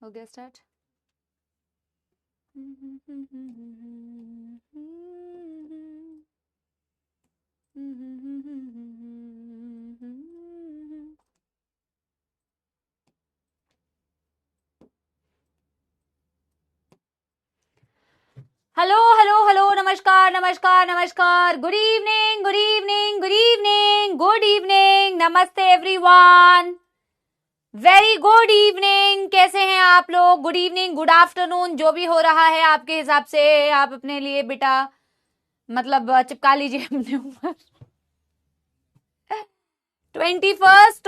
हो गया start. Hello hello hello, नमस्कार नमस्कार नमस्कार, good evening good evening good evening good evening, नमस्ते एवरीवन, वेरी गुड इवनिंग। कैसे हैं आप लोग? गुड इवनिंग, गुड आफ्टरनून, जो भी हो रहा है आपके हिसाब से आप अपने लिए बेटा मतलब चिपका लीजिए अपने ऊपर। 21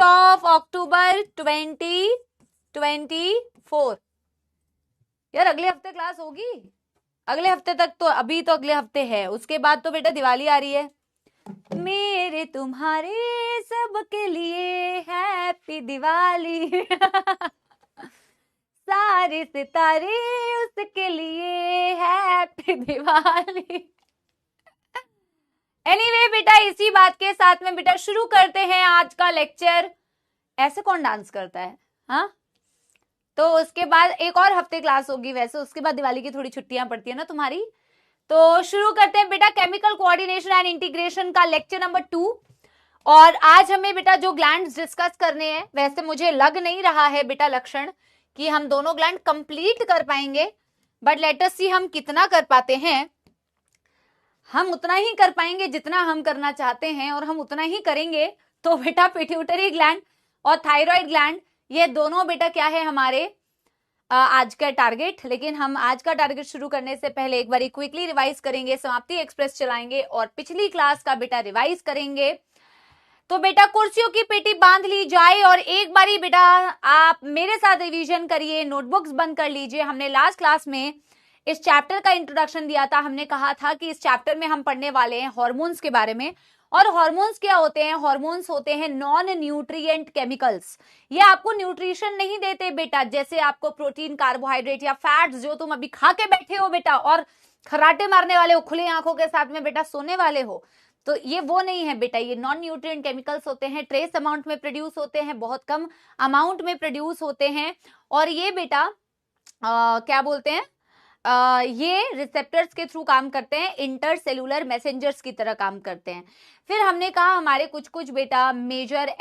2024। यार अगले हफ्ते क्लास होगी? अगले हफ्ते तक तो, अभी तो अगले हफ्ते है, उसके बाद तो बेटा दिवाली आ रही है। मेरे तुम्हारे सबके लिए हैप्पी दिवाली। सारे सितारे उसके लिए हैप्पी दिवाली। एनीवे बेटा, इसी बात के साथ में बेटा शुरू करते हैं आज का लेक्चर। ऐसे कौन डांस करता है? हाँ, तो उसके बाद एक और हफ्ते क्लास होगी, वैसे उसके बाद दिवाली की थोड़ी छुट्टियां पड़ती है ना तुम्हारी। तो शुरू करते हैं बेटा केमिकल कोऑर्डिनेशन एंड इंटीग्रेशन का लेक्चर नंबर 2। और आज हमें बेटा जो ग्लैंड्स डिस्कस करने हैं, वैसे मुझे लग नहीं रहा है बेटा लक्षण कि हम दोनों ग्लैंड कंप्लीट कर पाएंगे, बट लेट अस सी हम कितना कर पाते हैं। हम उतना ही कर पाएंगे जितना हम करना चाहते हैं, और हम उतना ही करेंगे। तो बेटा पिट्यूटरी ग्लैंड और थायराइड ग्लैंड, ये दोनों बेटा क्या है हमारे आज का टारगेट। लेकिन हम आज का टारगेट शुरू करने से पहले एक बार क्विकली रिवाइज करेंगे, समाप्ति एक्सप्रेस चलाएंगे और पिछली क्लास का बेटा रिवाइज करेंगे। तो बेटा कुर्सियों की पेटी बांध ली जाए और एक बारी बेटा आप मेरे साथ रिवीजन करिए, नोटबुक्स बंद कर लीजिए। हमने लास्ट क्लास में इस चैप्टर का इंट्रोडक्शन दिया था। हमने कहा था कि इस चैप्टर में हम पढ़ने वाले हैं हार्मोन्स के बारे में। और हार्मोन्स क्या होते हैं? हार्मोन्स होते हैं नॉन न्यूट्रिएंट केमिकल्स। ये आपको न्यूट्रिशन नहीं देते बेटा, जैसे आपको प्रोटीन, कार्बोहाइड्रेट या फैट्स जो तुम अभी खा के बैठे हो बेटा और खराटे मारने वाले हो, खुली आंखों के साथ में बेटा सोने वाले हो, तो ये वो नहीं है बेटा। ये नॉन न्यूट्रिएंट केमिकल्स होते हैं, ट्रेस अमाउंट में प्रोड्यूस होते हैं, बहुत कम अमाउंट में प्रोड्यूस होते हैं। और ये बेटा क्या बोलते हैं, ये रिसेप्टर्स के थ्रू काम करते हैं, इंटरसेलुलर मैसेंजर्स की तरह काम करते हैं। फिर हमने कहा हमारे कुछ कुछ बेटा मेजर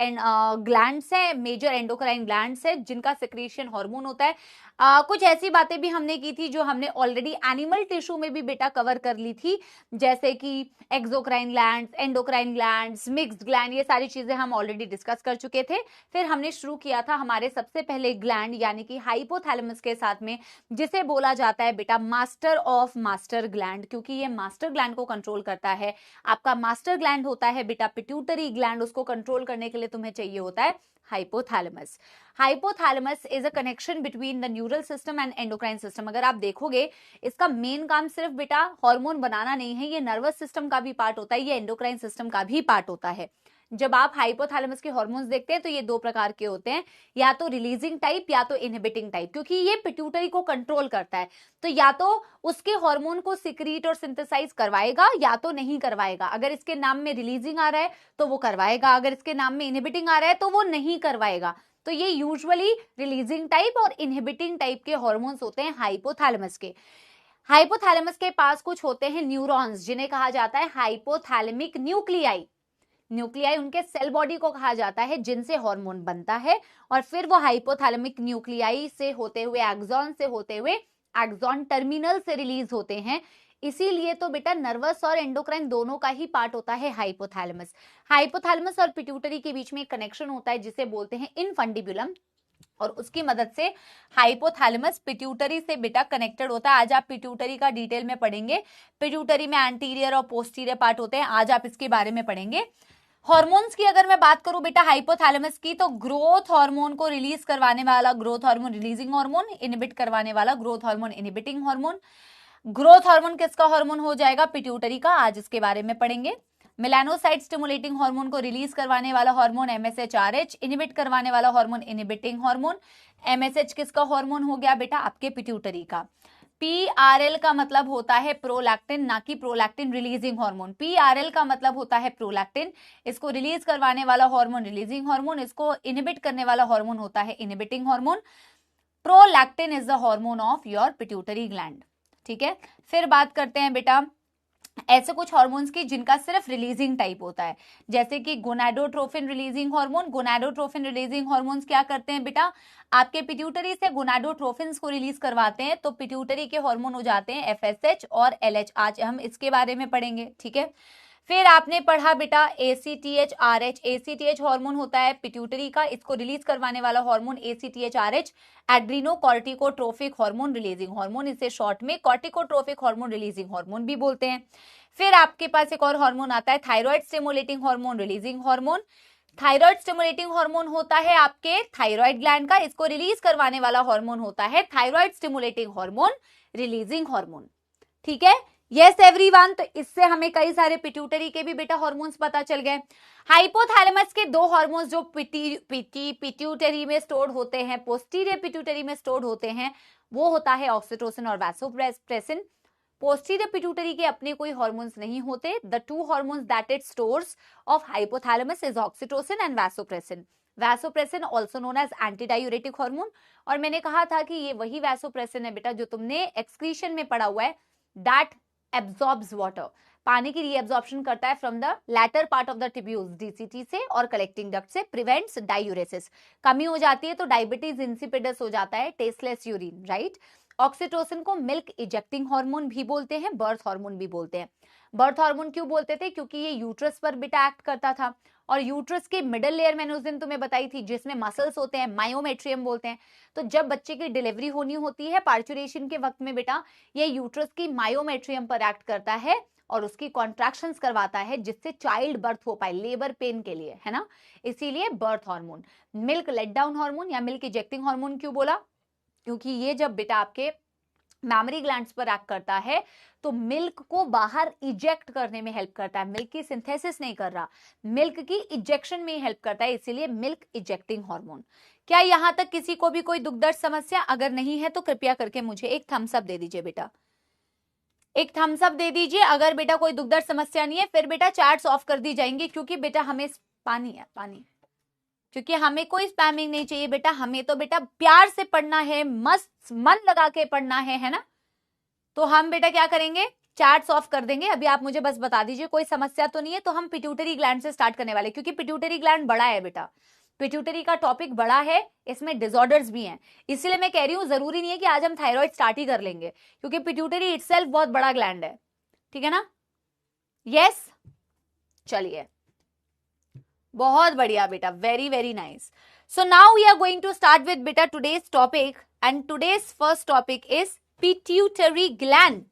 ग्लैंड्स हैं, मेजर एंडोक्राइन ग्लैंड्स हैं जिनका सेक्रेशन हार्मोन होता है। कुछ ऐसी बातें भी हमने की थी जो हमने ऑलरेडी एनिमल टिश्यू में भी बेटा कवर कर ली थी, जैसे कि exocrine glands, endocrine glands, mixed gland, ये सारी चीजें हम ऑलरेडी डिस्कस कर चुके थे। फिर हमने शुरू किया था हमारे सबसे पहले ग्लैंड यानी कि हाइपोथैलेमस के साथ में, जिसे बोला जाता है बेटा मास्टर ऑफ मास्टर ग्लैंड, क्योंकि ये मास्टर ग्लैंड को कंट्रोल करता है। आपका मास्टर ग्लैंड होता है बेटा पिट्यूटरी ग्लैंड, उसको कंट्रोल करने के लिए तुम्हें चाहिए होता है hypothalamus. Hypothalamus is a connection between the neural system and endocrine system. अगर आप देखोगे इसका मेन काम सिर्फ बेटा हार्मोन बनाना नहीं है, ये नर्वस सिस्टम का भी पार्ट होता है, ये एंडोक्राइन सिस्टम का भी पार्ट होता है। जब आप हाइपोथैलेमस के हार्मोन्स देखते हैं तो ये दो प्रकार के होते हैं, या तो रिलीजिंग टाइप या तो इनहिबिटिंग टाइप, क्योंकि ये पिट्यूटरी को कंट्रोल करता है। तो या तो उसके हार्मोन को सिक्रीट और सिंथेसाइज करवाएगा या तो नहीं करवाएगा। अगर इसके नाम में रिलीजिंग आ रहा है तो वो करवाएगा, अगर इसके नाम में इनहिबिटिंग आ रहा है तो वो नहीं करवाएगा। तो ये यूजुअली रिलीजिंग टाइप और इनहिबिटिंग टाइप के हार्मोन्स होते हैं हाइपोथैलेमस के। हाइपोथैलेमस के पास कुछ होते हैं न्यूरॉन्स, जिन्हें कहा जाता है हाइपोथैलेमिक न्यूक्लियाई। न्यूक्लियाई उनके सेल बॉडी को कहा जाता है जिनसे हार्मोन बनता है, और फिर वो हाइपोथैलेमिक न्यूक्लियाई से होते हुए एक्सॉन से होते हुए एक्सॉन टर्मिनल से रिलीज होते हैं। इसीलिए तो बेटा नर्वस और एंडोक्राइन दोनों का ही पार्ट होता है हाइपोथैलेमस। हाइपोथैलेमस और पिट्यूटरी के बीच में एक कनेक्शन होता है जिसे बोलते हैं इनफंडिबुलम, और उसकी मदद से हाइपोथैलेमस पिट्यूटरी से बेटा कनेक्टेड होता है। आज आप पिट्यूटरी का डिटेल में पढ़ेंगे। पिट्यूटरी में एंटीरियर और पोस्टीरियर पार्ट होते हैं, आज आप इसके बारे में पढ़ेंगे। हार्मोन्स की अगर मैं बात करूं बेटा हाइपोथैलेमस की, तो ग्रोथ हार्मोन को रिलीज करवाने वाला growth hormone releasing hormone, inhibit करवाने वाला growth hormone inhibiting hormone. Growth hormone किसका हार्मोन हो जाएगा? पिट्यूटरी का, आज इसके बारे में पढ़ेंगे। मेलानोसाइट स्टिमुलेटिंग हार्मोन को रिलीज करवाने वाला हार्मोन MSHRH, इनहिबिट करवाने वाला हार्मोन इनहिबिटिंग हार्मोन। MSH किसका हार्मोन हो गया बेटा? आपके पिट्यूटरी का। PRL का मतलब होता है प्रोलैक्टिन, ना कि प्रोलैक्टिन रिलीजिंग हार्मोन। PRL का मतलब होता है प्रोलैक्टिन, इसको रिलीज करवाने वाला हार्मोन रिलीजिंग हार्मोन, इसको इनहिबिट करने वाला हार्मोन होता है inhibiting hormone. Prolactin is the hormone of your pituitary gland. ठीक है, फिर बात करते हैं बेटा ऐसे कुछ हार्मोन्स की जिनका सिर्फ रिलीजिंग टाइप होता है, जैसे कि gonadotrophin releasing hormone. Gonadotrophin releasing hormones क्या करते हैं बेटा, आपके पिट्यूटरी से गोनाडोट्रोफिन्स को रिलीज करवाते हैं, तो पिट्यूटरी के हार्मोन हो जाते हैं FSH और LH। आज हम इसके बारे में पढ़ेंगे। ठीक है, फिर आपने पढ़ा बेटा ACTH RH। ACTH हार्मोन होता है पिट्यूटरी का, इसको रिलीज करवाने वाला hormone ACTH RH, adrenocorticotrophic hormone releasing hormone, इसे शॉर्ट में कॉर्टिकोट्रोफिक हार्मोन रिलीजिंग हार्मोन भी बोलते हैं। फिर आपके पास एक और हार्मोन आता है thyroid stimulating hormone releasing hormone. Thyroid stimulating hormone होता है आपके थायराइड ग्लैंड का, इसको रिलीज करवाने वाला हार्मोन होता है thyroid stimulating hormone releasing hormone. ठीक है, यस एवरीवन। तो इससे हमें कई सारे पिट्यूटरी के भी बेटा हार्मोन्स पता चल गए। हाइपोथैलेमस के दो हार्मोन्स जो पिट्यूटरी में स्टोर्ड होते हैं, पोस्टीरियर पिट्यूटरी में स्टोर्ड होते हैं, वो होता है ऑक्सीटोसिन और वैसोप्रेसिन। पोस्टीरियर पिट्यूटरी के अपने कोई हार्मोन्स नहीं होते। The two hormones that it stores of hypothalamus is oxytocin and vasopressin. Vasopressin also known as antidiuretic hormone. और मैंने कहा था कि ये वही वैसोप्रेसिन है बेटा जो तुमने एक्सक्रीशन में पढ़ा हुआ है, दैट एब्जॉर्ब्स वाटर, पानी की रीएब्जॉर्प्शन करता है from the latter part of the tubules DCT से और कलेक्टिंग डक्ट से, प्रिवेंट्स डायूरेसिस। कमी हो जाती है तो डायबिटीज इंसिपिडस हो जाता है, टेस्टलेस यूरिन, राइट। ऑक्सीटोसिन को मिल्क इजेक्टिंग हार्मोन भी बोलते हैं, बर्थ हार्मोन भी बोलते हैं। बर्थ हार्मोन क्यों बोलते थे, क्योंकि ये यूट्रस पर बेटा एक्ट करता था, और यूट्रस की मिडल लेयर मैंने उस दिन तुम्हें बताई थी जिसमें मसल्स होते हैं, मायोमेट्रियम बोलते हैं। तो जब बच्चे की डिलीवरी होनी होती है पार्चुरेशन के वक्त में बेटा, ये यूट्रस की मायोमेट्रियम पर एक्ट करता है और उसकी कॉन्ट्रैक्शंस करवाता है जिससे चाइल्ड बर्थ हो पाए, लेबर पेन के लिए, है ना। इसीलिए birth hormone. Milk let down hormone या मिल्क इजेक्टिंग हार्मोन क्यों बोला, क्योंकि ये जब बेटा आपके मैमरी ग्लैंड्स पर एक्ट करता है तो मिल्क को बाहर इजेक्ट करने में हेल्प करता है। मिल्क की सिंथेसिस नहीं कर रहा, मिल्क की इजेक्शन में हेल्प करता है, इसीलिए मिल्क इजेक्टिंग हार्मोन। क्या यहां तक किसी को भी कोई दुख दर्द समस्या अगर नहीं है तो कृपया करके मुझे एक थम्स अप दे दीजिए बेटा, एक थम्स अप दे दीजिए अगर बेटा कोई दुख दर्द समस्या नहीं है। फिर बेटा चैट्स ऑफ कर दी जाएंगी, क्योंकि बेटा हमें पानी है, पानी, क्योंकि हमें कोई स्पैमिंग नहीं चाहिए बेटा, हमें तो बेटा प्यार से पढ़ना है, मस्त मन लगा के पढ़ना है ना। तो हम बेटा क्या करेंगे, चैट्स ऑफ कर देंगे। अभी आप मुझे बस बता दीजिए कोई समस्या तो नहीं है। तो हम पिट्यूटरी ग्लैंड से स्टार्ट करने वाले, क्योंकि पिट्यूटरी ग्लैंड बड़ा है बेटा, पिट्यूटरी का टॉपिक बड़ा है, इसमें डिसऑर्डर्स भी हैं, इसलिए मैं कह रही हूं जरूरी नहीं है कि आज हम थायराइड स्टार्ट ही कर लेंगे, क्योंकि पिट्यूटरी इटसेल्फ बहुत बड़ा ग्लैंड है। ठीक है ना, यस, चलिए बहुत बढ़िया बेटा, very very nice. So now we are going to start with बेटा today's topic, and today's first topic is pituitary gland.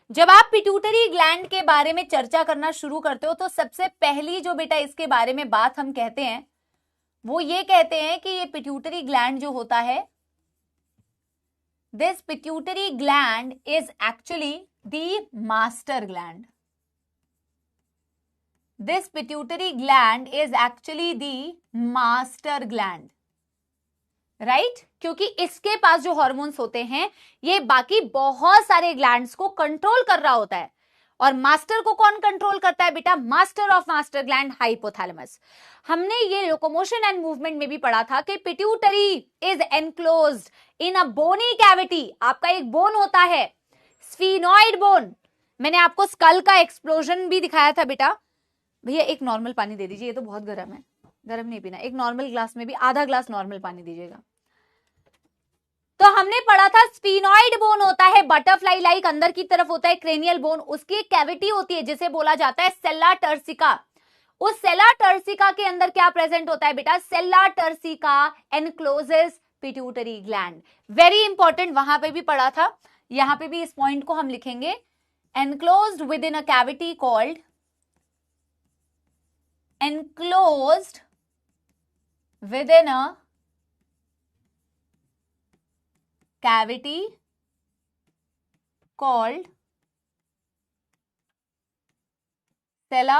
जब आप पिट्यूटरी ग्लैंड के बारे में चर्चा करना शुरू करते हो तो सबसे पहली जो बेटा इसके बारे में बात हम कहते हैं वो ये कहते हैं कि ये पिट्यूटरी ग्लैंड जो होता है, this pituitary gland is actually the master gland. This pituitary gland is actually the master gland, right? क्योंकि इसके पास जो हार्मोन्स होते हैं ये बाकी बहुत सारे ग्लैंड्स को कंट्रोल कर रहा होता है, और मास्टर को कौन कंट्रोल करता है बेटा, master of master gland hypothalamus. हमने ये लोकोमोशन एंड मूवमेंट में भी पढ़ा था कि pituitary is enclosed in a bony cavity. आपका एक बोन होता है, स्फीनॉइड बोन। मैंने आपको स्कल का एक्सप्लोजन भी दिखाया था बेटा। भैया एक नॉर्मल पानी दे दीजिए, ये तो बहुत गर्म है, गर्म नहीं पीना, एक नॉर्मल ग्लास में भी आधा ग्लास नॉर्मल पानी दीजिएगा। तो हमने पढ़ा था स्फीनॉइड बोन होता है, बटरफ्लाई लाइक अंदर की तरफ होता है क्रेनियल बोन, उसकी एक कैविटी होती है जिसे बोला जाता है सेल्ला टर्सिका। उस सेल्ला टर्सिका के अंदर क्या प्रेजेंट होता है बेटा, sella turcica encloses pituitary gland. Very important, वहां पे भी पढ़ा था, यहां पे भी इस पॉइंट को हम लिखेंगे, enclosed with in a cavity called, enclosed within a cavity called sella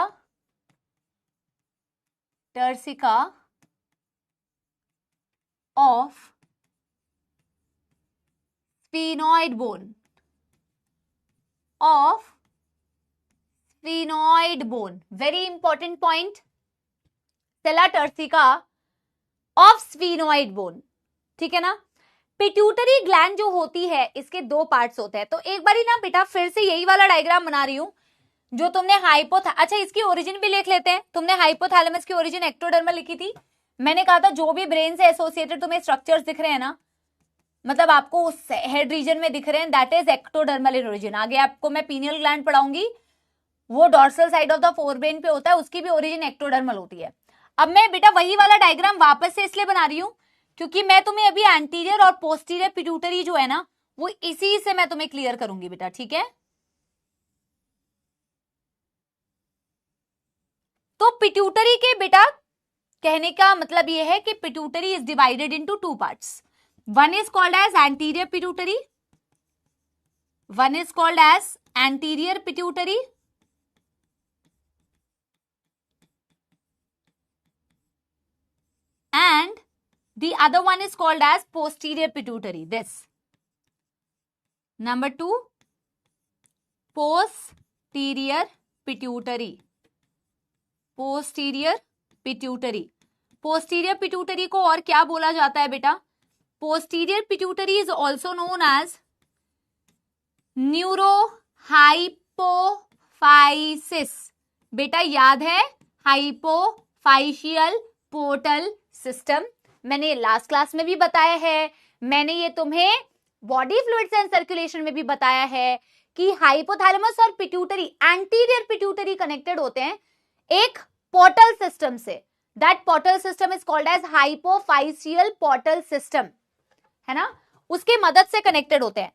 turcica of sphenoid bone, of sphenoid bone. Very important point, sella turcica of sphenoid bone. ठीक है ना, पिट्यूटरी ग्लैंड जो होती है इसके दो पार्ट्स होते हैं। तो एक बारी ना बेटा फिर से यही वाला डायग्राम बना रही हूं जो तुमने अच्छा इसकी ओरिजिन भी लिख लेते हैं। तुमने हाइपोथैलेमस की ओरिजिन एक्टोडर्मल लिखी थी। मैंने कहा था जो भी ब्रेन से एसोसिएटेड तुम्हें स्ट्रक्चर्स दिख रहे हैं ना, मतलब आपको उस हेड रीजन में दिख रहे हैं, that is ectodermal in origin. आगे आपको मैं पीनियल ग्लैंड पढ़ाऊंगी, वो dorsal side of the forebrain पे होता है, उसकी भी ओरिजिन एक्टोडर्मल होती है। अब मैं बेटा वही वाला डायग्राम वापस से इसलिए बना रही हूं क्योंकि मैं तुम्हें अभी एंटीरियर और पोस्टीरियर पिट्यूटरी जो है ना वो इसी से मैं तुम्हें क्लियर करूंगी बेटा, ठीक है। तो पिट्यूटरी के बेटा कहने का मतलब यह है कि pituitary is divided into two parts. One is called as anterior pituitary, one is called as anterior pituitary and the other one is called as posterior pituitary. This number 2, posterior pituitary, posterior pituitary। posterior pituitary को और क्या बोला जाता है बेटा? posterior pituitary is also known as neurohypophysis। बेटा याद है हाइपोफाइशियल पोर्टल सिस्टम, मैंने लास्ट क्लास में भी बताया है, मैंने ये तुम्हें बॉडी फ्लूइड्स एंड सर्कुलेशन में भी बताया है कि हाइपोथैलेमस और पिट्यूटरी, एंटीरियर पिट्यूटरी कनेक्टेड होते हैं एक पोर्टल सिस्टम से। That portal system is called as hypophyseal portal system, है ना, उसकी मदद से कनेक्टेड होते हैं।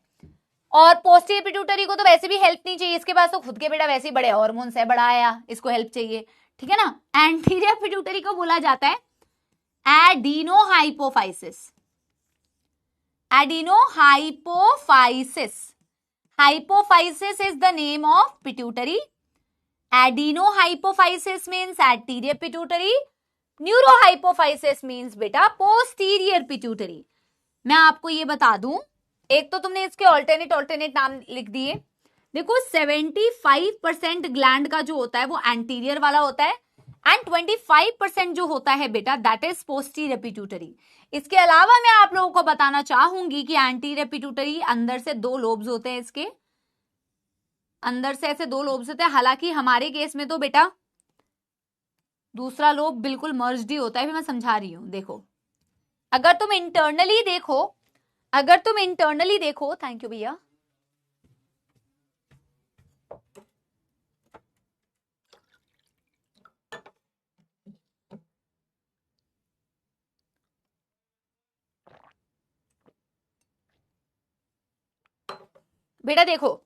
और पोस्टीरियर पिट्यूटरी को तो वैसे भी हेल्प नहीं चाहिए, इसके पास तो खुद के बेटा वैसे ही बड़े हार्मोन्स है, बड़ा आया, इसको हेल्प चाहिए, ठीक है ना। एंटीरियर पिट्यूटरी को बोला जाता है adenohypophysis, adenohypophysis. Hypophysis is the name of pituitary. Adenohypophysis means anterior pituitary. Neurohypophysis means बेटा posterior pituitary. मैं आपको ये बता दूं, एक तो तुमने इसके ऑल्टरनेट नाम लिख दिए। देखो 75% ग्लैंड का जो होता है वो एंटीरियर वाला होता है एंड 25% जो होता है बेटा दैट इज पोस्टीरियर पिट्यूटरी। इसके अलावा मैं आप लोगों को बताना चाहूंगी कि एंटीरियर पिट्यूटरी अंदर से दो लोब्स होते हैं, इसके अंदर से ऐसे दो लोब्स होते हैं। हालांकि हमारे केस में तो बेटा दूसरा लोब बिल्कुल मर्ज्ड ही होता है, फिर मैं समझा रही हूं। देखो अगर तुम इंटरनली देखो, थैंक यू भैया, बेटा देखो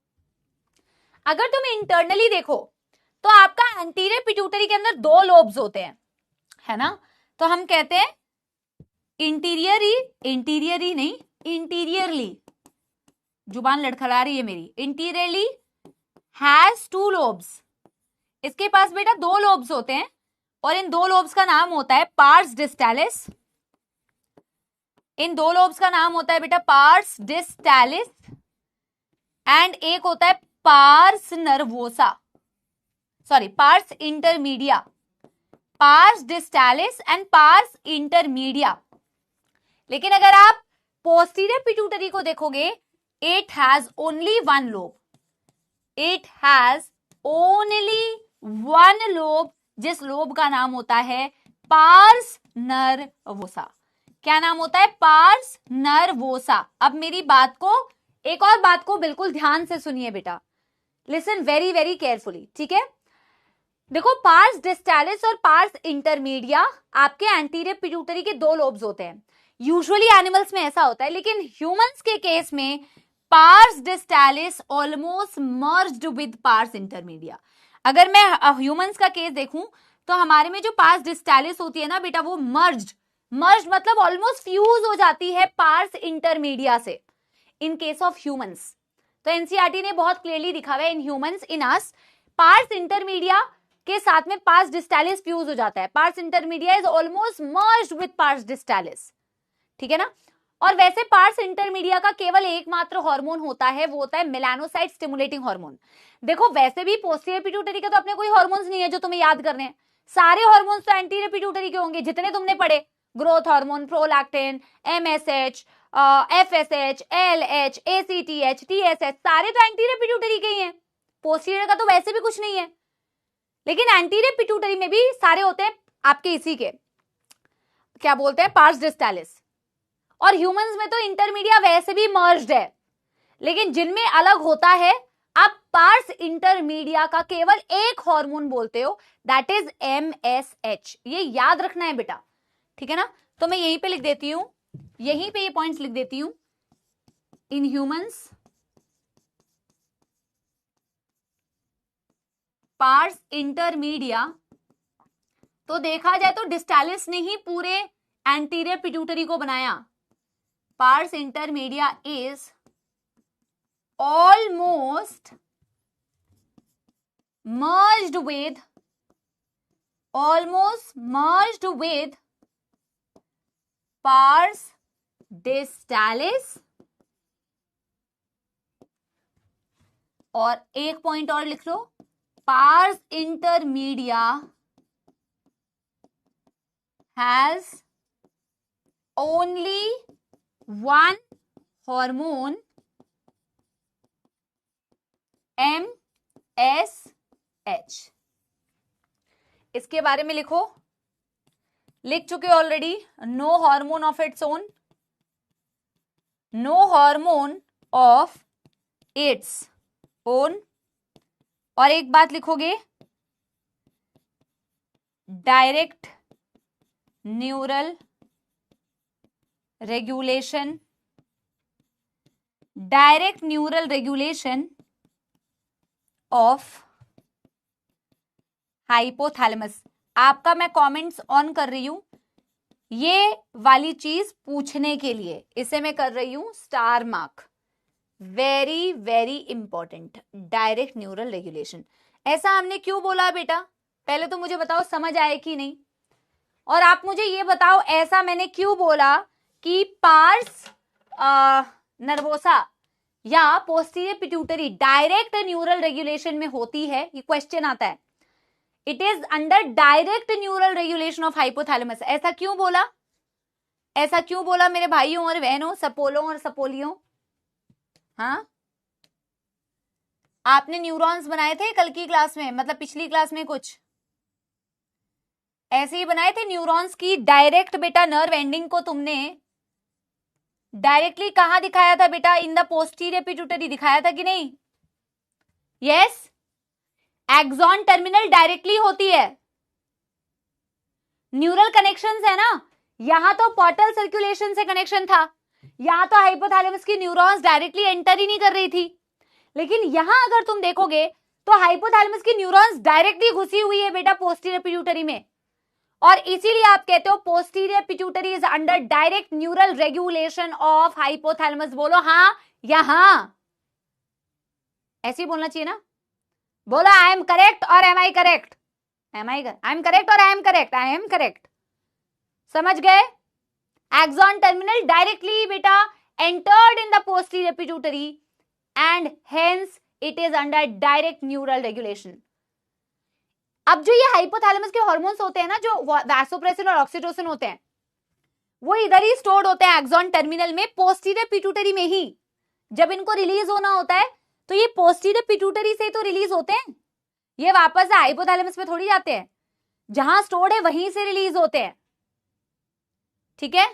अगर तुम इंटरनली देखो तो आपका एंटीरियर पिट्यूटरी के अंदर दो लोब्स होते हैं, है ना। तो हम कहते हैं इंटीरियरली, जुबान लड़खड़ा रही है मेरी, इंटीरियरली हैज टू लोब्स। इसके पास बेटा दो लोब्स होते हैं और इन दो लोब्स का नाम होता है पार्स डिस्टालिस। इन दो लोब्स का नाम होता है बेटा पार्स डिस्टालिस एंड एक होता है pars nervosa, sorry pars intermedia, pars distalis and pars intermedia. लेकिन अगर आप पोस्टीरियर पिट्यूटरी को देखोगे it has only one lobe, it has only one lobe, जिस लोब का नाम होता है पार्स नर्वोसा। क्या नाम होता है? Pars nervosa. अब मेरी बात को, एक और बात को बिल्कुल ध्यान से सुनिए बेटा, लिसन वेरी वेरी केयरफुली, ठीक है। देखो पार्स डिस्टालिस और पार्स इंटरमीडिया आपके एंटीरियर पिट्यूटरी के दो लोब्स होते हैं। यूजुअली एनिमल्स में ऐसा होता है, लेकिन ह्यूमंस के केस में pars distalis almost merged with pars intermedia. अगर मैं ह्यूमंस का केस देखूं तो हमारे में जो पार्स डिस्टालिस होती है ना बेटा वो मर्ज्ड मतलब ऑलमोस्ट फ्यूज हो जाती है पार्स इंटरमीडिया से इन केस ऑफ ह्यूमंस। तो एनसीईआरटी ने बहुत क्लियरली दिखा हुआ है in humans in us pars intermedia के साथ में पार्स डिस्टालिस फ्यूज हो जाता है। Pars intermedia is almost merged with pars distalis, ठीक है ना। और वैसे पार्स इंटरमीडिया का केवल एकमात्र हार्मोन होता है, वो होता है मेलानोसाइट स्टिमुलेटिंग हार्मोन। देखो वैसे भी पोस्टीरियर पिट्यूटरी के तो अपने कोई हार्मोन्स नहीं है जो तुम्हें याद करने हैं, सारे हार्मोन्स तो एंटीरियर पिट्यूटरी के होंगे जितने तुमने पढ़े, growth hormone, prolactin, MSH, FSH, LH, ACTH, TSH, सारे तो एंटीरियर पिट्यूटरी के ही हैं। पोस्टीरियर का तो वैसे भी कुछ नहीं है, लेकिन एंटीरियर पिट्यूटरी में भी सारे होते हैं आपके इसी के, क्या बोलते हैं, पार्स डिस्टालिस। और ह्यूमंस में तो इंटरमीडिया वैसे भी मर्ज्ड है, लेकिन जिनमें अलग होता है, आप पार्स इंटरमीडिया का केवल एक हार्मोन बोलते हो, दैट इज MSH। ये याद रखना है बेटा, ठीक है ना। तो मैं यहीं पे लिख देती हूं, यहीं पे ये पॉइंट्स लिख देती हूं। इन ह्यूमंस पार्स इंटरमीडिया, तो देखा जाए तो डिस्टालिस ने ही पूरे एंटीरियर पिट्यूटरी को बनाया। Parse intermedia is almost merged with pars distalis। और एक पॉइंट और लिख लो, pars intermedia has only one hormone, MSH। इसके बारे में लिखो, लिख चुके already. No hormone of its own, no hormone of its own. और एक बात लिखोगे, direct neural regulation, direct neural regulation of hypothalamus. आपका मैं कमेंट्स ऑन कर रही हूं ये वाली चीज पूछने के लिए, इसे मैं कर रही हूं star mark. Very very important, direct neural regulation. ऐसा हमने क्यों बोला बेटा, पहले तो मुझे बताओ समझ आए कि नहीं। और आप मुझे ये बताओ ऐसा मैंने क्यों बोला कि पार्स नर्वोसा या posterior pituitary direct neural regulation में होती है। ये क्वेश्चन आता है, it is under direct neural regulation of hypothalamus. ऐसा क्यों बोला, ऐसा क्यों बोला मेरे भाइयों और बहनों, सपोलों और सपोलियों। हाँ, आपने न्यूरॉन्स बनाए थे कल की क्लास में, मतलब पिछली क्लास में कुछ ऐसे ही बनाए थे न्यूरॉन्स की डायरेक्ट बेटा नर्व एंडिंग को तुमने डायरेक्टली कहां दिखाया था बेटा, इन द पोस्टीरियर पिट्यूटरी दिखाया था कि नहीं। यस, एक्सॉन टर्मिनल डायरेक्टली होती है। न्यूरल कनेक्शंस है ना, यहां तो पोर्टल सर्कुलेशन से कनेक्शन था, यहां तो हाइपोथैलेमस की न्यूरॉन्स डायरेक्टली एंटर ही नहीं कर रही थी। लेकिन यहां अगर तुम देखोगे तो हाइपोथैलेमस की न्यूरॉन्स डायरेक्टली घुसी हुई है बेटा पोस्टीरियर पिट्यूटरी में, और इसीलिए आप कहते हो posterior pituitary is under direct neural regulation of hypothalamus. बोलो हाँ या हाँ, ऐसे ही बोलना चाहिए ना। बोलो आई एम करेक्ट और am I correct, I am correct और I am correct, I am correct. समझ गए। एक्सॉन टर्मिनल डायरेक्टली बेटा entered in the posterior pituitary and hence it is under direct neural regulation. अब जो ये hypothalamus के hormones होते हैं ना, जो वैसोप्रेसिन और ऑक्सीटोसिन होते हैं, वो इधर ही स्टोर्ड होते हैं एक्सॉन टर्मिनल में, पोस्टीरियर पिट्यूटरी में ही। जब इनको रिलीज होना होता है तो ये पोस्टीरियर पिट्यूटरी से तो रिलीज होते हैं, ये वापस हाइपोथैलेमस में थोड़ी जाते हैं, जहां स्टोर्ड है वहीं से रिलीज होते हैं। ठीक है।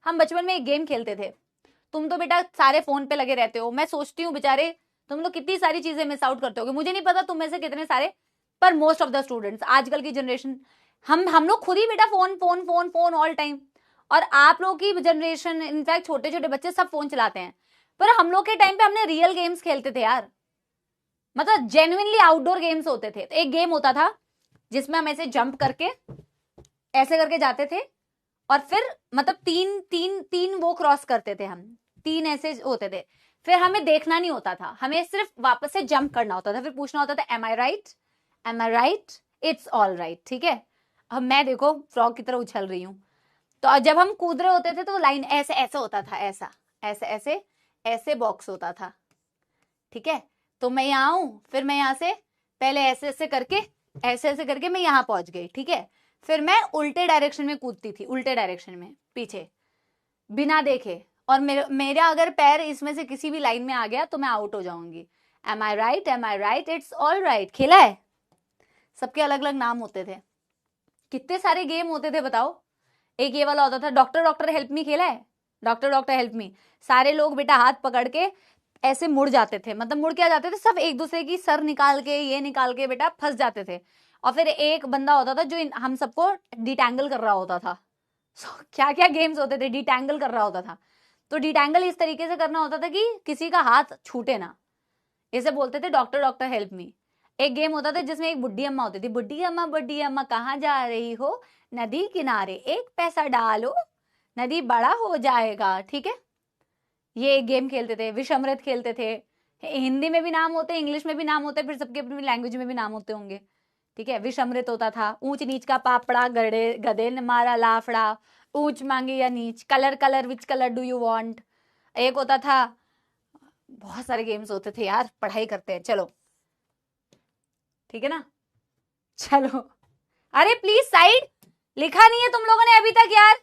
हम बचपन में एक गेम खेलते थे, तुम तो बेटा सारे फोन पे लगे रहते हो, मैं सोचती हूँ बेचारे तुम लोग कितनी सारी चीजें मिस आउट करते होगे। मुझे नहीं पता तुम में से कितने सारे, पर मोस्ट ऑफ द स्टूडेंट्स आजकल की जनरेशन, हम लोग खुद ही बेटा phone phone phone phone all time. और आप लोगों की जनरेशन, इनफैक्ट छोटे छोटे बच्चे सब फोन चलाते हैं, पर हम लोग के टाइम पे हमने रियल गेम्स खेलते थे यार, मतलब जेन्युइनली आउटडोर गेम्स होते थे। तो एक गेम होता था जिसमें हम ऐसे जंप करके ऐसे करके जाते थे, और फिर मतलब तीन तीन तीन वो क्रॉस करते थे हम, तीन ऐसे होते थे, फिर हमें देखना नहीं होता था, हमें सिर्फ वापस से जंप करना होता था, फिर पूछना होता था am I right, am I right, it's all right. ठीक है। अब मैं देखो फ्रॉग की तरह उछल रही हूं, तो जब हम कूद रहे होते थे तो लाइन ऐसे ऐसे होता था, ऐसा ऐसे ऐसे ऐसे बॉक्स होता था। ठीक है। तो मैं यहाँ आऊं, फिर मैं यहाँ से पहले ऐसे ऐसे करके मैं यहाँ पहुंच गई। ठीक है। फिर मैं उल्टे डायरेक्शन में कूदती थी, उल्टे डायरेक्शन में पीछे, बिना देखे, और मेरा अगर पैर इसमें से किसी भी लाइन में आ गया तो मैं आउट हो जाऊंगी। Am I right, am I right, it's all right. खेला है? सबके अलग अलग नाम होते थे, कितने सारे गेम होते थे बताओ। एक ये वाला होता था डॉक्टर डॉक्टर हेल्प मी, खेला है? डॉक्टर डॉक्टर हेल्प मी, सारे लोग बेटा हाथ पकड़ के ऐसे मुड़ जाते थे, मतलब मुड़ क्या जाते थे, सब एक दूसरे की सर निकाल के ये निकाल के बेटा फंस जाते थे। और फिर एक बंदा होता था जो हम सबको डिटैंगल कर रहा होता था। क्या क्या गेम्स होते थे, डिटैंगल कर रहा होता था। तो डिटैंगल इस तरीके से करना होता था कि किसी का हाथ छूटे ना, इसे बोलते थे डॉक्टर डॉक्टर हेल्प मी। एक गेम होता था जिसमें एक बुढ़ी अम्मा होती थी, बुढ़ी अम्मा कहाँ जा रही हो, नदी किनारे एक पैसा डालो, नदी बड़ा हो जाएगा, ठीक है। ये एक गेम खेलते थे। विषमृत खेलते थे, हिंदी में भी नाम होते, इंग्लिश में भी नाम होते, फिर सबके अपनी लैंग्वेज में भी नाम होते होंगे, ठीक है। विषमृत होता था, ऊंच नीच का पापड़ा, गड़े गधे ने मारा लाफड़ा, ऊंच मांगे या नीच, colour colour which colour do you want. एक होता था, बहुत सारे गेम्स होते थे यार, पढ़ाई करते हैं चलो, ठीक है ना। चलो, अरे प्लीज साइड, लिखा नहीं है तुम लोगों ने अभी तक यार।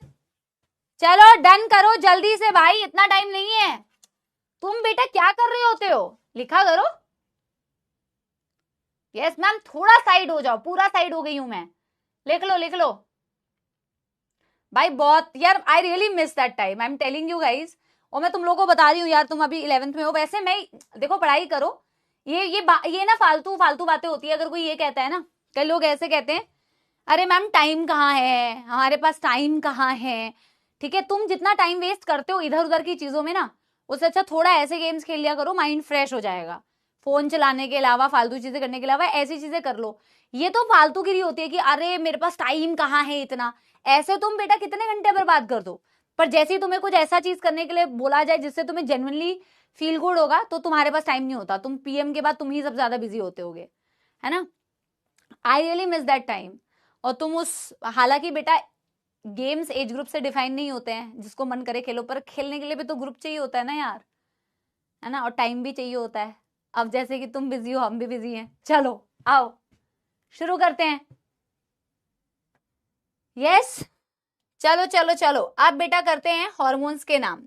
चलो डन करो जल्दी से भाई, इतना टाइम नहीं है। तुम बेटा क्या कर रहे होते हो, लिखा करो। यस मैम, थोड़ा साइड हो जाओ, पूरा साइड हो गई हूं मैं, लिख लो लिख लो भाई। बहुत यार, I really miss that time, I am telling you guys. और मैं तुम लोगों को बता रही हूँ यार, तुम अभी 11th में हो, वैसे मैं देखो पढ़ाई करो। ये ना फालतू फालतू बातें होती है। अगर कोई ये कहता है ना, कई लोग ऐसे कहते हैं, अरे मैम टाइम कहाँ है, हमारे पास टाइम कहाँ है, ठीक है। तुम जितना टाइम वेस्ट करते हो इधर उधर की चीजों में ना, उससे अच्छा थोड़ा ऐसे गेम्स खेल लिया करो, माइंड फ्रेश हो जाएगा। फोन चलाने के अलावा, फालतू चीजें करने के अलावा ऐसी चीजें कर लो। ये तो फालतूगिरी होती है कि अरे मेरे पास टाइम कहाँ है इतना, ऐसे तुम बेटा कितने घंटे बर्बाद कर दो। पर जैसे ही तुम्हें कुछ ऐसा चीज करने के लिए बोला जाए जिससे तुम्हें जेन्युइनली फील गुड होगा, तो तुम्हारे पास टाइम नहीं होता। तुम पीएम के बाद तुम ही सबसे ज्यादा बिजी होते होगे, है ना। I really miss that time. और तुम उस, हालांकि बेटा गेम्स एज ग्रुप से डिफाइन नहीं होते हैं, जिसको मन करे खेलो, पर खेलने के लिए भी तो ग्रुप चाहिए होता है ना यार, है ना, और टाइम भी चाहिए होता है। अब जैसे कि तुम बिजी हो, हम भी बिजी हैं, चलो आओ शुरू करते हैं। यस, चलो चलो चलो, अब बेटा करते हैं हॉर्मोन्स के नाम।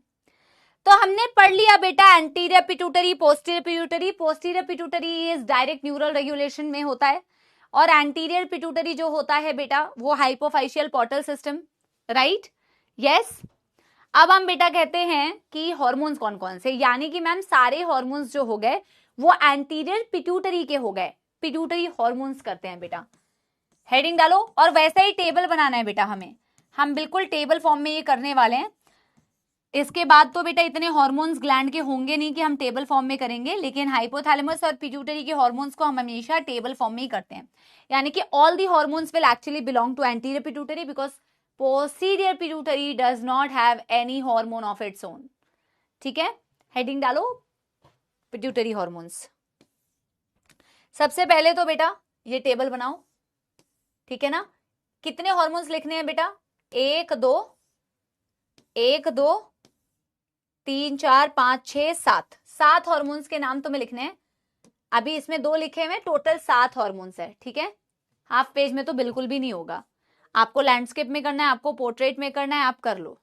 तो हमने पढ़ लिया बेटा anterior pituitary, posterior pituitary. Posterior pituitary is direct neural regulation में होता है, और एंटीरियर पिट्यूटरी जो होता है बेटा वो hypophysial portal system, right. Yes, अब हम बेटा कहते हैं कि हार्मोन्स कौन कौन से, यानी कि मैम सारे हार्मोन्स जो हो गए वो एंटीरियर पिट्यूटरी के हो गए, पिट्यूटरी हार्मोन्स करते हैं बेटा। हेडिंग डालो, और वैसा ही टेबल बनाना है बेटा हमें, हम बिल्कुल टेबल फॉर्म में ये करने वाले हैं। इसके बाद तो बेटा इतने हार्मोन्स ग्लैंड के होंगे नहीं कि हम टेबल फॉर्म में करेंगे, लेकिन हाइपोथैलेमस और पिट्यूटरी के हार्मोन्स को हम हमेशा टेबल फॉर्म में ही करते हैं। यानी कि all the hormones will actually belong to anterior pituitary, because posterior pituitary does not have any hormone of its own, ठीक है। हेडिंग डालो, पिट्यूटरी हार्मोन्स। सबसे पहले तो बेटा ये टेबल बनाओ, ठीक है ना। कितने हार्मोन्स लिखने हैं बेटा, 1 2 1 2 3 4 5 6 7, 7 हार्मोन्स के नाम तुम्हें लिखने हैं। अभी इसमें 2 लिखे हुए, टोटल 7 हार्मोन्स है, ठीक है। हाफ पेज में तो बिल्कुल भी नहीं होगा, आपको लैंडस्केप में करना है, आपको पोर्ट्रेट में करना है, आप कर लो।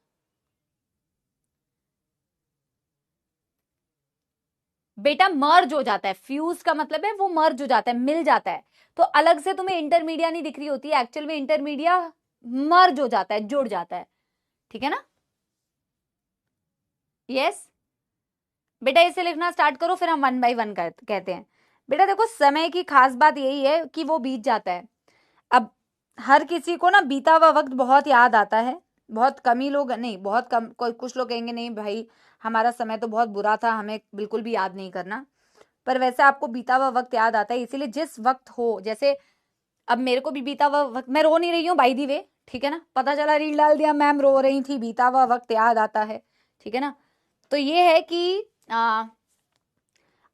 बेटा मर्ज हो जाता है, फ्यूज का मतलब है वो मर्ज हो जाता है, मिल जाता है। तो अलग से तुम्हें इंटरमीडिया नहीं दिख रही होती है, एक्चुअल में इंटरमीडिया मर्ज हो जाता है, जुड़ जाता है, ठीक है ना। यस बेटा, इसे लिखना स्टार्ट करो, फिर हम 1 बाय 1 कहते हैं। बेटा देखो, समय की खास बात यही है कि वो बीत जाता है। अब हर किसी को ना बीता हुआ वक्त बहुत याद आता है, बहुत कम ही लोग, नहीं बहुत कम, कोई कुछ लोग कहेंगे नहीं भाई हमारा समय तो बहुत बुरा था, हमें बिल्कुल भी याद नहीं करना। पर वैसे आपको बीता हुआ वक्त याद आता है, इसीलिए जिस वक्त हो, जैसे अब मेरे को भी बीता हुआ वक्त, मैं रो नहीं रही हूँ बाय दी वे, ठीक है ना, पता चला रील डाल दिया मैम रो रही थी, बीता हुआ वक्त याद आता है, ठीक है ना। तो ये है कि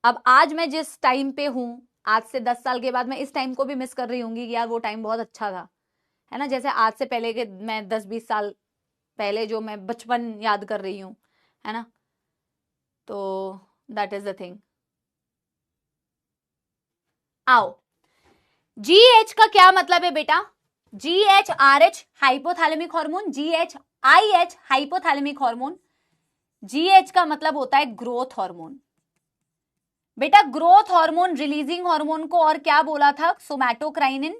अब आज मैं जिस टाइम पे हूँ, आज से 10 साल के बाद मैं इस टाइम को भी मिस कर रही हूँगी कि यार वो टाइम बहुत अच्छा था, है ना। जैसे आज से पहले के मैं 10-20 साल पहले जो मैं बचपन याद कर रही हूँ, है ना। तो दैट इज द थिंग। आओ, GH का क्या मतलब है बेटा, GHRH hypothalamic hormone, GHRH IH hypothalamic hormone, GH का मतलब होता है ग्रोथ हार्मोन। बेटा ग्रोथ हार्मोन रिलीजिंग हार्मोन को और क्या बोला था? सोमैटोकाइनिन।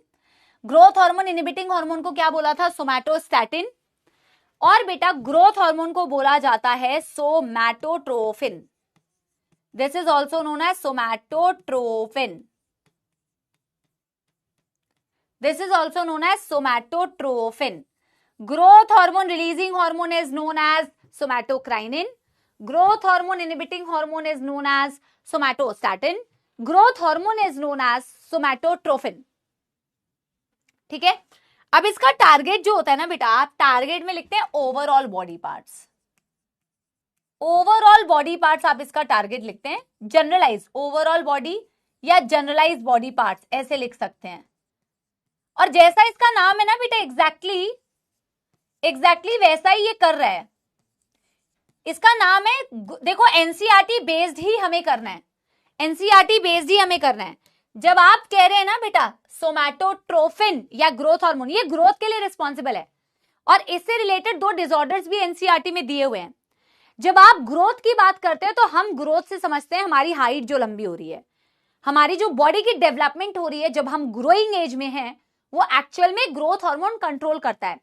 ग्रोथ हार्मोन इनहिबिटिंग हार्मोन को क्या बोला था? सोमैटोस्टैटिन। और बेटा ग्रोथ हार्मोन को बोला जाता है somatotrophin. This is also known as somatotrophin. This is also known as somatotrophin. Growth hormone releasing hormone is known as somatokinin. Growth hormone inhibiting hormone is known as somatostatin. Growth hormone is known as somatotrophin. ठीक है, अब इसका target जो होता है ना बेटा, आप टारगेट में लिखते हैं overall body parts. Overall body parts आप इसका टारगेट लिखते हैं, जनरलाइज ओवरऑल बॉडी या जनरलाइज बॉडी पार्ट्स ऐसे लिख सकते हैं। और जैसा इसका नाम है ना बेटा, एग्जैक्टली वैसा ही ये कर रहा है। इसका नाम है, देखो एनसीईआरटी बेस्ड ही हमें करना है, एनसीईआरटी बेस्ड ही हमें करना है। जब आप कह रहे हैं ना बेटा सोमैटोट्रोफिन या ग्रोथ हार्मोन, ये ग्रोथ के लिए रिस्पॉन्सिबल है और इससे रिलेटेड 2 डिसऑर्डर्स भी एनसीईआरटी में दिए हुए हैं। जब आप ग्रोथ की बात करते हैं तो हम ग्रोथ से समझते हैं हमारी हाइट जो लंबी हो रही है, हमारी जो बॉडी की डेवलपमेंट हो रही है जब हम ग्रोइंग एज में हैं, वो एक्चुअल में ग्रोथ हार्मोन कंट्रोल करता है।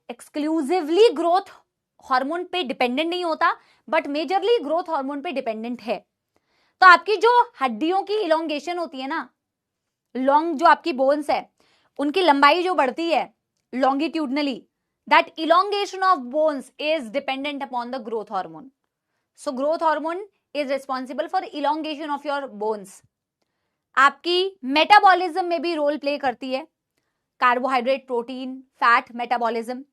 एक्सक्लूसिवली ग्रोथ हार्मोन पे डिपेंडेंट नहीं होता, बट मेजरली ग्रोथ हार्मोन पे डिपेंडेंट है। तो आपकी जो हड्डियों की इलोंगेशन होती है ना, लॉन्ग जो आपकी बोन्स है उनकी लंबाई जो बढ़ती है longitudinally, that elongation of bones is dependent upon the growth hormone. So growth hormone is responsible for elongation of your bones. आपकी मेटाबॉलिज्म में भी रोल प्ले करती है, carbohydrate, protein, fat metabolism.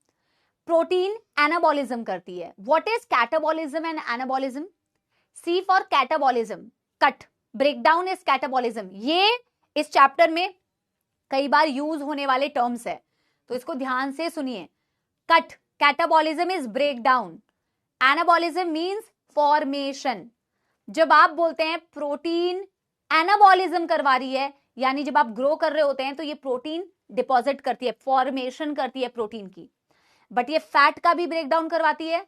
Protein anabolism करती है। What is catabolism and anabolism? C for catabolism, cut, breakdown is catabolism. ये इस chapter में कई बार यूज होने वाले टर्म्स है, तो इसको ध्यान से सुनिए। Cut, catabolism is breakdown, anabolism means formation. जब आप बोलते हैं प्रोटीन एनाबॉलिज्म करवा रही है, यानी जब आप ग्रो कर रहे होते हैं तो ये प्रोटीन डिपॉजिट करती है, फॉर्मेशन करती है प्रोटीन की। बट ये फैट का भी ब्रेकडाउन करवाती है,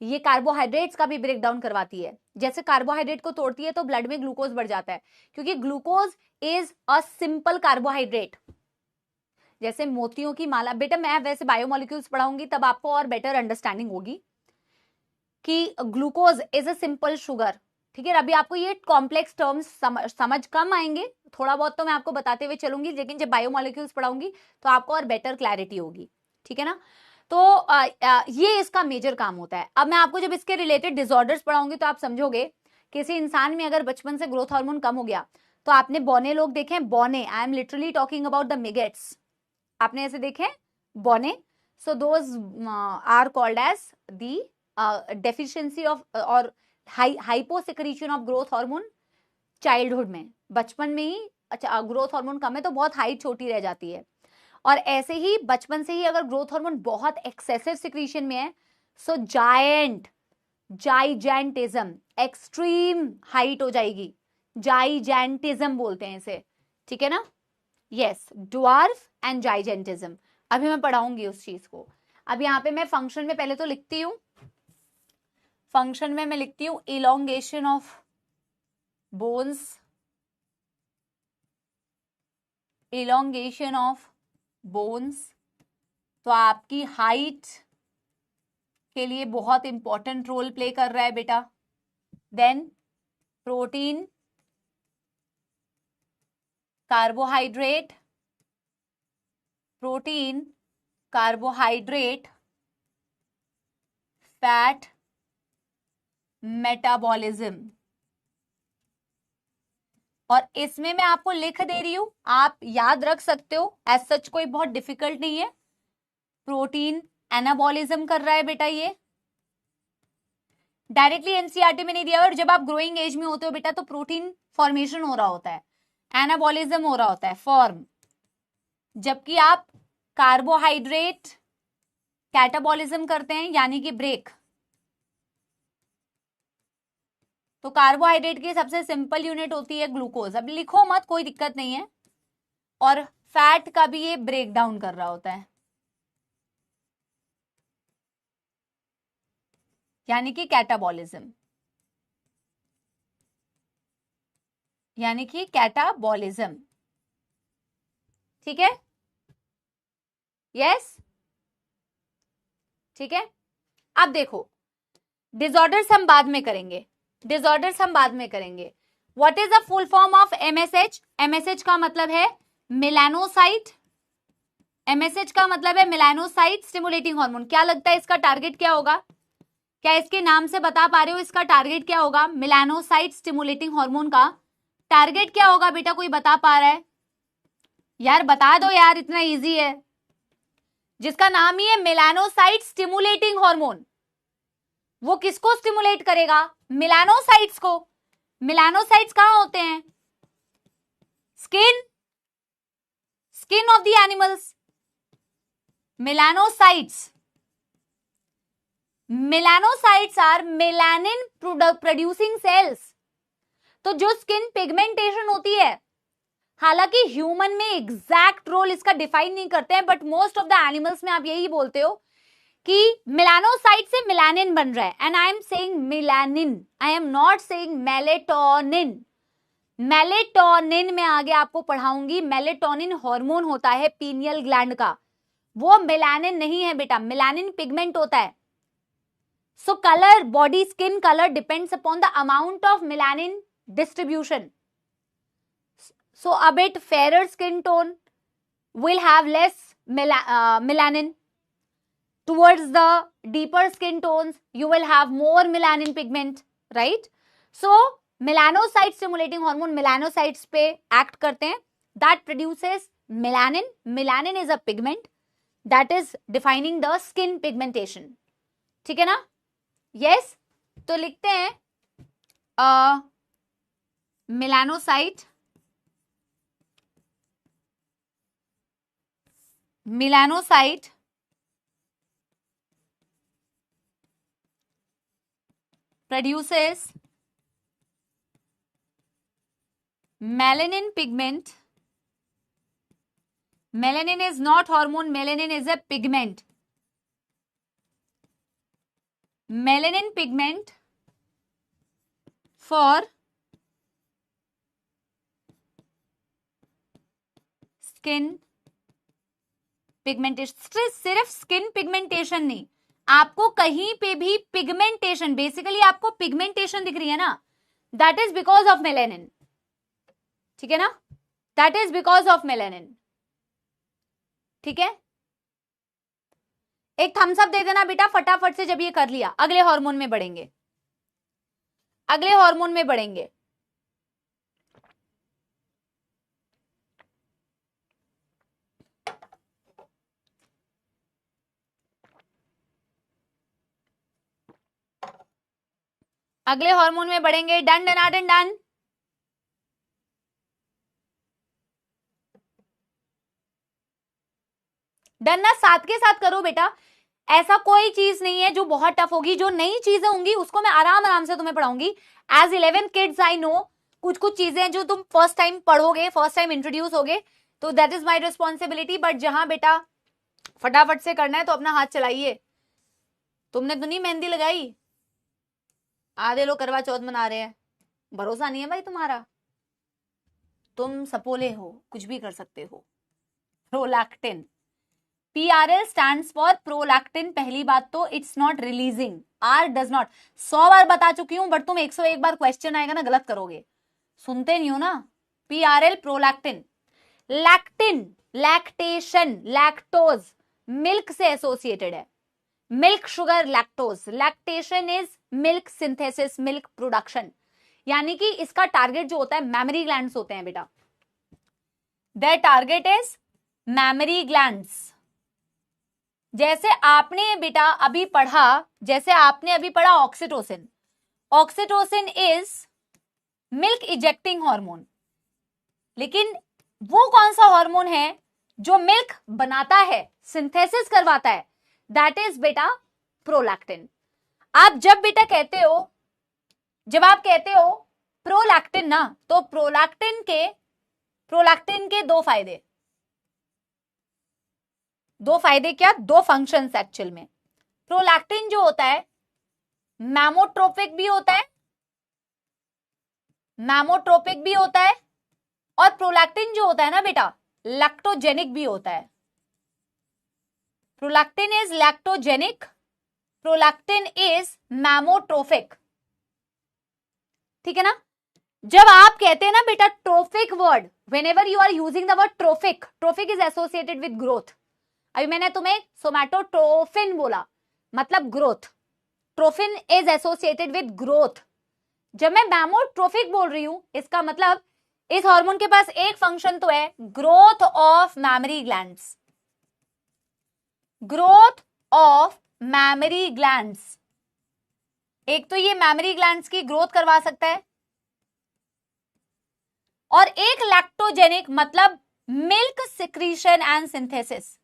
ये कार्बोहाइड्रेट्स का भी ब्रेकडाउन करवाती है। जैसे कार्बोहाइड्रेट को तोड़ती है तो ब्लड में ग्लूकोज बढ़ जाता है, क्योंकि glucose is a simple carbohydrate. जैसे मोतियों की माला, बेटा मैं वैसे बायोमोलिक्यूल्स पढ़ाऊंगी तब आपको और बेटर अंडरस्टैंडिंग होगी कि glucose is a simple sugar. ठीक है, अभी आपको ये कॉम्प्लेक्स टर्म्स समझ कम आएंगे, थोड़ा बहुत तो मैं आपको बताते हुए चलूंगी, लेकिन जब बायोमोलिक्यूल्स पढ़ाऊंगी तो आपको और बेटर क्लैरिटी होगी। ठीक है ना, तो ये इसका मेजर काम होता है। अब मैं आपको जब इसके रिलेटेड डिसऑर्डर्स पढ़ाऊंगी तो आप समझोगे किसी इंसान में अगर बचपन से ग्रोथ हार्मोन कम हो गया, तो आपने बौने लोग देखे हैं, बौने, I am literally talking about the midgets, आपने ऐसे देखे बौने। So those are called as the deficiency of और hyposecretion of growth hormone childhood में, बचपन में ही। अच्छा, ग्रोथ हार्मोन कम है तो बहुत हाइट छोटी रह जाती है, और ऐसे ही बचपन से ही अगर ग्रोथ हार्मोन बहुत एक्सेसिव सिक्रीशन में है, सो जाइजेंटिज्म, एक्सट्रीम हाइट हो जाएगी, जाइजेंटिज्म बोलते हैं इसे। ठीक है ना, यस, ड्वार्फ एंड जाइजेंटिज्म। अभी मैं पढ़ाऊंगी उस चीज को। अब यहाँ पे मैं फंक्शन में पहले तो लिखती हूँ, फंक्शन में मैं लिखती हूँ elongation of bones, elongation of bones. तो आपकी हाइट के लिए बहुत इंपॉर्टेंट रोल प्ले कर रहा है बेटा। Then protein, carbohydrate, protein, carbohydrate, fat, metabolism. और इसमें मैं आपको लिख दे रही हूं, आप याद रख सकते हो, एज सच कोई बहुत डिफिकल्ट नहीं है। प्रोटीन एनाबॉलिज्म कर रहा है बेटा, ये डायरेक्टली एनसीईआरटी में नहीं दिया। और जब आप ग्रोइंग एज में होते हो बेटा तो प्रोटीन फॉर्मेशन हो रहा होता है, एनाबॉलिज्म हो रहा होता है, फॉर्म, जबकि आप कार्बोहाइड्रेट कैटाबॉलिज्म करते हैं, यानी कि ब्रेक। तो कार्बोहाइड्रेट की सबसे सिंपल यूनिट होती है ग्लूकोज, अब लिखो मत, कोई दिक्कत नहीं है। और फैट का भी ये ब्रेक डाउन कर रहा होता है। यानी कि कैटाबॉलिज्म, यानी कि कैटाबॉलिज्म। ठीक है, यस, ठीक है। अब देखो, डिसऑर्डर्स हम बाद में करेंगे, डिसऑर्डर्स हम बाद में करेंगे। What is the full form of MSH? MSH का मतलब है मेलानोसाइट, एमएसएच का मतलब है मेलानोसाइट स्टिमुलेटिंग हार्मोन। क्या लगता है इसका टारगेट क्या होगा? क्या इसके नाम से बता पा रहे हो इसका टारगेट क्या होगा? मेलानोसाइट स्टिमुलेटिंग हार्मोन का टारगेट क्या होगा बेटा? कोई बता पा रहा है? यार बता दो यार, इतना इजी है। जिसका नाम ही है मेलानोसाइट स्टिमुलेटिंग हार्मोन, वो किसको स्टिमुलेट करेगा? मेलानोसाइट्स को। मेलानोसाइट्स कहां होते हैं? Skin, skin of the animals. Melanocytes, melanocytes are melanin producing cells. तो जो स्किन पिगमेंटेशन होती है, हालांकि ह्यूमन में एग्जैक्ट रोल इसका डिफाइन नहीं करते हैं, but most of the animals में आप यही बोलते हो कि मेलानोसाइट से मेलानिन बन रहा है। And I am saying melanin, I am not saying melatonin. Melatonin में आगे आपको पढ़ाऊंगी। मेलेटोनिन हार्मोन होता है पीनियल ग्लैंड का, वो मेलानिन नहीं है बेटा। मेलानिन पिगमेंट होता है। So colour, body skin colour depends upon the amount of melanin distribution. So a bit fairer skin tone will have less melanin. Towards the deeper skin tones, you will have more melanin pigment, right? So melanocyte stimulating hormone melanocytes पे act करते हैं, that produces melanin. Melanin is a pigment that is defining the skin pigmentation. ठीक है ना? Yes. तो लिखते हैं melanocyte, melanocyte produces melanin pigment. Melanin is not hormone, melanin is a pigment. Melanin pigment for skin pigmentation. सिर्फ skin pigmentation नहीं, आपको कहीं पे भी पिगमेंटेशन, बेसिकली आपको पिगमेंटेशन दिख रही है ना, that is because of melanin. ठीक है ना? That is because of melanin. ठीक है, एक थम्स अप दे देना बेटा फटाफट से जब ये कर लिया। अगले हार्मोन में बढ़ेंगे, अगले हार्मोन में बढ़ेंगे। अगले हार्मोन में बढ़ेंगे। Done done done done. Done ना, साथ के साथ करो बेटा। ऐसा कोई चीज नहीं है जो बहुत टफ होगी। जो नई चीजें होंगी उसको मैं आराम आराम से तुम्हें पढ़ाऊंगी। एज 11 किड्स आई नो कुछ कुछ चीजें जो तुम फर्स्ट टाइम पढ़ोगे, फर्स्ट टाइम इंट्रोड्यूस होगे, तो that is my responsibility. But जहां बेटा फटाफट से करना है तो अपना हाथ चलाइए। तुमने तो नहीं मेहंदी लगाई, आधे लोग करवा चौथ मना रहे हैं। भरोसा नहीं है भाई तुम्हारा, तुम सपोले हो, कुछ भी कर सकते हो। Prolactin, PRL stands for prolactin. पहली बात तो it's not releasing, R does not. 100 बार बता चुकी हूं, बट तुम 101 बार क्वेश्चन आएगा ना गलत करोगे, सुनते नहीं हो ना। PRL prolactin. Lectin, lactation, lactose milk से एसोसिएटेड है। Milk sugar lactose. Lactation is milk synthesis, milk production. यानी कि इसका टारगेट जो होता है मैमरी ग्लैंड्स होते हैं बेटा। Their target is memory glands. जैसे आपने बेटा अभी पढ़ा, जैसे आपने अभी पढ़ा oxytocin. Oxytocin is milk ejecting hormone, लेकिन वो कौन सा हार्मोन है जो मिल्क बनाता है, सिंथेसिस करवाता है? दैट इज बेटा प्रोलैक्टिन। आप जब बेटा कहते हो, जब आप कहते हो प्रोलैक्टिन ना, तो प्रोलैक्टिन के दो फायदे। दो फायदे क्या? दो फंक्शंस एक्चुअल में। प्रोलैक्टिन जो होता है मैमोट्रोपिक भी होता है, मैमोट्रोपिक भी होता है, और प्रोलैक्टिन जो होता है ना बेटा, लैक्टोजेनिक भी होता है। Prolactin is lactogenic, prolactin is mammotrophic. ठीक है ना। जब आप कहते हैं ना बेटा trophic word, whenever you are using the word trophic, trophic is associated with growth. अभी मैंने तुम्हें सोमैटोट्रोफिन बोला, मतलब growth. Trophin is associated with growth. जब मैं मैमोट्रोफिक बोल रही हूं, इसका मतलब इस हार्मोन के पास एक फंक्शन तो है, growth of memory glands, growth of memory glands. एक तो ये मैमरी ग्लैंड्स की ग्रोथ करवा सकता है, और एक लैक्टोजेनिक मतलब milk secretion and synthesis,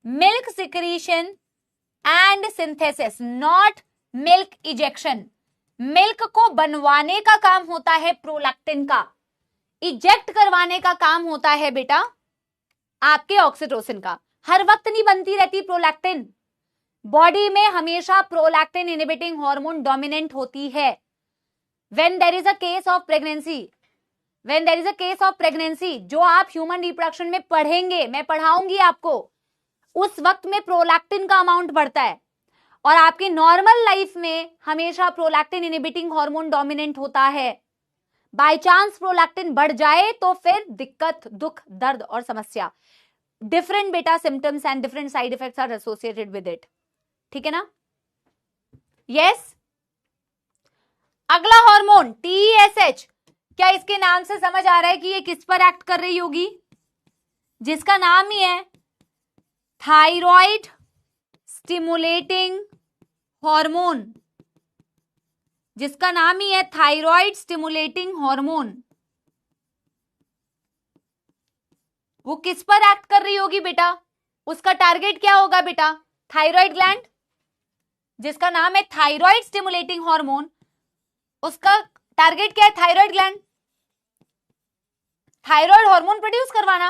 milk secretion and synthesis, not milk ejection. Milk को बनवाने का काम होता है प्रोलैक्टिन का, इजेक्ट करवाने का काम होता है बेटा आपके ऑक्सीटोसिन का। हर वक्त नहीं बनती रहती प्रोलैक्टिन, बॉडी में हमेशा प्रोलैक्टिन इनहिबिटिंग हार्मोन डोमिनेंट होती है। When there is a case of pregnancy, when there is a case of pregnancy, जो आप ह्यूमन रिप्रोडक्शन में पढ़ेंगे, मैं पढ़ाऊंगी आपको, उस वक्त में प्रोलैक्टिन का अमाउंट बढ़ता है, और आपकी नॉर्मल लाइफ में हमेशा प्रोलैक्टिन इनहिबिटिंग हार्मोन डोमिनेंट होता है। बाय चांस प्रोलैक्टिन बढ़ जाए तो फिर दिक्कत, दुख, दर्द और समस्या, डिफरेंट बेटा symptoms and different side effects are associated with it. ठीक है ना। यस। अगला हार्मोन TSH, क्या इसके नाम से समझ आ रहा है कि ये किस पर एक्ट कर रही होगी? जिसका नाम ही है थायराइड स्टिमुलेटिंग हार्मोन, जिसका नाम ही है थायराइड स्टिमुलेटिंग हार्मोन। वो किस पर एक्ट कर रही होगी बेटा? उसका टारगेट क्या होगा बेटा? थायराइड ग्लैंड, जिसका नाम है थायराइड स्टिमुलेटिंग हार्मोन, उसका टारगेट क्या है? Thyroid gland, thyroid hormone produce करवाना।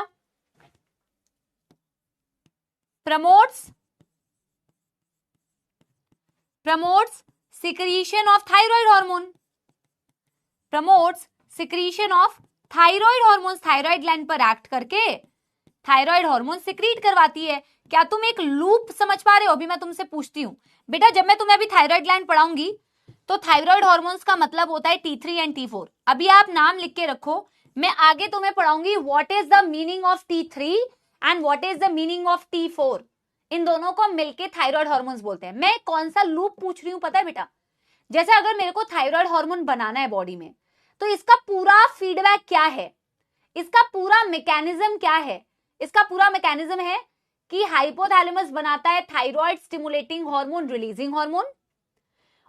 Promotes secretion of thyroid hormone, promotes secretion of thyroid hormone. Thyroid gland पर एक्ट करके थायराइड हार्मोन सिक्रीट करवाती है। क्या तुम एक लूप समझ पा रहे हो? अभी मैं तुमसे पूछती हूं बेटा, जब मैं तुम्हें अभी थायराइड ग्लैंड पढ़ाऊंगी तो थायराइड हार्मोन्स का मतलब होता है T3 एंड T4। अभी आप नाम लिख के रखो, मैं आगे तुम्हें पढ़ाऊंगी what is the meaning of T3 and what is the meaning of T4। इन दोनों को मिलके थायराइड हार्मोन्स बोलते हैं। मैं कौन सा लूप पूछ रही हूं पता है बेटा? जैसे अगर मेरे को थायराइड हार्मोन बनाना है बॉडी में, तो इसका पूरा फीडबैक क्या है, इसका पूरा मैकेनिज्म क्या है? इसका पूरा मैकेनिज्म है कि हाइपोथैलेमस बनाता है thyroid stimulating hormone releasing hormone,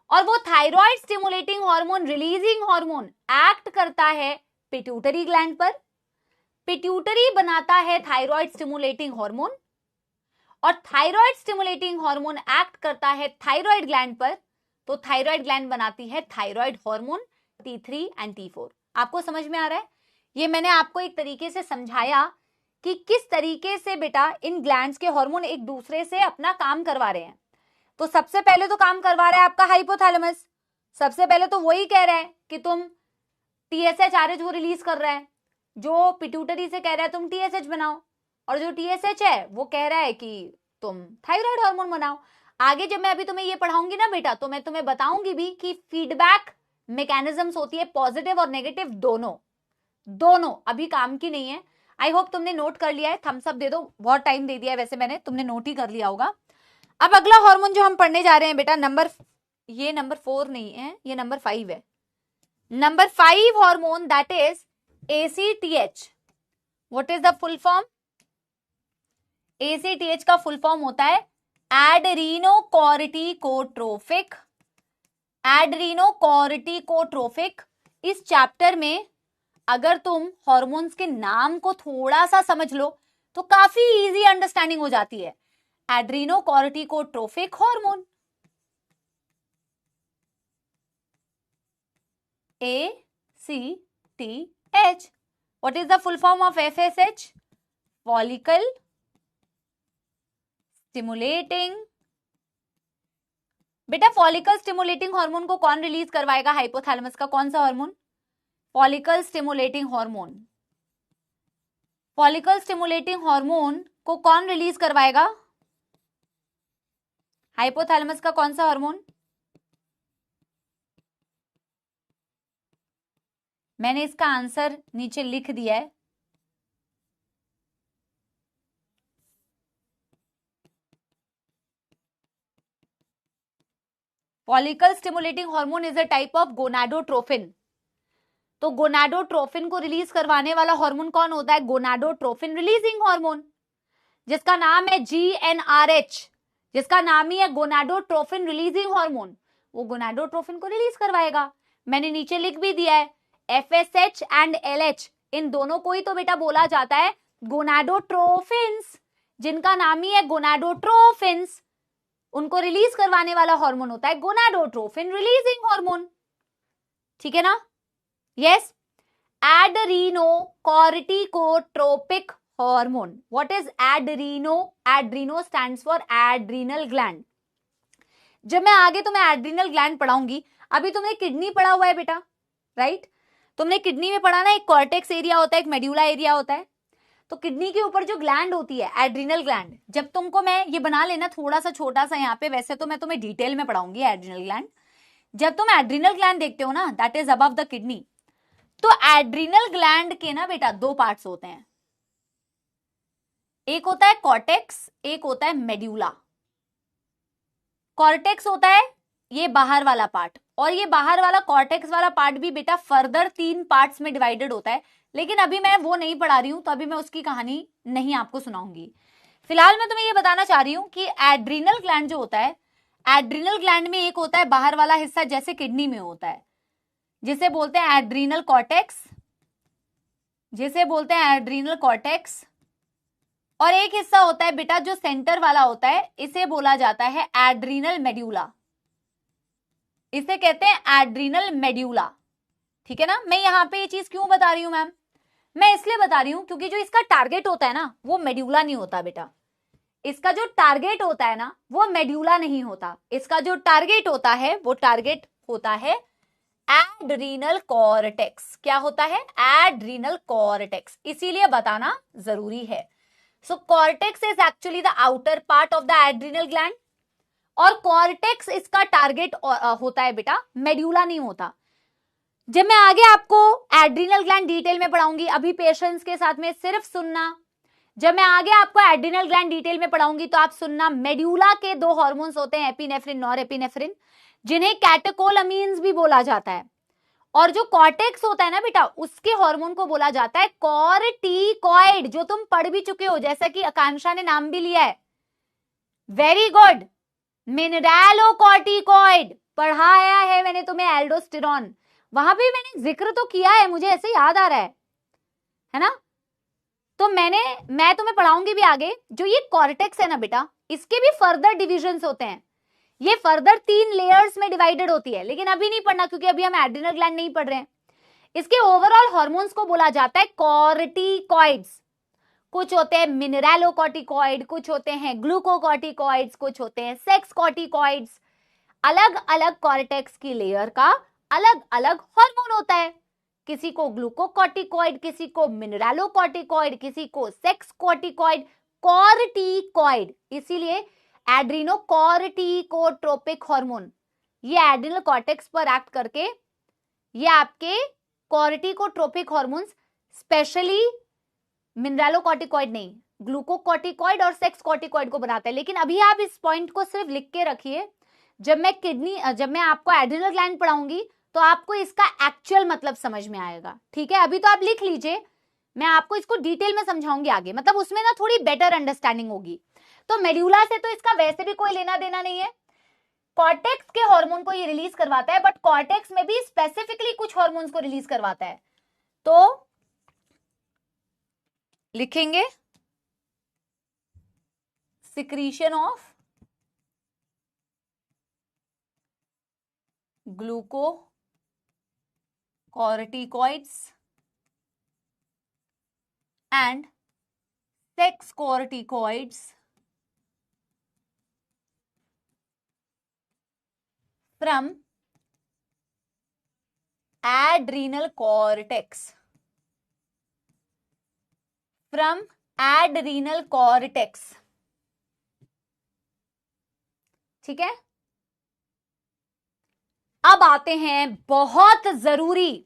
और वो thyroid stimulating hormone releasing hormone act करता है पिट्यूटरी ग्लैंड पर, पिट्यूटरी बनाता है थायराइड स्टिमुलेटिंग हार्मोन, और थायराइड स्टिमुलेटिंग हार्मोन एक्ट करता है थायराइड ग्लैंड पर, तो थायराइड ग्लैंड बनाती है thyroid hormone T3 and T4। आपको समझ में आ रहा है? ये मैंने आपको एक तरीके से समझाया कि किस तरीके से बेटा इन ग्लैंड्स के हार्मोन एक दूसरे से अपना काम करवा रहे हैं। तो सबसे पहले तो काम करवा रहा है आपका हाइपोथैलेमस। सबसे पहले तो वही कह रहा है कि तुम TSH RH वो रिलीज कर रहा है, जो पिट्यूटरी से कह रहा है तुम TSH बनाओ, और जो TSH है वो कह रहा है कि तुम थायराइड हार्मोन बनाओ। आगे जब मैं अभी तुम्हें ये पढ़ाऊंगी ना बेटा, तो मैं तुम्हें बताऊंगी भी कि फीडबैक मैकेनिज्म्स होती है पॉजिटिव और नेगेटिव दोनों, दोनों अभी काम की नहीं है। आई होप तुमने नोट कर लिया है। थम्स अप दे दो, बहुत टाइम दे दिया है वैसे मैंने, तुमने नोट ही कर लिया होगा। अब अगला हार्मोन जो हम पढ़ने जा रहे हैं बेटा, ये नंबर 4 नहीं है, ये नंबर 5 है। Number 5 hormone that is ACTH। What is the full form? ACTH का फुल फॉर्म होता है एड्रीनोकोर्टिकोट्रोफिक। एड्रीनोकोर्टिकोट्रोफिक। इस चैप्टर में अगर तुम हार्मोन्स के नाम को थोड़ा सा समझ लो तो काफी इजी अंडरस्टैंडिंग हो जाती है। एड्रीनोकोर्टिकोट्रोफिक hormone, ACTH। What is the full form of FSH? Follicle Stimulating बेटा फॉलिकल स्टिमुलेटिंग हार्मोन को कौन रिलीज करवाएगा? हाइपोथैलेमस का कौन सा hormone? Follicle stimulating hormone. Follicle stimulating hormone को कौन रिलीज करवाएगा? हाइपोथैलेमस का कौन सा हार्मोन? मैंने इसका आंसर नीचे लिख दिया है। Follicle stimulating hormone is a type of gonadotrophin. तो गोनाडोट्रोफिन को रिलीज करवाने वाला हार्मोन कौन होता है? गोनाडोट्रोफिन रिलीजिंग हार्मोन, जिसका नाम है GnRH, जिसका नाम ही है गोनाडोट्रोफिन रिलीजिंग हार्मोन। वो गोनाडोट्रोफिन को रिलीज करवाएगा। मैंने नीचे लिख भी दिया है, FSH एंड LH, इन दोनों को ही तो बेटा बोला जाता है गोनाडोट्रोफिन्स, जिनका नाम ही है गोनाडोट्रोफिन्स। उनको रिलीज करवाने वाला हार्मोन होता है गोनाडोट्रोफिन रिलीजिंग हार्मोन। ठीक है ना? Yes. Adrenocorticotropic hormone. What is adreno? Adreno stands for adrenal gland. जब मैं आगे तुम्हें एड्रीनल ग्लैंड पढ़ाऊंगी, अभी तुमने किडनी पढ़ा हुआ है बेटा, राइट? तुमने किडनी में पढ़ा ना, एक कॉर्टेक्स एरिया होता है, एक मेड्यूला एरिया होता है। तो किडनी के ऊपर जो ग्लैंड होती है एड्रीनल ग्लैंड, जब तुमको मैं ये बना लेना थोड़ा सा छोटा सा यहाँ पे, वैसे तो मैं तुम्हें डिटेल में पढ़ाऊंगी एड्रीनल ग्लैंड। जब तुम एड्रीनल ग्लैंड देखते हो ना, that is above the kidney. तो एड्रीनल ग्लैंड के ना बेटा दो पार्ट्स होते हैं, एक होता है कॉर्टेक्स, एक होता है मेड्यूला। कॉर्टेक्स होता है ये बाहर वाला पार्ट, और ये बाहर वाला कॉर्टेक्स वाला पार्ट भी बेटा फर्दर 3 पार्ट्स में डिवाइडेड होता है, लेकिन अभी मैं वो नहीं पढ़ा रही हूं, तो अभी मैं उसकी कहानी नहीं आपको सुनाऊंगी। फिलहाल मैं तुम्हें ये बताना चाह रही हूं कि एड्रीनल ग्लैंड जो होता है, एड्रीनल ग्लैंड में एक होता है बाहर वाला हिस्सा, जैसे किडनी में होता है, जिसे बोलते हैं एड्रीनल कॉर्टेक्स, जिसे बोलते हैं एड्रीनल कॉर्टेक्स। और एक हिस्सा होता है बेटा जो सेंटर वाला होता है, इसे बोला जाता है एड्रीनल मेड्यूला। इसे कहते हैं एड्रीनल मेड्यूला। ठीक है ना? मैं यहां पे ये चीज क्यों बता रही हूं मैम? मैं इसलिए बता रही हूं क्योंकि जो इसका टारगेट होता है ना, वो मेड्यूला नहीं होता बेटा। इसका जो टारगेट होता है ना, वो मेड्यूला नहीं होता। इसका जो टारगेट होता है, वो टारगेट होता है एड्रीनल कॉर्टेक्स। क्या होता है? Adrenal cortex. इसीलिए बताना जरूरी है। So cortex is actually the outer part of the adrenal gland, और कॉर्टेक्स इसका टारगेट होता है बेटा, मेड्यूला नहीं होता। जब मैं आगे आपको एड्रीनल ग्लैंड डिटेल में पढ़ाऊंगी, अभी पेशेंस के साथ में सिर्फ सुनना। जब मैं आगे आपको एड्रीनल ग्लैंड डिटेल में पढ़ाऊंगी तो आप सुनना। मेड्यूला के 2 हार्मोन्स होते हैं, एपिनेफ्रिन, नॉर एपिनेफ्रिन, जिन्हें कैटेकोलामीन्स भी बोला जाता है। और जो कॉर्टेक्स होता है ना बेटा, उसके हार्मोन को बोला जाता है कॉर्टिकॉइड, जो तुम पढ़ भी चुके हो, जैसा कि आकांक्षा ने नाम भी लिया है। Very good. मिनरलोकॉर्टिकॉइड पढ़ाया है मैंने तुम्हें, एल्डोस्टेरॉन, वहां भी मैंने जिक्र तो किया है, मुझे ऐसे याद आ रहा है ना? तो मैं तुम्हें पढ़ाऊंगी भी आगे। जो ये कॉर्टेक्स है ना बेटा, इसके भी फर्दर डिविजन्स होते हैं। ये फर्दर 3 लेयर्स में डिवाइडेड होती है, लेकिन अभी नहीं पढ़ना क्योंकि अभी हम एड्रिनल ग्लैंड नहीं पढ़ रहे हैं। इसके ओवरऑल हार्मोन्स को बोला जाता है कॉर्टिकॉइड्स। कुछ होते हैं मिनरलोकॉर्टिकॉइड, कुछ होते हैं ग्लूकोकॉर्टिकॉइड्स, कुछ होते हैं सेक्स कॉर्टिकॉइड्स। अलग अलग कॉर्टेक्स की लेयर का अलग अलग हार्मोन होता है। किसी को ग्लूकोकॉर्टिकॉइड, किसी को मिनरलोकॉर्टिकॉइड, किसी को सेक्स कॉर्टिकॉइड, कॉर्टिकॉइड। इसीलिए एड्रीनोकॉर्टिकोट्रोपिक हार्मोन, ये एड्रिनल कॉर्टेक्स पर एक्ट करके ये आपके कॉर्टिकोट्रोपिक हार्मोन्स, स्पेशली मिनरलोकॉर्टिकॉइड नहीं, ग्लूकोकॉर्टिकॉइड और सेक्स कॉर्टिकॉइड को बनाता है। लेकिन अभी आप इस पॉइंट को सिर्फ लिख के रखिए, जब मैं आपको एड्रिनल ग्लैंड पढ़ाऊंगी तो आपको इसका एक्चुअल मतलब समझ में आएगा। ठीक है? अभी तो आप लिख लीजिए, मैं आपको इसको डिटेल में समझाऊंगी आगे, मतलब उसमें ना थोड़ी बेटर अंडरस्टैंडिंग होगी। तो मेड्यूला से तो इसका वैसे भी कोई लेना देना नहीं है। कॉर्टेक्स के हार्मोन को ये रिलीज करवाता है, बट कॉर्टेक्स में भी स्पेसिफिकली कुछ हार्मोन्स को रिलीज करवाता है। तो लिखेंगे secretion of glucocorticoids and sex corticoids from adrenal cortex, from adrenal cortex. ठीक है, अब आते हैं बहुत जरूरी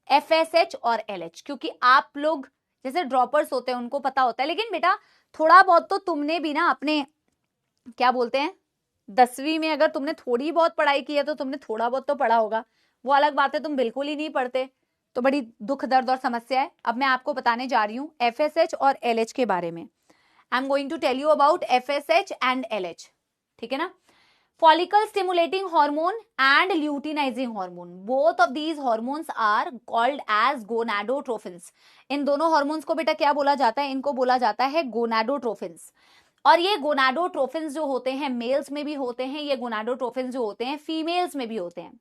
FSH और LH, क्योंकि आप लोग जैसे ड्रॉपर्स होते हैं उनको पता होता है, लेकिन बेटा थोड़ा बहुत तो तुमने भी ना अपने क्या बोलते हैं 10वीं में अगर तुमने थोड़ी बहुत पढ़ाई की है तो तुमने थोड़ा बहुत तो पढ़ा होगा, वो अलग बात है तुम बिल्कुल ही नहीं पढ़ते तो बड़ी दुख दर्द और समस्या है। अब मैं आपको बताने जा रही हूं FSH और LH के बारे में। I am going to tell you about FSH and LH, ठीक है ना। Follicle stimulating hormone and luteinizing hormone, both of these hormones are called as gonadotrophins। इन दोनों हार्मोन्स को बेटा क्या बोला जाता है, इनको बोला जाता है गोनाडोट्रोफिन्स। और ये गोनाडोट्रोफिन्स जो होते हैं मेल्स में भी होते हैं, ये गोनाडोट्रोफिन्स जो होते हैं फीमेल्स में भी होते हैं।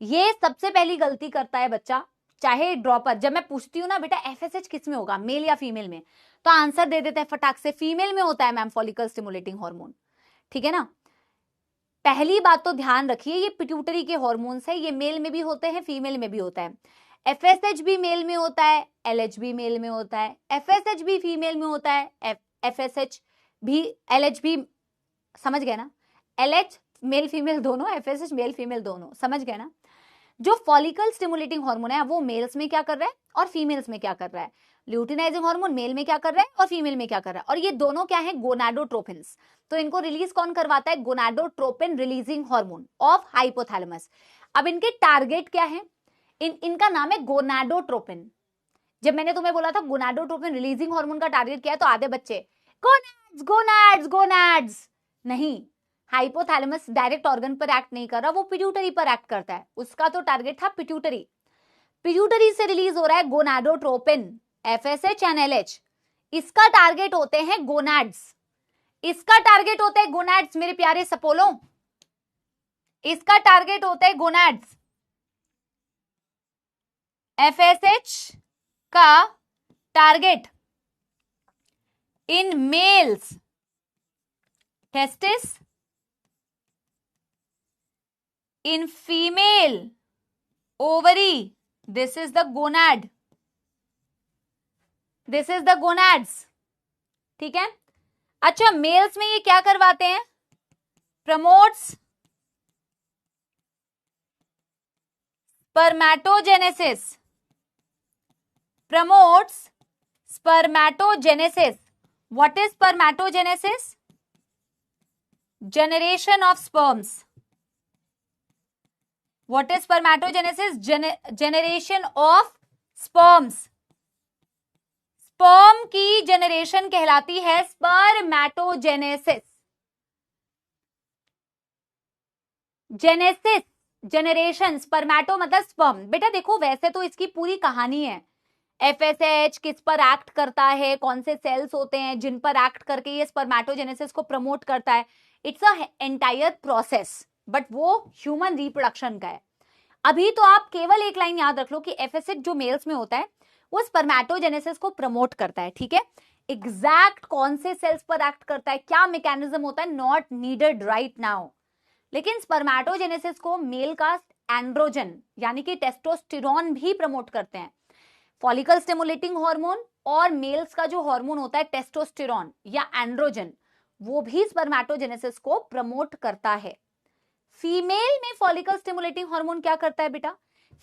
ये सबसे पहली गलती करता है बच्चा, चाहे ड्रॉपर, जब मैं पूछती हूँ ना बेटा FSH किस में होगा, मेल या फीमेल में, तो आंसर दे देता है फटाक से फीमेल में होता है मैम फॉलिकल स्टिमुलेटिंग हार्मोन, ठीक है ना। पहली बात तो ध्यान रखिए ये पिट्यूटरी के हार्मोन्स है, ये मेल में भी होते हैं फीमेल में भी होता है। FSH भी मेल में होता है, LH भी मेल में होता है, FSH भी फीमेल में होता है, FSH भी LH भी, समझ गए ना, LH मेल फीमेल दोनों, FSH मेल फीमेल दोनों, समझ गए ना। जो फॉलिकल स्टिमुलेटिंग हार्मोन है वो मेल्स में क्या कर रहा है और फीमेल्स में क्या कर रहा है, ल्यूटिनाइजिंग हार्मोन मेल में क्या कर रहा है और फीमेल में क्या कर रहा है, और ये दोनों क्या है गोनाडोट्रोपिन्स। तो इनको रिलीज कौन करवाता है, gonadotropin releasing hormone of hypothalamus. अब इनके टारगेट क्या है, इनका नाम है गोनाडोट्रोपिन। जब मैंने तुम्हें बोला था गोनाडोट्रोपिन रिलीजिंग हार्मोन का टारगेट क्या है, तो आधे बच्चे गोनाड्स गोनाड्स गोनाड्स, नहीं, हाइपोथैलेमस डायरेक्ट ऑर्गन पर एक्ट नहीं कर रहा, वो पिट्यूटरी पर एक्ट करता है, उसका तो टारगेट था पिट्यूटरी। पिट्यूटरी से रिलीज हो रहा है गोनाडोट्रोपिन, FSH एंड LH, इसका टारगेट होते हैं गोनाड्स, इसका टारगेट होता है गोनाड्स मेरे प्यारे सपोलो, इसका टारगेट होता है गोनाड्स। FSH का target in males testis, in female ovary, this is the gonad, this is the gonads, ठीक है। अच्छा मेल्स में ये क्या करवाते हैं, promotes spermatogenesis, promotes spermatogenesis. What is spermatogenesis, generation of sperms. What is spermatogenesis? Generation of sperms. Sperm की generation कहलाती है स्पर्मेटोजेनेसिस। जेनेसिस जनरेशन, स्पर्मेटो मतलब स्पर्म। बेटा देखो वैसे तो इसकी पूरी कहानी है, FSH किस पर एक्ट करता है, कौन से सेल्स होते हैं जिन पर एक्ट करके ये स्पर्मेटोजेनेसिस को प्रमोट करता है, it's a entire process, but वो ह्यूमन रिप्रोडक्शन का है। अभी तो आप केवल एक लाइन याद रख लो कि FSH जो मेल्स में होता है वो स्पर्मेटोजेनेसिस को प्रमोट करता है, ठीक है। एग्जैक्ट कौन से सेल्स पर एक्ट करता है, क्या मैकेनिज्म होता है, नॉट नीडेड राइट नाउ, लेकिन स्पर्मेटोजेनेसिस को मेल का एंड्रोजन यानी कि टेस्टोस्टेरोन भी प्रमोट करते हैं। फॉलिकल स्टिमुलेटिंग हार्मोन और मेल्स का जो हार्मोन होता है टेस्टोस्टेरोन या एंड्रोजन, वो भी स्पर्मेटोजेनेसिस को प्रमोट करता है। फीमेल में फॉलिकल स्टिमुलेटिंग हार्मोन क्या करता है बेटा,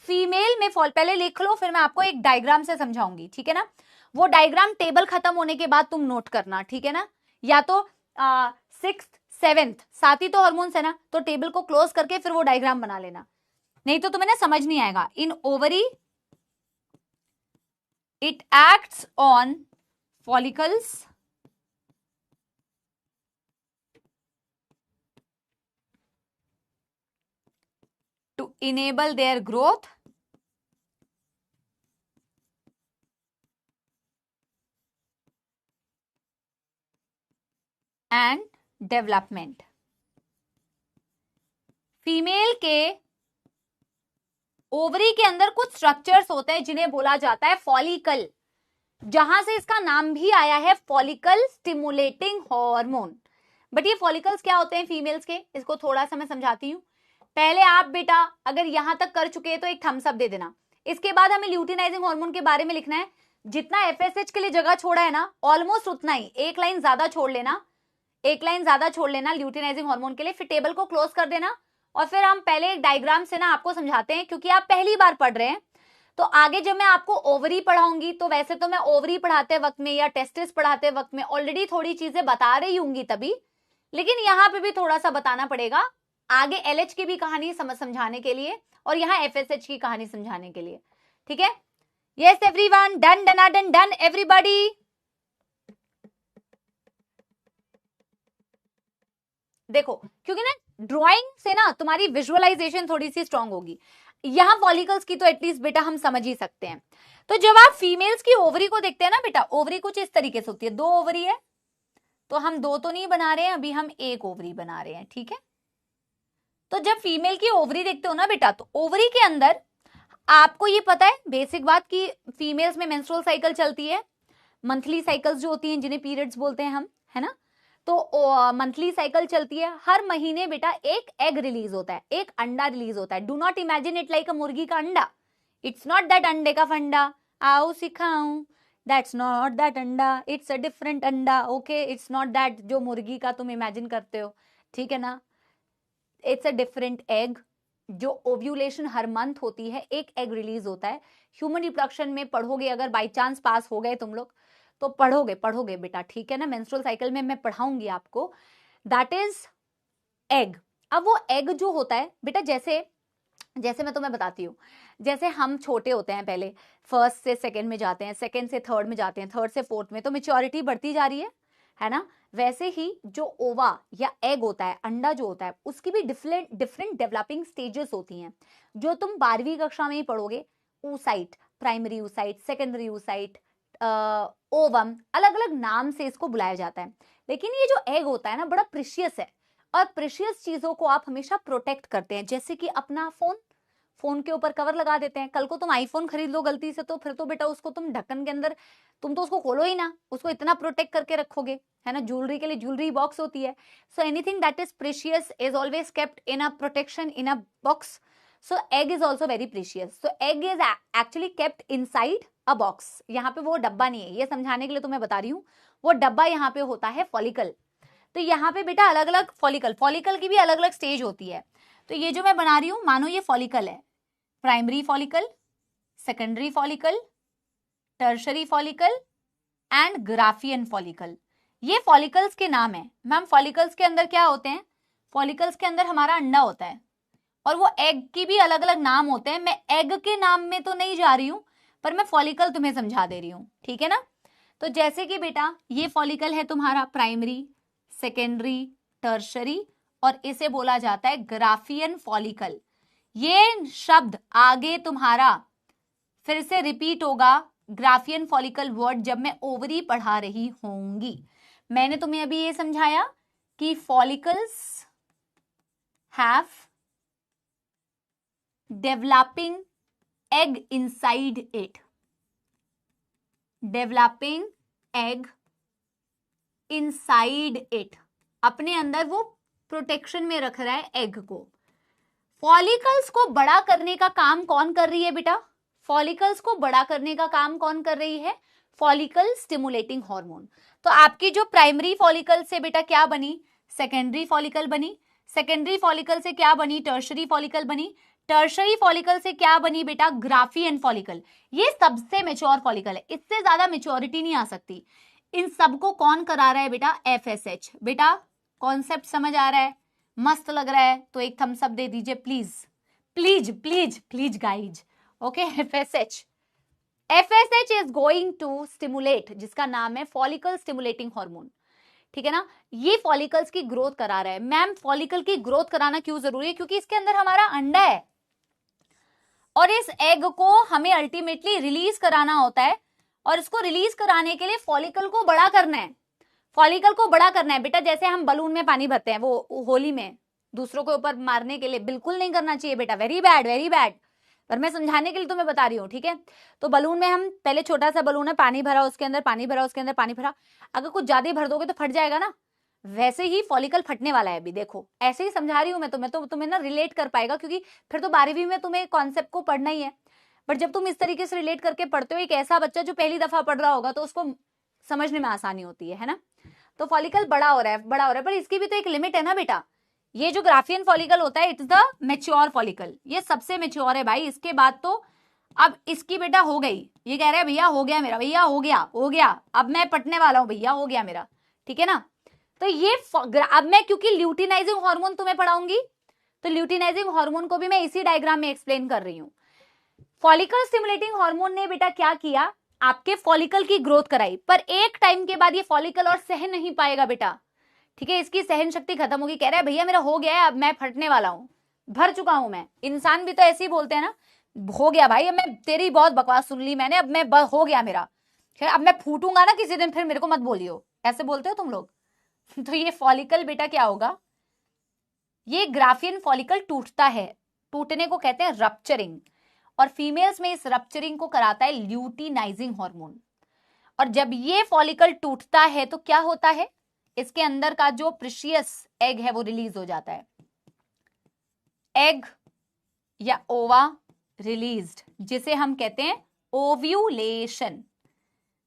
फीमेल में पहले लिख लो फिर मैं आपको एक डायग्राम से समझाऊंगी, ठीक है ना। वो डायग्राम टेबल खत्म होने के बाद तुम नोट करना, ठीक है ना, या तो 6th 7th साथ ही तो हार्मोन्स है ना, तो टेबल को क्लोज करके फिर वो डायग्राम बना लेना, नहीं तो तुम्हें ना समझ नहीं आएगा। In ovary it acts on follicles to enable their growth and development। Female के ओवरी के अंदर कुछ स्ट्रक्चर्स होते हैं जिन्हें बोला जाता है फॉलिकल, जहां से इसका नाम भी आया है फॉलिकल स्टिमुलेटिंग हार्मोन। बट ये फॉलिकल्स क्या होते हैं फीमेल्स के, इसको थोड़ा सा मैं समझाती हूँ। पहले आप बेटा अगर यहां तक कर चुके हैं तो एक थम्स अप दे देना। इसके बाद हमें ल्यूटिनाइजिंग हार्मोन के बारे में लिखना है। जितना एफएसएच के लिए जगह छोड़ा है ना, ऑलमोस्ट उतना ही, एक लाइन ज्यादा छोड़ लेना, एक लाइन ज्यादा छोड़ लेना ल्यूटिनाइजिंग हार्मोन के लिए, फिर टेबल को क्लोज कर देना। और फिर हम पहले एक डायग्राम से ना आपको समझाते हैं, क्योंकि आप पहली बार पढ़ रहे हैं। तो आगे जब मैं आपको ओवरी पढ़ाऊंगी तो वैसे तो मैं ओवरी पढ़ाते वक्त में या टेस्टिस पढ़ाते वक्त में ऑलरेडी थोड़ी चीजें बता रही होंगी तभी, लेकिन यहाँ पे भी थोड़ा सा बताना पड़ेगा आगे एलएच की भी कहानी समझाने के लिए और यहाँ एफएसएच की कहानी समझाने के लिए। ठीक है, yes everyone, done done done done everybody. देखो क्योंकि ना ड्राइंग से ना तुम्हारी विजुअलाइजेशन थोड़ी सी स्ट्रांग होगी। यहां फॉलिकल्स की तो एटलीस्ट बेटा हम समझ ही सकते हैं। तो जब आप फीमेल्स की ओवरी को देखते हैं ना बेटा, ओवरी कुछ इस तरीके से होती है, 2 ओवरी है, तो हम 2 तो नहीं बना रहे हैं अभी, हम 1 ओवरी बना रहे हैं। ठीक है, तो जब फीमेल की ओवरी देखते हो ना बेटा, तो ओवरी के अंदर आपको ये पता है बेसिक बात कि फीमेल्स में मेंस्ट्रुअल साइकिल चलती है, मंथली साइकिल्स जो होती हैं जिन्हें पीरियड्स बोलते हैं हम, है ना। तो मंथली साइकिल चलती है, हर महीने बेटा एक एग रिलीज होता है, एक अंडा रिलीज होता है। Do not imagine it like अ मुर्गी का अंडा, इट्स नॉट दैट अंडे का फंडा, आओ सिखाऊं, दैट्स नॉट दैट अंडा, इट्स अ डिफरेंट अंडा। ओके, इट्स नॉट दैट जो मुर्गी का तुम इमेजिन करते हो, ठीक है ना, इट्स अ डिफरेंट एग। जो ओव्यूलेशन हर मंथ होती है, एक एग रिलीज होता है। ह्यूमन रिप्रोडक्शन में पढ़ोगे, अगर बाई चांस पास हो गए तुम लोग तो पढ़ोगे बेटा, ठीक है ना, मेंस्ट्रुअल साइकिल में मैं पढ़ाऊंगी आपको, दैट इज एग। अब वो एग जो होता है बेटा, जैसे मैं तुम्हें बताती हूँ, जैसे हम छोटे होते हैं, पहले फर्स्ट से सेकंड में जाते हैं, सेकंड से थर्ड में जाते हैं, थर्ड से फोर्थ में, तो मेच्योरिटी बढ़ती जा रही है ना। वैसे ही जो ओवा या एग होता है, अंडा जो होता है, उसकी भी डिफरेंट डेवलपिंग स्टेजेस होती हैं, जो तुम 12वीं कक्षा में ही पढ़ोगे। oocyte, primary oocyte, secondary oocyte, ovum, अलग अलग नाम से इसको बुलाया जाता है। लेकिन ये जो एग होता है ना, बड़ा प्रीशियस है, और प्रीशियस चीजों को आप हमेशा प्रोटेक्ट करते हैं। जैसे कि अपना फोन के ऊपर कवर लगा देते हैं। कल को तुम आईफोन खरीद लो गलती से, तो फिर तो बेटा उसको तुम ढक्कन के अंदर, तुम तो उसको खोलो ही ना, उसको इतना प्रोटेक्ट करके रखोगे, है ना। ज्वेलरी के लिए ज्वेलरी बॉक्स होती है। So anything that is precious is always kept in a protection, in a box. So egg is also very precious. So egg is actually kept inside a box. यहाँ पे वो डब्बा नहीं है, ये समझाने के लिए तो मैं बता रही हूँ, वो डब्बा यहाँ पे होता है फॉलिकल। तो यहाँ पे बेटा अलग अलग फॉलिकल की भी अलग अलग स्टेज होती है। तो ये जो मैं बना रही हूँ, मानो ये फॉलिकल है, primary follicle, secondary follicle, tertiary follicle and Graafian follicle. ये फॉलिकल्स के नाम है। मैम फॉलिकल्स के अंदर क्या होते हैं? फॉलिकल्स के अंदर हमारा अंडा होता है, और वो एग की भी अलग अलग नाम होते हैं। मैं एग के नाम में तो नहीं जा रही हूं, पर मैं फॉलिकल तुम्हें समझा दे रही हूं, ठीक है ना। तो जैसे कि बेटा ये फॉलिकल है तुम्हारा प्राइमरी, सेकेंडरी, टर्शरी, और इसे बोला जाता है ग्राफियन फॉलिकल। ये शब्द आगे तुम्हारा फिर से रिपीट होगा, ग्राफियन फॉलिकल वर्ड, जब मैं ओवरी पढ़ा रही होंगी। मैंने तुम्हें अभी ये समझाया कि follicles have developing egg inside it, developing egg inside it, अपने अंदर वो प्रोटेक्शन में रख रहा है एग को। फॉलिकल्स को बड़ा करने का काम कौन कर रही है बेटा? फॉलिकल्स को बड़ा करने का काम कौन कर रही है? Follicle stimulating hormone. तो आपकी जो प्राइमरी फॉलिकल से बेटा क्या बनी? सेकेंडरी फॉलिकल बनी। सेकेंडरी फॉलिकल से क्या बनी? टर्शरी फॉलिकल बनी। टर्शरी फॉलिकल से क्या बनी बेटा? Graafian follicle. ये सबसे मेच्योर फॉलिकल है, इससे ज्यादा मेच्योरिटी नहीं आ सकती। इन सबको कौन करा रहा है बेटा? एफएसएच। बेटा कॉन्सेप्ट समझ आ रहा है? मस्त लग रहा है तो एक थम्स अप दे दीजिए please please please please guys. Okay, FSH, FSH is going to stimulate, जिसका नाम है फॉलिकल स्टिमुलेटिंग हार्मोन, ठीक है ना। ये फॉलिकल्स की ग्रोथ करा रहा है। मैम फॉलिकल की ग्रोथ कराना क्यों जरूरी है? क्योंकि इसके अंदर हमारा अंडा है, और इस एग को हमें अल्टीमेटली रिलीज कराना होता है, और इसको रिलीज कराने के लिए फॉलिकल को बड़ा करना है। फॉलिकल को बड़ा करना है बेटा, जैसे हम बलून में पानी भरते हैं वो होली में दूसरों के ऊपर मारने के लिए, बिल्कुल नहीं करना चाहिए बेटा, वेरी बैड वेरी बैड। पर मैं समझाने के लिए तुम्हें बता रही हूँ, ठीक है। तो बलून में हम पहले छोटा सा बलून है, पानी भरा, उसके अंदर पानी भरा, उसके अंदर पानी भरा, अगर कुछ ज्यादा भर दोगे तो फट जाएगा ना। वैसे ही फॉलिकल फटने वाला है अभी। देखो ऐसे ही समझा रही हूं मैं तुम्हें, तो तुम्हें ना रिलेट कर पाएगा, क्योंकि फिर तो 12वीं में तुम्हें कॉन्सेप्ट को पढ़ना ही है। बट जब तुम इस तरीके से रिलेट करके पढ़ते हो, एक ऐसा बच्चा जो पहली दफा पढ़ रहा होगा तो उसको समझने में आसानी होती है ना। तो फॉलिकल बड़ा हो रहा है, बड़ा हो रहा है, पर इसकी भी तो एक लिमिट है ना बेटा। ये जो ग्राफियन फॉलिकल होता है, इट्स द मेच्योर फॉलिकल, ये सबसे मेच्योर है भाई। इसके बाद तो अब इसकी बेटा हो गई, ये कह रहा है भैया हो गया मेरा, भैया हो गया, हो गया, अब मैं पटने वाला हूं भैया, हो गया मेरा, ठीक है ना। तो ये अब मैं क्योंकि ल्यूटिनाइजिंग हार्मोन तुम्हें पढ़ाऊंगी, तो ल्यूटिनाइजिंग हार्मोन को भी मैं इसी डायग्राम में एक्सप्लेन कर रही हूं। फॉलिकल स्टिमुलेटिंग हार्मोन ने बेटा क्या किया, आपके फॉलिकल की ग्रोथ कराई, पर एक टाइम के बाद ये फॉलिकल और सह नहीं पाएगा बेटा, ठीक है, इसकी सहन शक्ति खत्म होगी। कह रहा है भैया मेरा हो गया है, अब मैं फटने वाला हूं, भर चुका हूं मैं। इंसान भी तो ऐसे ही बोलते हैं ना, हो गया भाई, अब मैं तेरी बहुत बकवास सुन ली मैंने, अब मैं हो गया मेरा, अब मैं फूटूंगा ना किसी दिन, फिर मेरे को मत बोलियो, ऐसे बोलते हो तुम लोग। तो ये फॉलिकल बेटा क्या होगा, ये ग्राफियन फॉलिकल टूटता है, टूटने को कहते हैं रप्चरिंग, और फीमेल्स में इस रप्चरिंग को कराता है ल्यूटिनाइजिंग हार्मोन। और जब ये फॉलिकल टूटता है तो क्या होता है, इसके अंदर का जो प्रीशियस एग है वो रिलीज हो जाता है, एग या ओवा रिलीज्ड, जिसे हम कहते हैं ओव्यूलेशन,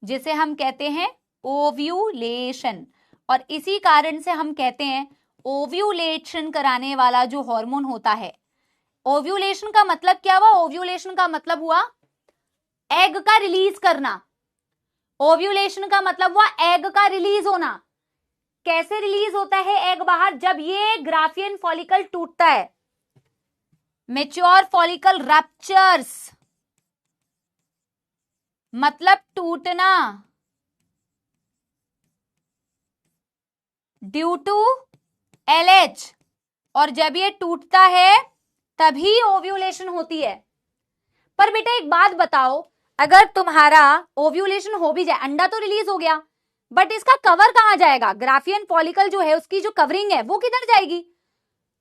जिसे हम कहते हैं ओव्यूलेशन। और इसी कारण से हम कहते हैं ओव्यूलेशन कराने वाला जो हार्मोन होता है, ओव्यूलेशन का मतलब क्या हुआ, ओव्यूलेशन का मतलब हुआ एग का रिलीज करना, ओव्यूलेशन का मतलब हुआ एग का रिलीज होना। कैसे रिलीज होता है एग बाहर, जब ये ग्राफियन फॉलिकल टूटता है, मेच्योर फॉलिकल रप्चर्स, मतलब टूटना, ड्यू टू LH, और जब ये टूटता है तभी ओव्यूलेशन होती है। पर बेटा एक बात बताओ, अगर तुम्हारा ओव्यूलेशन हो भी जाए, अंडा तो रिलीज हो गया, बट इसका कवर कहां जाएगा, ग्राफियन फॉलिकल जो है उसकी जो कवरिंग है वो किधर जाएगी,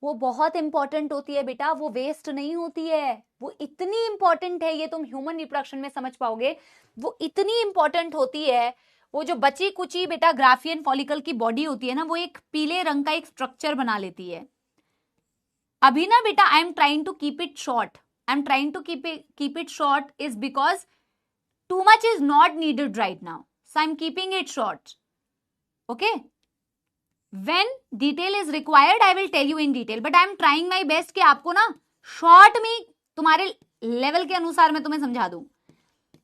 वो बहुत इंपॉर्टेंट होती है बेटा, वो वेस्ट नहीं होती है, वो इतनी इंपॉर्टेंट है, ये तुम ह्यूमन रिप्रोडक्शन में समझ पाओगे, वो इतनी इंपॉर्टेंट होती है। वो जो बची कुची बेटा ग्राफियन फॉलिकल की बॉडी होती है ना, वो एक पीले रंग का एक स्ट्रक्चर बना लेती है। अभी ना बेटा I am trying to keep it short, I am trying to keep it short is because too much is not needed right now, so I'm keeping it short. Okay, when detail is required I will tell you in detail, but I am trying my best कि आपको ना short में तुम्हारे level के अनुसार मैं तुम्हें समझा दूं।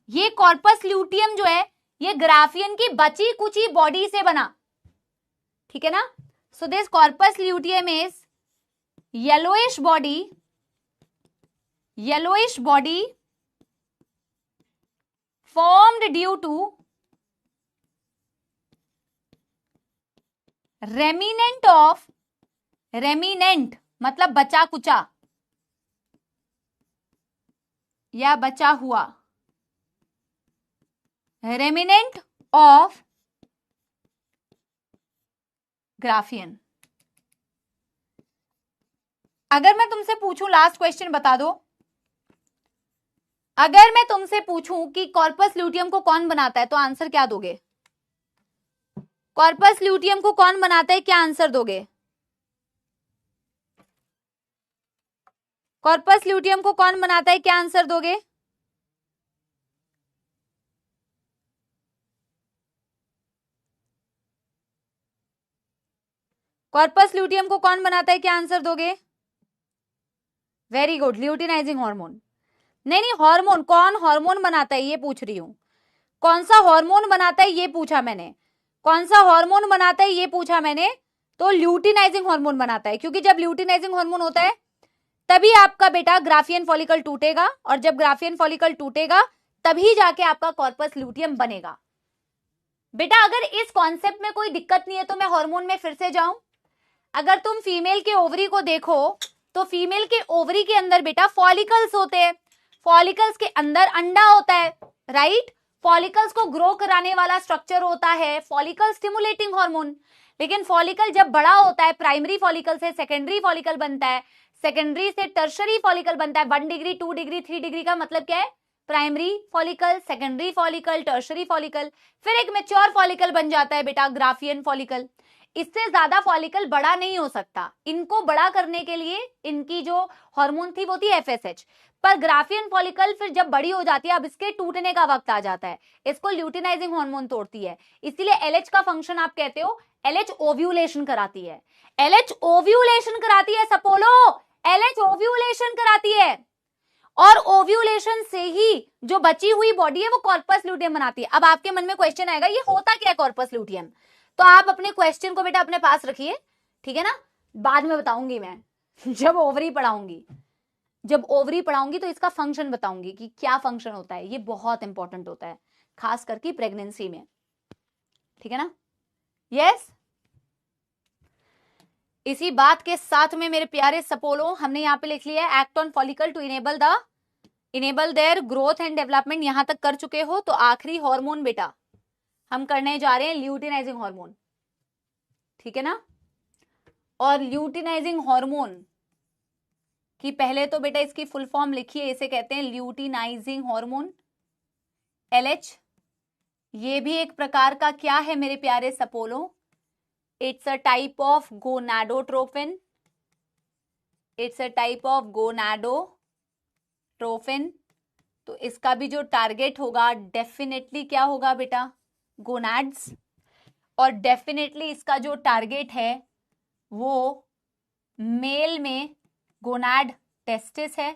ये कॉर्पस ल्यूटियम जो है ये ग्राफियन की बची कुची बॉडी से बना, ठीक है ना। So this corpus luteum is yellowish body formed due to remnant मतलब बचा कुचा या बचा हुआ, remnant of ग्राफियन। अगर मैं तुमसे पूछूं, लास्ट क्वेश्चन बता दो, अगर मैं तुमसे पूछूं कि कॉर्पस ल्यूटियम को कौन बनाता है तो आंसर क्या दोगे, कॉर्पस ल्यूटियम को कौन बनाता है, क्या आंसर दोगे, कॉर्पस ल्यूटियम को कौन बनाता है, क्या आंसर दोगे। कॉर्पस ल्यूटियम को कौन बनाता है, क्या आंसर दोगे। Very good, luteinizing hormone. नहीं हार्मोन, कौन हार्मोन बनाता है ये पूछ रही हूं, कौन सा हार्मोन बनाता है ये पूछा मैंने, कौन सा हार्मोन बनाता है ये पूछा मैंने, तो ल्यूटिनाइजिंग हार्मोन बनाता है, क्योंकि जब ल्यूटिनाइजिंग हार्मोन होता है तभी आपका बेटा ग्राफियन फॉलिकल टूटेगा, और जब ग्राफियन फॉलिकल टूटेगा तभी जाके आपका कॉर्पस ल्यूटियम बनेगा। बेटा अगर इस कॉन्सेप्ट में कोई दिक्कत नहीं है तो मैं हार्मोन में फिर से जाऊं। अगर तुम फीमेल के ओवरी को देखो तो फीमेल के ओवरी के अंदर बेटा फॉलिकल्स होते हैं, फॉलिकल्स के अंदर अंडा होता है, राइट। फॉलिकल्स को ग्रो कराने वाला स्ट्रक्चर होता है फॉलिकल स्टिमुलेटिंग हार्मोन। लेकिन फॉलिकल जब बड़ा होता है, प्राइमरी फॉलिकल से सेकेंडरी फॉलिकल बनता है, सेकेंडरी से टर्शरी फॉलिकल बनता है। 1 डिग्री 2 डिग्री 3 डिग्री का मतलब क्या है, primary follicle, secondary follicle, tertiary follicle, फिर एक मैच्योर फॉलिकल बन जाता है बेटा ग्राफियन फॉलिकल। इससे ज्यादा फॉलिकल बड़ा नहीं हो सकता। इनको बड़ा करने के लिए इनकी जो हार्मोन थी वो थी FSH, पर ग्राफियन फॉलिकल फिर जब बड़ी हो जाती है, अब इसके टूटने का वक्त आ जाता है, इसको ल्यूटिनाइजिंग हार्मोन तोड़ती है। इसीलिए LH का फंक्शन आप कहते हो, LH ओव्यूलेशन कराती है, LH ओव्यूलेशन कराती है सपोलो, LH ओव्यूलेशन कराती है, और ओव्यूलेशन से ही जो बची हुई बॉडी है वो कॉर्पस ल्यूटियम बनाती है। अब आपके मन में क्वेश्चन आएगा ये होता क्या है कॉर्पस ल्यूटियम, तो आप अपने क्वेश्चन को बेटा अपने पास रखिए, ठीक है ना, बाद में बताऊंगी मैं जब ओवरी पढ़ाऊंगी, जब ओवरी पढ़ाऊंगी तो इसका फंक्शन बताऊंगी कि क्या फंक्शन होता है, ये बहुत इंपॉर्टेंट होता है खास करके प्रेगनेंसी में, ठीक है ना। यस, इसी बात के साथ में मेरे प्यारे सपोलो हमने यहां पे लिख लिया है act on follicle to enable their growth and development. यहां तक कर चुके हो तो आखिरी हार्मोन बेटा हम करने जा रहे हैं ल्यूटिनाइजिंग हार्मोन, ठीक है ना। और ल्यूटिनाइजिंग हार्मोन की पहले तो बेटा इसकी फुल फॉर्म लिखिए, इसे कहते हैं ल्यूटिनाइजिंग हार्मोन LH। ये भी एक प्रकार का क्या है मेरे प्यारे सपोलो, it's a type of gonadotrophin, it's a type of gonadotrophin. तो इसका भी जो टारगेट होगा डेफिनेटली क्या होगा बेटा, गोनाड्स, और डेफिनेटली इसका जो टारगेट है वो मेल में गोनाड टेस्टिस है,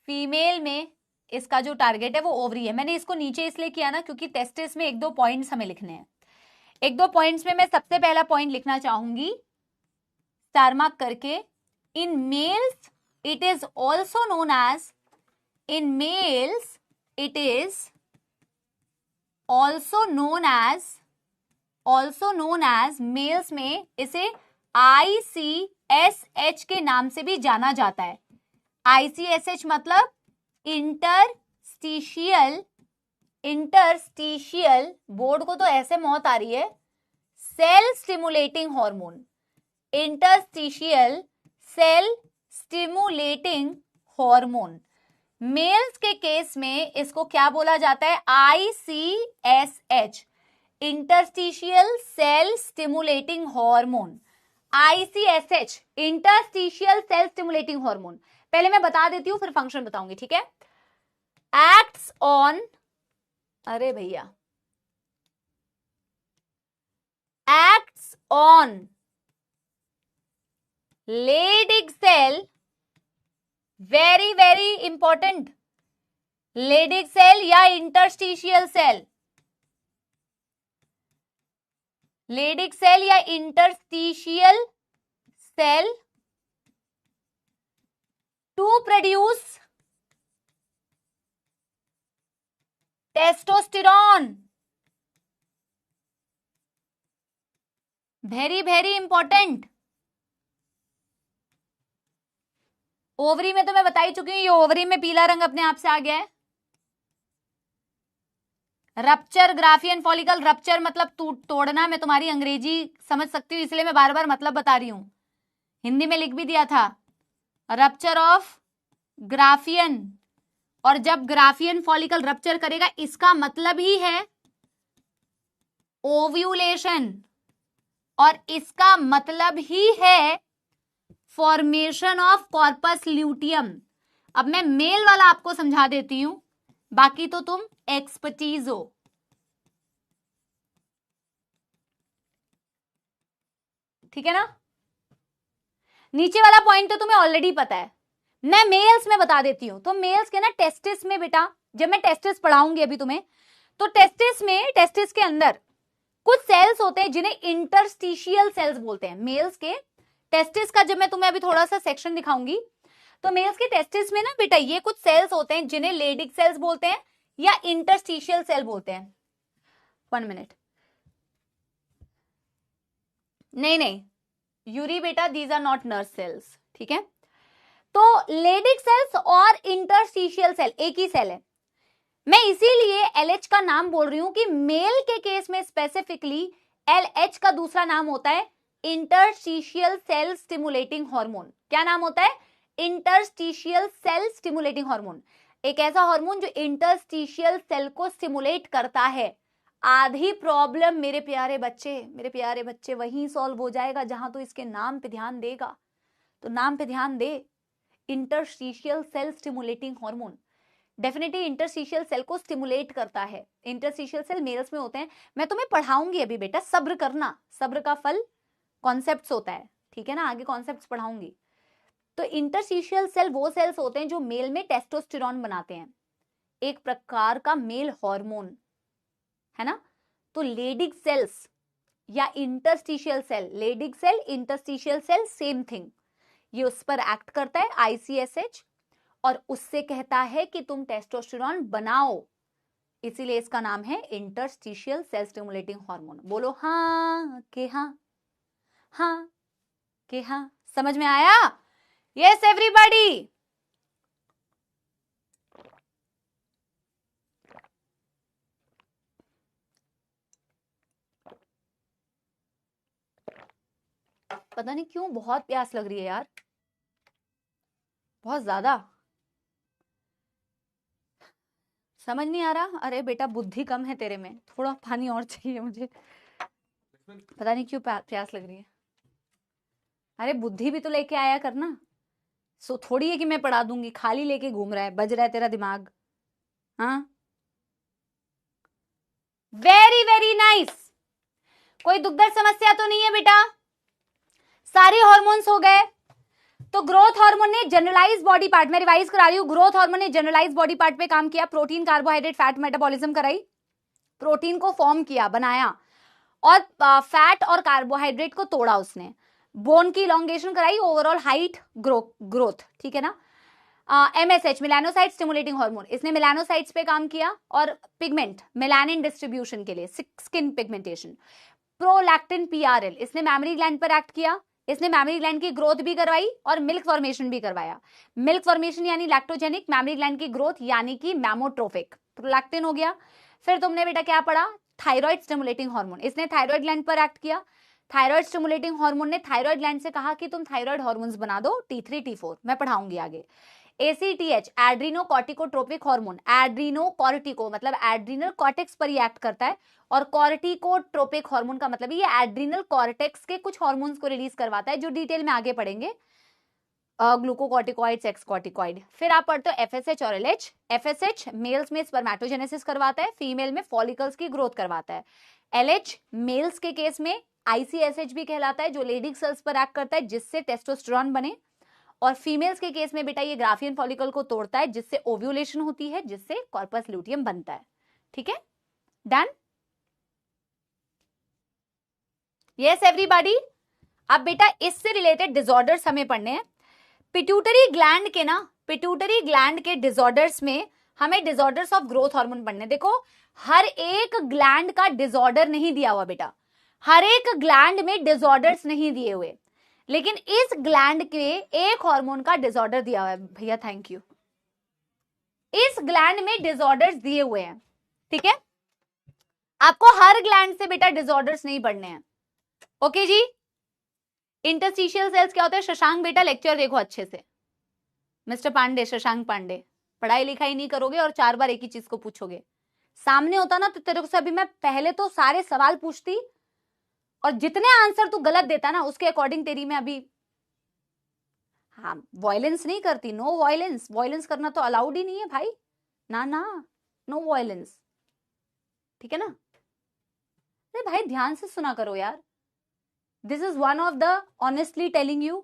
फीमेल में इसका जो टारगेट है वो ओवरी है। मैंने इसको नीचे इसलिए किया ना क्योंकि टेस्टिस में एक दो पॉइंट्स हमें लिखने हैं। एक दो पॉइंट्स में मैं सबसे पहला पॉइंट लिखना चाहूंगी स्टार मार्क करके, in males it is also known as, in males it is also known as, males में इसे ICSH के नाम से भी जाना जाता है। ICSH मतलब इंटरस्टिशियल, बोर्ड को तो ऐसे मौत आ रही है, cell stimulating hormone, interstitial cell stimulating hormone. Males के केस में इसको क्या बोला जाता है, ICSH, interstitial cell stimulating hormone. ICSH interstitial cell stimulating hormone, पहले मैं बता देती हूं फिर फंक्शन बताऊंगी, ठीक है। एक्ट्स ऑन, अरे भैया, acts on Leydig cell, very very important, Leydig cell या इंटरस्टिशियल सेल, लेडिग सेल या interstitial cell to produce testosterone, very very important. Ovary में तो मैं बता ही चुकी हूं, ये ओवरी में पीला रंग अपने आप से आ गया है। रप्चर, ग्राफियन फॉलिकल, रप्चर मतलब तोड़ना, मैं तुम्हारी अंग्रेजी समझ सकती हूँ इसलिए मैं बार बार मतलब बता रही हूं, हिंदी में लिख भी दिया था, रप्चर ऑफ ग्राफियन। और जब ग्राफियन फॉलिकल रप्चर करेगा इसका मतलब ही है ओव्यूलेशन, और इसका मतलब ही है फॉर्मेशन ऑफ कॉर्पस ल्यूटियम। अब मैं मेल वाला आपको समझा देती हूं, बाकी तो तुम एक्सपर्टीज हो। ठीक है ना, नीचे वाला पॉइंट तो तुम्हें ऑलरेडी पता है, मैं मेल्स में बता देती हूं। तो मेल्स के ना टेस्टिस में बेटा, जब मैं टेस्टिस पढ़ाऊंगी अभी तुम्हें, तो टेस्टिस के अंदर कुछ सेल्स होते हैं जिन्हें इंटरस्टिशियल सेल्स बोलते हैं। मेल्स के टेस्टिस का जब मैं तुम्हें अभी थोड़ा सा सेक्शन दिखाऊंगी, तो मेल्स के टेस्टिस में ना बेटा ये कुछ सेल्स होते हैं जिन्हें लेडिक सेल्स बोलते हैं या इंटरस्टिशियल सेल बोलते हैं। 1 मिनट, नहीं यूरी बेटा, these are not nerve cells, ठीक है। तो लेडिक सेल्स और इंटरस्टिशियल सेल एक ही सेल है। मैं इसीलिए LH का नाम बोल रही हूं कि मेल के केस में स्पेसिफिकली LH का दूसरा नाम होता है इंटरस्टिशियल सेल स्टिमुलेटिंग हार्मोन। क्या नाम होता है, इंटरस्टिशियल सेल स्टिमुलेटिंग हार्मोन। एक ऐसा हार्मोन जो इंटरस्टिशियल सेल को स्टिमुलेट करता है। आधी प्रॉब्लम मेरे प्यारे बच्चे वहीं सॉल्व हो जाएगा जहां तो इसके नाम पे ध्यान देगा। तो नाम पे ध्यान दे, interstitial cell stimulating hormone. Definitely interstitial cell को स्टिमुलेट करता है। इंटरस्टिशियल सेल मेल्स में होते हैं, मैं तुम्हें पढ़ाऊंगी अभी बेटा, सब्र करना, सब्र का फल कॉन्सेप्ट्स होता है, ठीक है ना, आगे कॉन्सेप्ट्स पढ़ाऊंगी। तो इंटरस्टिशियल सेल वो सेल्स होते हैं जो मेल में टेस्टोस्टेरोन बनाते हैं, एक प्रकार का मेल हार्मोन है ना। तो लेडिग सेल्स या interstitial cell, Leydig cell interstitial cell same thing, ये उस पर एक्ट करता है ICSH और उससे कहता है कि तुम टेस्टोस्टेरोन बनाओ, इसीलिए इसका नाम है इंटरस्टिशियल सेल स्टिमुलेटिंग हार्मोन। बोलो हाँ के हाँ, हाँ के हाँ, समझ में आया? Yes everybody. पता नहीं क्यों बहुत प्यास लग रही है यार, बहुत ज्यादा, समझ नहीं आ रहा। अरे बेटा बुद्धि कम है तेरे में, थोड़ा पानी और चाहिए मुझे, पता नहीं क्यों प्यास लग रही है। अरे बुद्धि भी तो लेके आया करना, सो थोड़ी है कि मैं पढ़ा दूंगी, खाली लेके घूम रहा है, बज रहा है तेरा दिमाग। हाँ वेरी वेरी नाइस। कोई दुखद समस्या तो नहीं है बेटा? सारे हार्मोन्स हो गए। तो ग्रोथ हार्मोन ने जनरलाइज बॉडी पार्ट, मैं रिवाइज करा रही हूं, ग्रोथ हार्मोन ने जनरलाइज बॉडी पार्ट पे काम किया, प्रोटीन कार्बोहाइड्रेट फैट मेटाबॉलिज्म कराई, प्रोटीन को फॉर्म किया, बनाया, और फैट और कार्बोहाइड्रेट को तोड़ा उसने, बोन की इलोंगेशन कराई, ओवरऑल हाइट ग्रोथ, ठीक है ना। MSH मेलानोसाइट स्टिमुलेटिंग हार्मोन, इसने मेलानोसाइट्स पे काम किया और पिगमेंट मेलानिन डिस्ट्रीब्यूशन के लिए, स्किन पिगमेंटेशन। प्रोलैक्टिन PRL, इसने मैमरी ग्लैंड पर एक्ट किया, इसने मैमरी ग्लैंड की ग्रोथ भी करवाई और मिल्क फॉर्मेशन भी करवाया। मिल्क फॉर्मेशन यानी लैक्टोजेनिक, मैमरी ग्लैंड की ग्रोथ यानी कि मैमोट्रोफिक, प्रोलैक्टिन हो गया। फिर तुमने बेटा क्या पढ़ा? थायराइड स्टिमुलेटिंग हार्मोन, इसने थायराइड ग्लैंड पर एक्ट किया। थायराइड स्टिमुलेटिंग हार्मोन ने थायराइड ग्लैंड से कहा कि तुम थायराइड हार्मोन्स बना दो, T3 T4, मैं पढ़ाऊंगी आगे। ACTH adreno corticotropic hormone, adreno cortico मतलब एड्रीनल कॉर्टेक्स पर ही एक्ट करता है, और कॉर्टिकोट्रोपिक हार्मोन का मतलब ये एड्रीनल कॉर्टेक्स के कुछ हार्मोन्स को रिलीज करवाता है, जो डिटेल में आगे पढ़ेंगे, ग्लूकोकॉर्टिकॉइड, सेक्स कॉर्टिकॉइड। फिर आप पढ़ते हो FSH और LH। FSH मेल्स में स्पर्मेटोजेनेसिस करवाता है, फीमेल में फॉलिकल्स की ग्रोथ करवाता है। LH मेल्स के केस में ICSH भी कहलाता है, जो लेडिग सेल्स पर एक्ट करता है जिससे टेस्टोस्टेरोन बने, और फीमेल्स के केस में बेटा ये ग्राफियन फॉलिकल को तोड़ता है जिससे ओव्यूलेशन होती है, जिससे कॉर्पस ल्यूटियम बनता है, ठीक है, डन। Yes everybody. अब बेटा इससे रिलेटेड डिसऑर्डर्स हमें पढ़ने हैं। पिट्यूटरी ग्लैंड के ना, पिट्यूटरी ग्लैंड के डिसऑर्डर्स में हमें डिसऑर्डर्स ऑफ ग्रोथ हार्मोन पढ़ने। देखो हर एक ग्लैंड का डिसऑर्डर नहीं दिया हुआ बेटा, हर एक ग्लैंड में डिसऑर्डर्स नहीं दिए हुए, लेकिन इस ग्लैंड के एक हार्मोन का डिसऑर्डर दिया हुआ है भैया, थैंक यू। इस ग्लैंड में डिसऑर्डर्स दिए हुए हैं, ठीक है। आपको हर ग्लैंड से बेटा डिसऑर्डर्स नहीं पढ़ने हैं, ओके जी। इंटरस्टिशियल सेल्स क्या होते हैं? शशांक बेटा लेक्चर देखो अच्छे से, मिस्टर पांडे, शशांक पांडे, पढ़ाई लिखाई नहीं करोगे और 4 बार एक ही चीज को पूछोगे। सामने होता ना तो तेरे को अभी मैं पहले तो सारे सवाल पूछती और जितने आंसर तू गलत देता ना उसके अकॉर्डिंग तेरी मैं अभी, हाँ वायलेंस नहीं करती, नो वायलेंस, वायलेंस करना तो अलाउड ही नहीं है भाई, ना ना, नो वायलेंस, ठीक है ना। अरे भाई ध्यान से सुना करो यार, this is one of the, honestly telling you,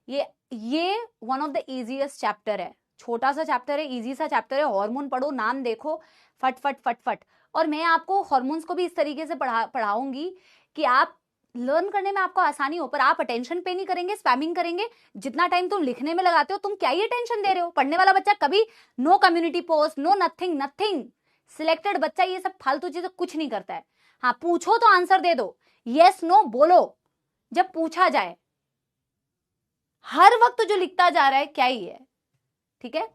ये one of the easiest chapter है, छोटा सा चैप्टर है, इजी सा चैप्टर है। हार्मोन पढ़ो, नाम देखो, फट फट फट फट। और मैं आपको हार्मोन्स को भी इस तरीके से पढ़ाऊंगी कि आप लर्न करने में आपको आसानी हो, पर आप अटेंशन पे नहीं करेंगे, स्पैमिंग करेंगे। जितना टाइम तुम लिखने में लगाते हो, तुम क्या ही अटेंशन दे रहे हो? पढ़ने वाला बच्चा कभी no community post, no nothing nothing, selected बच्चा ये सब फालतू चीजें कुछ नहीं करता है। हाँ पूछो तो आंसर दे दो, यस नो बोलो जब पूछा जाए, हर वक्त जो लिखता जा रहा है क्या ही है, ठीक है।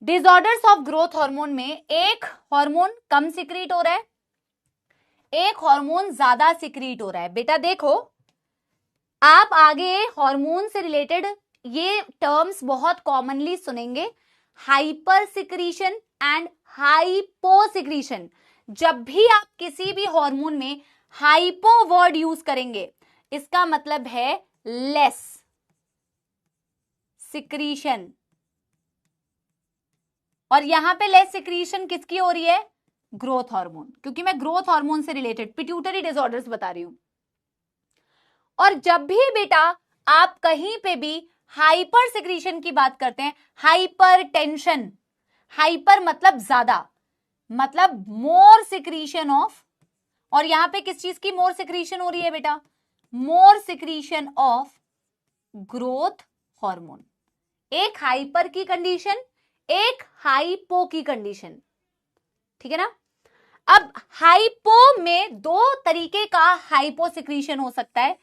डिसऑर्डर्स ऑफ ग्रोथ हार्मोन में एक हार्मोन कम सिक्रीट हो रहा है, एक हार्मोन ज्यादा सिक्रीट हो रहा है। बेटा देखो आप आगे हार्मोन से रिलेटेड ये टर्म्स बहुत कॉमनली सुनेंगे, hyper secretion and hypo secretion. जब भी आप किसी भी हार्मोन में हाइपो वर्ड यूज करेंगे, इसका मतलब है लेस सिक्रीशन। और यहां पे लेस सिक्रीशन किसकी हो रही है? ग्रोथ हार्मोन, क्योंकि मैं ग्रोथ हार्मोन से रिलेटेड पिट्यूटरी डिसऑर्डर्स बता रही हूं। और जब भी बेटा आप कहीं पे भी हाइपर सिक्रीशन की बात करते हैं, हाइपर टेंशन, हाइपर मतलब ज्यादा, मतलब मोर सिक्रीशन ऑफ, और यहां पे किस चीज की मोर सिक्रीशन हो रही है बेटा? मोर सिक्रीशन ऑफ ग्रोथ हार्मोन। एक हाइपर की कंडीशन, एक हाइपो की कंडीशन, ठीक है ना। अब हाइपो में दो तरीके का हाइपो सिक्रीशन हो सकता है,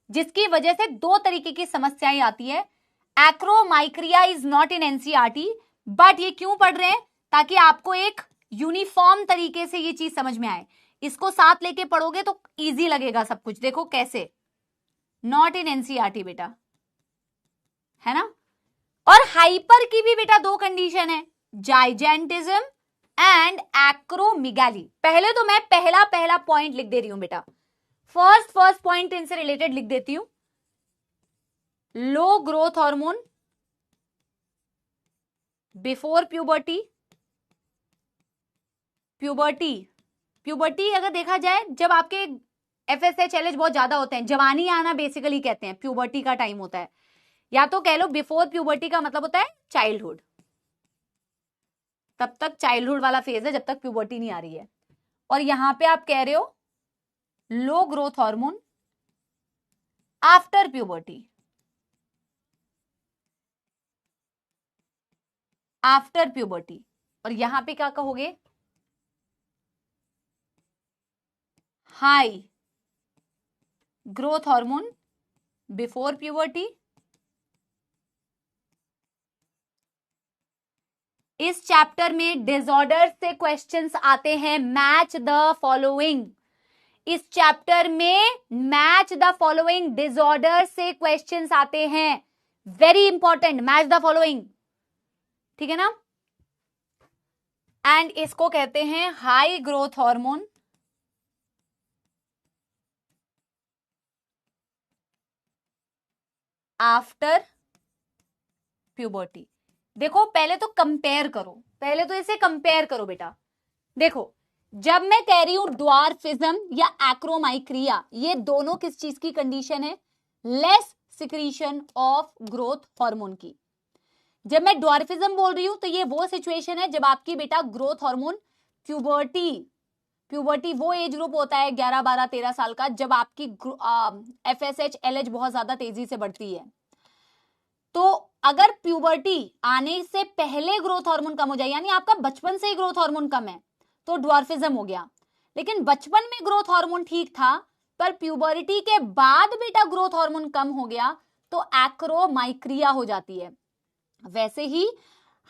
जिसकी वजह से दो तरीके की समस्याएं आती है। Acromicria is not in NCERT, but ये क्यों पढ़ रहे हैं? ताकि आपको एक यूनिफॉर्म तरीके से ये चीज समझ में आए। इसको साथ लेके पढ़ोगे तो इजी लगेगा सब कुछ। देखो कैसे, नॉट इन एनसीईआरटी बेटा, है ना। और हाइपर की भी बेटा दो कंडीशन है, जाइजेंटिज्म एंड एक्रोमिगैली। पहले तो मैं पहला पॉइंट लिख दे रही हूं बेटा, फर्स्ट पॉइंट इनसे रिलेटेड लिख देती हूं। Low growth hormone before puberty. Puberty अगर देखा जाए, जब आपके FSH LH बहुत ज्यादा होते हैं, जवानी आना बेसिकली कहते हैं, प्यूबर्टी का टाइम होता है। या तो कह लो बिफोर प्यूबर्टी का मतलब होता है चाइल्डहुड, तब तक चाइल्डहुड वाला फेज है जब तक प्यूबर्टी नहीं आ रही है। और यहां पे आप कह रहे हो low growth hormone after puberty, after puberty. और यहां पे क्या कहोगे? High growth hormone before puberty. इस चैप्टर में डिसऑर्डर से क्वेश्चंस आते हैं, मैच द फॉलोइंग। इस चैप्टर में मैच द फॉलोइंग डिसऑर्डर से क्वेश्चंस आते हैं, very important, match the following, ठीक है ना। एंड इसको कहते हैं high growth hormone after puberty. देखो पहले तो कंपेयर करो, पहले तो इसे कंपेयर करो बेटा। देखो जब मैं कह रही हूं ड्वार्फिज्म या एक्रोमाइक्रिया, ये दोनों किस चीज की कंडीशन है? Less secretion of growth hormone की। जब मैं ड्वार्फिज्म बोल रही हूं तो ये वो सिचुएशन है जब आपकी बेटा ग्रोथ हार्मोन प्यूबर्टी वो एज ग्रुप होता है 11, 12, 13 साल का, जब आपकी FSH LH बहुत ज्यादा तेजी से बढ़ती है। तो अगर प्यूबर्टी आने से पहले ग्रोथ हार्मोन कम हो जाए, यानी आपका बचपन से ही ग्रोथ हार्मोन कम है, तो ड्वार्फिज्म हो गया। लेकिन बचपन में ग्रोथ हार्मोन ठीक था, पर प्यूबर्टी के बाद बेटा ग्रोथ हार्मोन कम हो गया, तो एक्रोमाइक्रिया हो जाती है। वैसे ही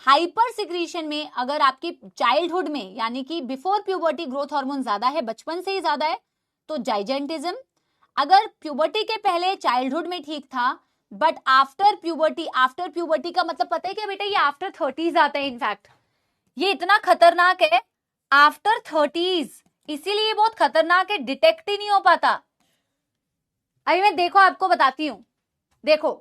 हाइपर सिक्रीशन में अगर आपकी चाइल्डहुड में यानी कि बिफोर प्यूबर्टी ग्रोथ हार्मोन ज्यादा है, बचपन से ही ज्यादा है, तो जाइजेंटिज्म। अगर प्यूबर्टी के पहले चाइल्डहुड में ठीक था, बट आफ्टर प्यूबर्टी का मतलब पता है क्या बेटा? ये आफ्टर 30s आता है। इनफैक्ट ये इतना खतरनाक है आफ्टर 30s, इसीलिए ये बहुत खतरनाक है, डिटेक्ट ही नहीं हो पाता। अभी मैं देखो आपको बताती हूं, देखो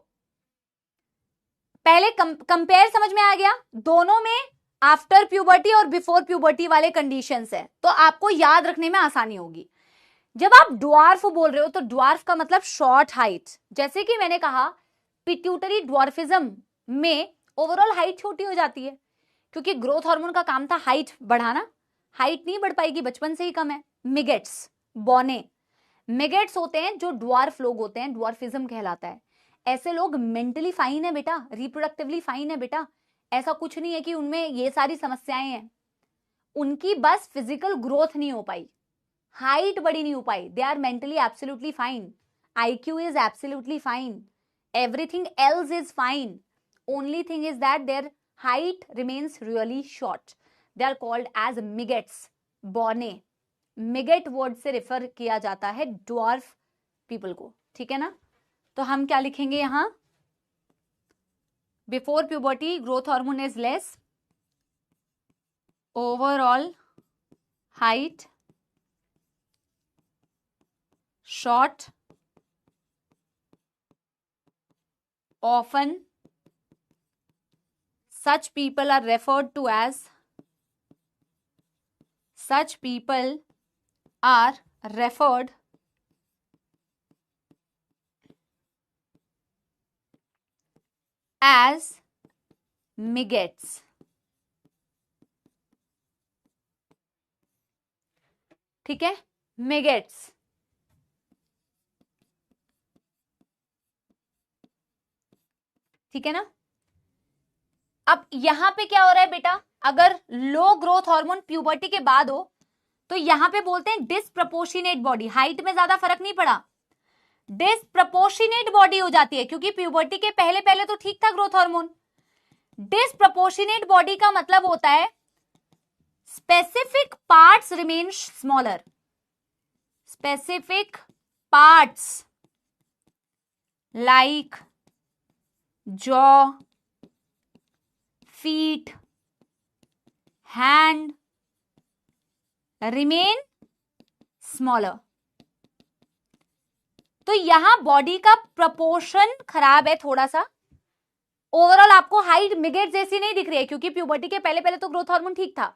पहले कंपेयर समझ में आ गया, दोनों में आफ्टर प्यूबर्टी और बिफोर प्यूबर्टी वाले कंडीशंस है, तो आपको याद रखने में आसानी होगी। जब आप ड्वार्फ बोल रहे हो तो ड्वार्फ का मतलब शॉर्ट हाइट। जैसे कि मैंने कहा पिट्यूटरी ड्वार्फिज्म में ओवरऑल हाइट छोटी हो जाती है, क्योंकि ग्रोथ हार्मोन का काम था हाइट बढ़ाना, हाइट नहीं बढ़ पाएगी, बचपन से ही कम है। मिगेट्स, बौने, मिगेट्स होते हैं जो ड्वार्फ लोग होते हैं, ड्वार्फिज्म कहलाता है। ऐसे लोग मेंटली फाइन है बेटा, रिप्रोडक्टिवली फाइन है बेटा, ऐसा कुछ नहीं है कि उनमें ये सारी समस्याएं हैं, उनकी बस फिजिकल ग्रोथ नहीं हो पाई, हाइट बड़ी नहीं हो पाई, they are mentally absolutely fine, IQ is absolutely fine, everything else is fine, only thing is that their height remains really short, they are called as miggets, बौने। मिगेट वर्ड से refer किया जाता है ड्वार्फ पीपल को, ठीक है ना। तो हम क्या लिखेंगे यहां? Before puberty growth hormone is less, overall height, short, often, such people are referred to as, such people are referred as midgets. ठीक है, midgets. ठीक है ना. अब यहां पे क्या हो रहा है बेटा, अगर लो ग्रोथ हार्मोन प्यूबर्टी के बाद हो तो यहां पे बोलते हैं डिसप्रपोर्शनेट बॉडी. हाइट में ज्यादा फर्क नहीं पड़ा, डिसप्रपोर्शनेट बॉडी हो जाती है, क्योंकि प्यूबर्टी के पहले पहले तो ठीक था ग्रोथ हार्मोन. डिसप्रपोर्शनेट बॉडी का मतलब होता है specific parts remain smaller. Specific parts like jaw, feet, hand remain smaller. तो यहां बॉडी का प्रपोर्शन खराब है थोड़ा सा. ओवरऑल आपको हाइट मिगेट जैसी नहीं दिख रही है, क्योंकि प्यूबर्टी के पहले पहले तो ग्रोथ हार्मोन ठीक था.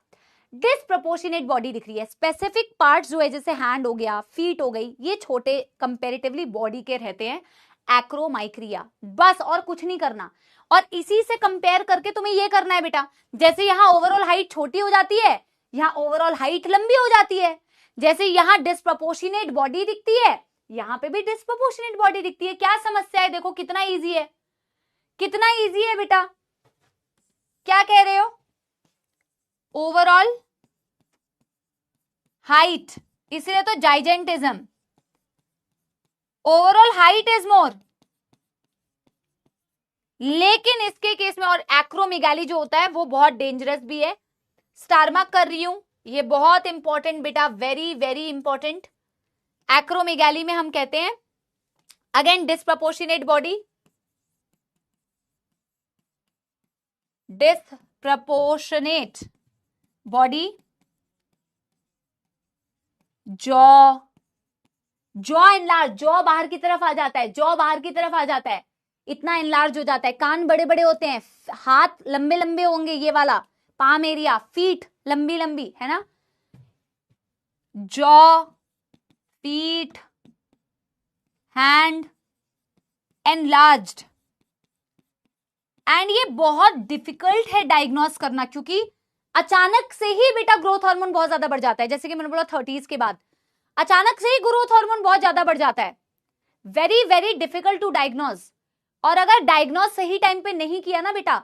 डिसप्रपोर्शनेट बॉडी दिख रही है. स्पेसिफिक पार्ट्स जो है, जैसे हैंड हो गया, फीट हो गई, ये छोटे कंपैरेटिवली बॉडी के रहते हैं. एक्रोमाइक्रिया, बस और कुछ नहीं करना. और इसी से कंपेयर करके तुम्हें ये करना है बेटा, जैसे यहां ओवरऑल हाइट छोटी हो जाती है, यहां ओवरऑल हाइट लंबी हो जाती है. जैसे यहां डिसप्रपोर्शनेट बॉडी दिखती है, यहां पे भी डिसप्रपोर्शनेट बॉडी दिखती है. क्या समस्या है, देखो कितना इजी है, कितना इजी है बेटा. क्या कह रहे हो, ओवरऑल हाइट, इसलिए तो जाइजेंटिज्म, ओवरऑल हाइट इज मोर. लेकिन इसके केस में, और एक्रोमेगाली जो होता है वो बहुत डेंजरस भी है. स्टार मार्क कर रही हूं, ये बहुत इंपॉर्टेंट बेटा, वेरी वेरी इंपॉर्टेंट. एक्रोमेगाली में हम कहते हैं again disproportionate body, disproportionate body, jaw, jaw enlarge, jaw बाहर की तरफ आ जाता है, जॉ बाहर की तरफ आ जाता है, इतना इनलार्ज हो जाता है. कान बड़े बड़े होते हैं, हाथ लंबे लंबे होंगे, ये वाला पाम एरिया, फीट लंबी लंबी है ना. Jaw, feet, hand enlarged. And ये बहुत डिफिकल्ट है डायग्नोस करना, क्योंकि अचानक से ही बेटा ग्रोथ हार्मोन बहुत ज्यादा बढ़ जाता है. जैसे कि मैंने बोला 30s के बाद अचानक से ही ग्रोथ हार्मोन बहुत ज्यादा बढ़ जाता है. Very very difficult to diagnose. और अगर डायग्नोस सही टाइम पे नहीं किया ना बेटा,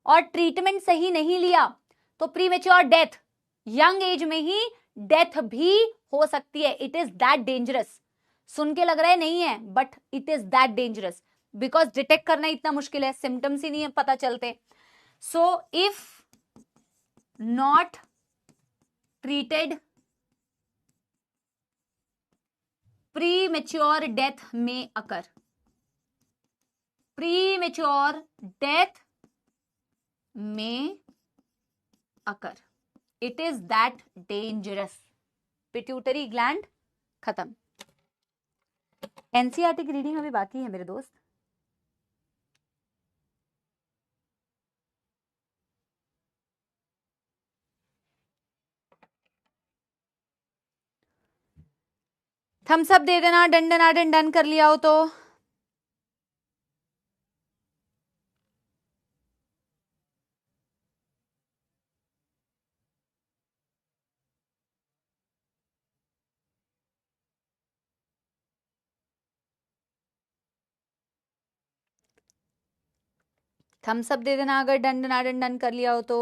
और ट्रीटमेंट सही नहीं लिया, तो प्रीमेच्योर डेथ, यंग एज में ही डेथ भी हो सकती है. It is that dangerous. सुन के लग रहा है नहीं है, but it is that dangerous, because detect करना इतना मुश्किल है, सिम्टम्स ही नहीं पता चलते. So if not treated, premature death may occur. Premature death may occur. It is that dangerous. Pituitary gland खत्म. एनसीईआरटी की रीडिंग अभी बाकी है मेरे दोस्त. थम्स अप दे देना, डन डन कर लिया हो तो. थम्स अप दे देना अगर डन कर लिया हो तो.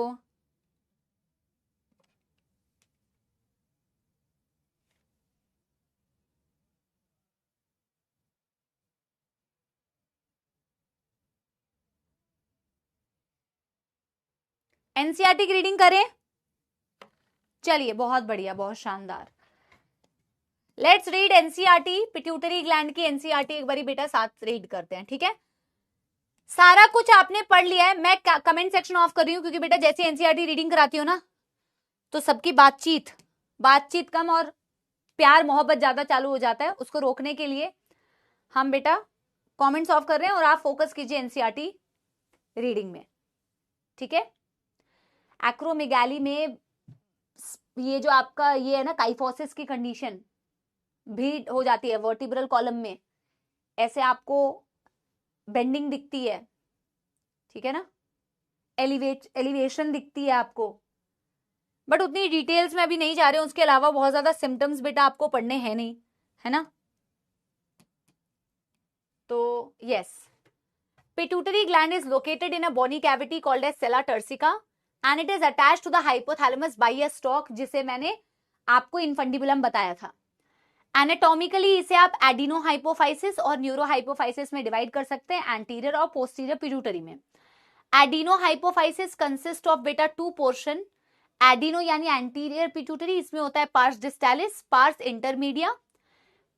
एनसीईआरटी की रीडिंग करें. चलिए, बहुत बढ़िया, बहुत शानदार. Let's read NCERT. Pituitary gland की एनसीईआरटी एक बारी बेटा साथ रीड करते हैं, ठीक है. सारा कुछ आपने पढ़ लिया है. मैं कमेंट सेक्शन ऑफ कर रही हूं, क्योंकि बेटा जैसे एनसीईआरटी रीडिंग कराती हो ना, तो सबकी बातचीत बातचीत कम और प्यार मोहब्बत ज्यादा चालू हो जाता है, उसको रोकने के लिए हम बेटा कमेंट्स ऑफ कर रहे हैं और आप फोकस कीजिए एनसीईआरटी रीडिंग में, ठीक है। एक्रोमेगाली में ये जो आपका ये है ना काइफोसिस की कंडीशन भी हो जाती है वर्टिब्रल कॉलम में, ऐसे आपको बेंडिंग दिखती है, ठीक है ना, एलिवेशन दिखती है आपको, बट उतनी डिटेल्स में अभी नहीं जा रहे हैं। उसके अलावा बहुत ज्यादा सिम्टम्स बेटा आपको पढ़ने हैं नहीं, है ना। तो yes, pituitary gland is located in a body cavity called as sella turcica and it is attached to the hypothalamus by a stalk, जिसे मैंने आपको इनफंडिबुलम बताया था। एनाटॉमिकली इसे आप एडिनो हाइपोफाइसिस और न्यूरो हाइपोफाइसिस में डिवाइड कर सकते हैं, एंटीरियर और पोस्टीरियर पिट्यूटरी में। एडिनो हाइपोफाइसिस कंसिस्ट ऑफ बेटा टू पोर्शन, एडिनो यानी एंटीरियर पिट्यूटरी, इसमें होता है pars distalis, pars intermedia.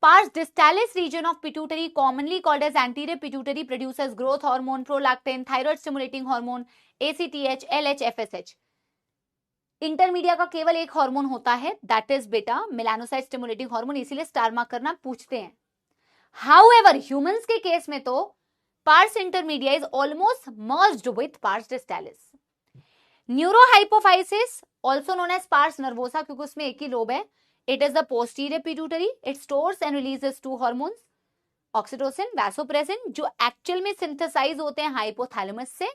Pars distalis region of pituitary, commonly called as anterior pituitary, produces growth hormone, prolactin, thyroid stimulating hormone, ACTH, LH, FSH. Intermedia का केवल एक हार्मोन होता है, दैट इज बेटा मेलानोसाइट स्टिमुलेटिंग हार्मोन, इसीलिए स्टार मार्क करना पूछते हैं। हाउएवर ह्यूमंस के केस में तो pars intermedia is almost merged with pars distalis. Neurohypophysis also known as pars nervosa, क्योंकि उसमें एक ही लोब है। It is the posterior pituitary. It stores and releases two hormones, oxytocin, vasopressin, जो actual में सिंथेसाइज होते हैं हाइपोथैलेमस से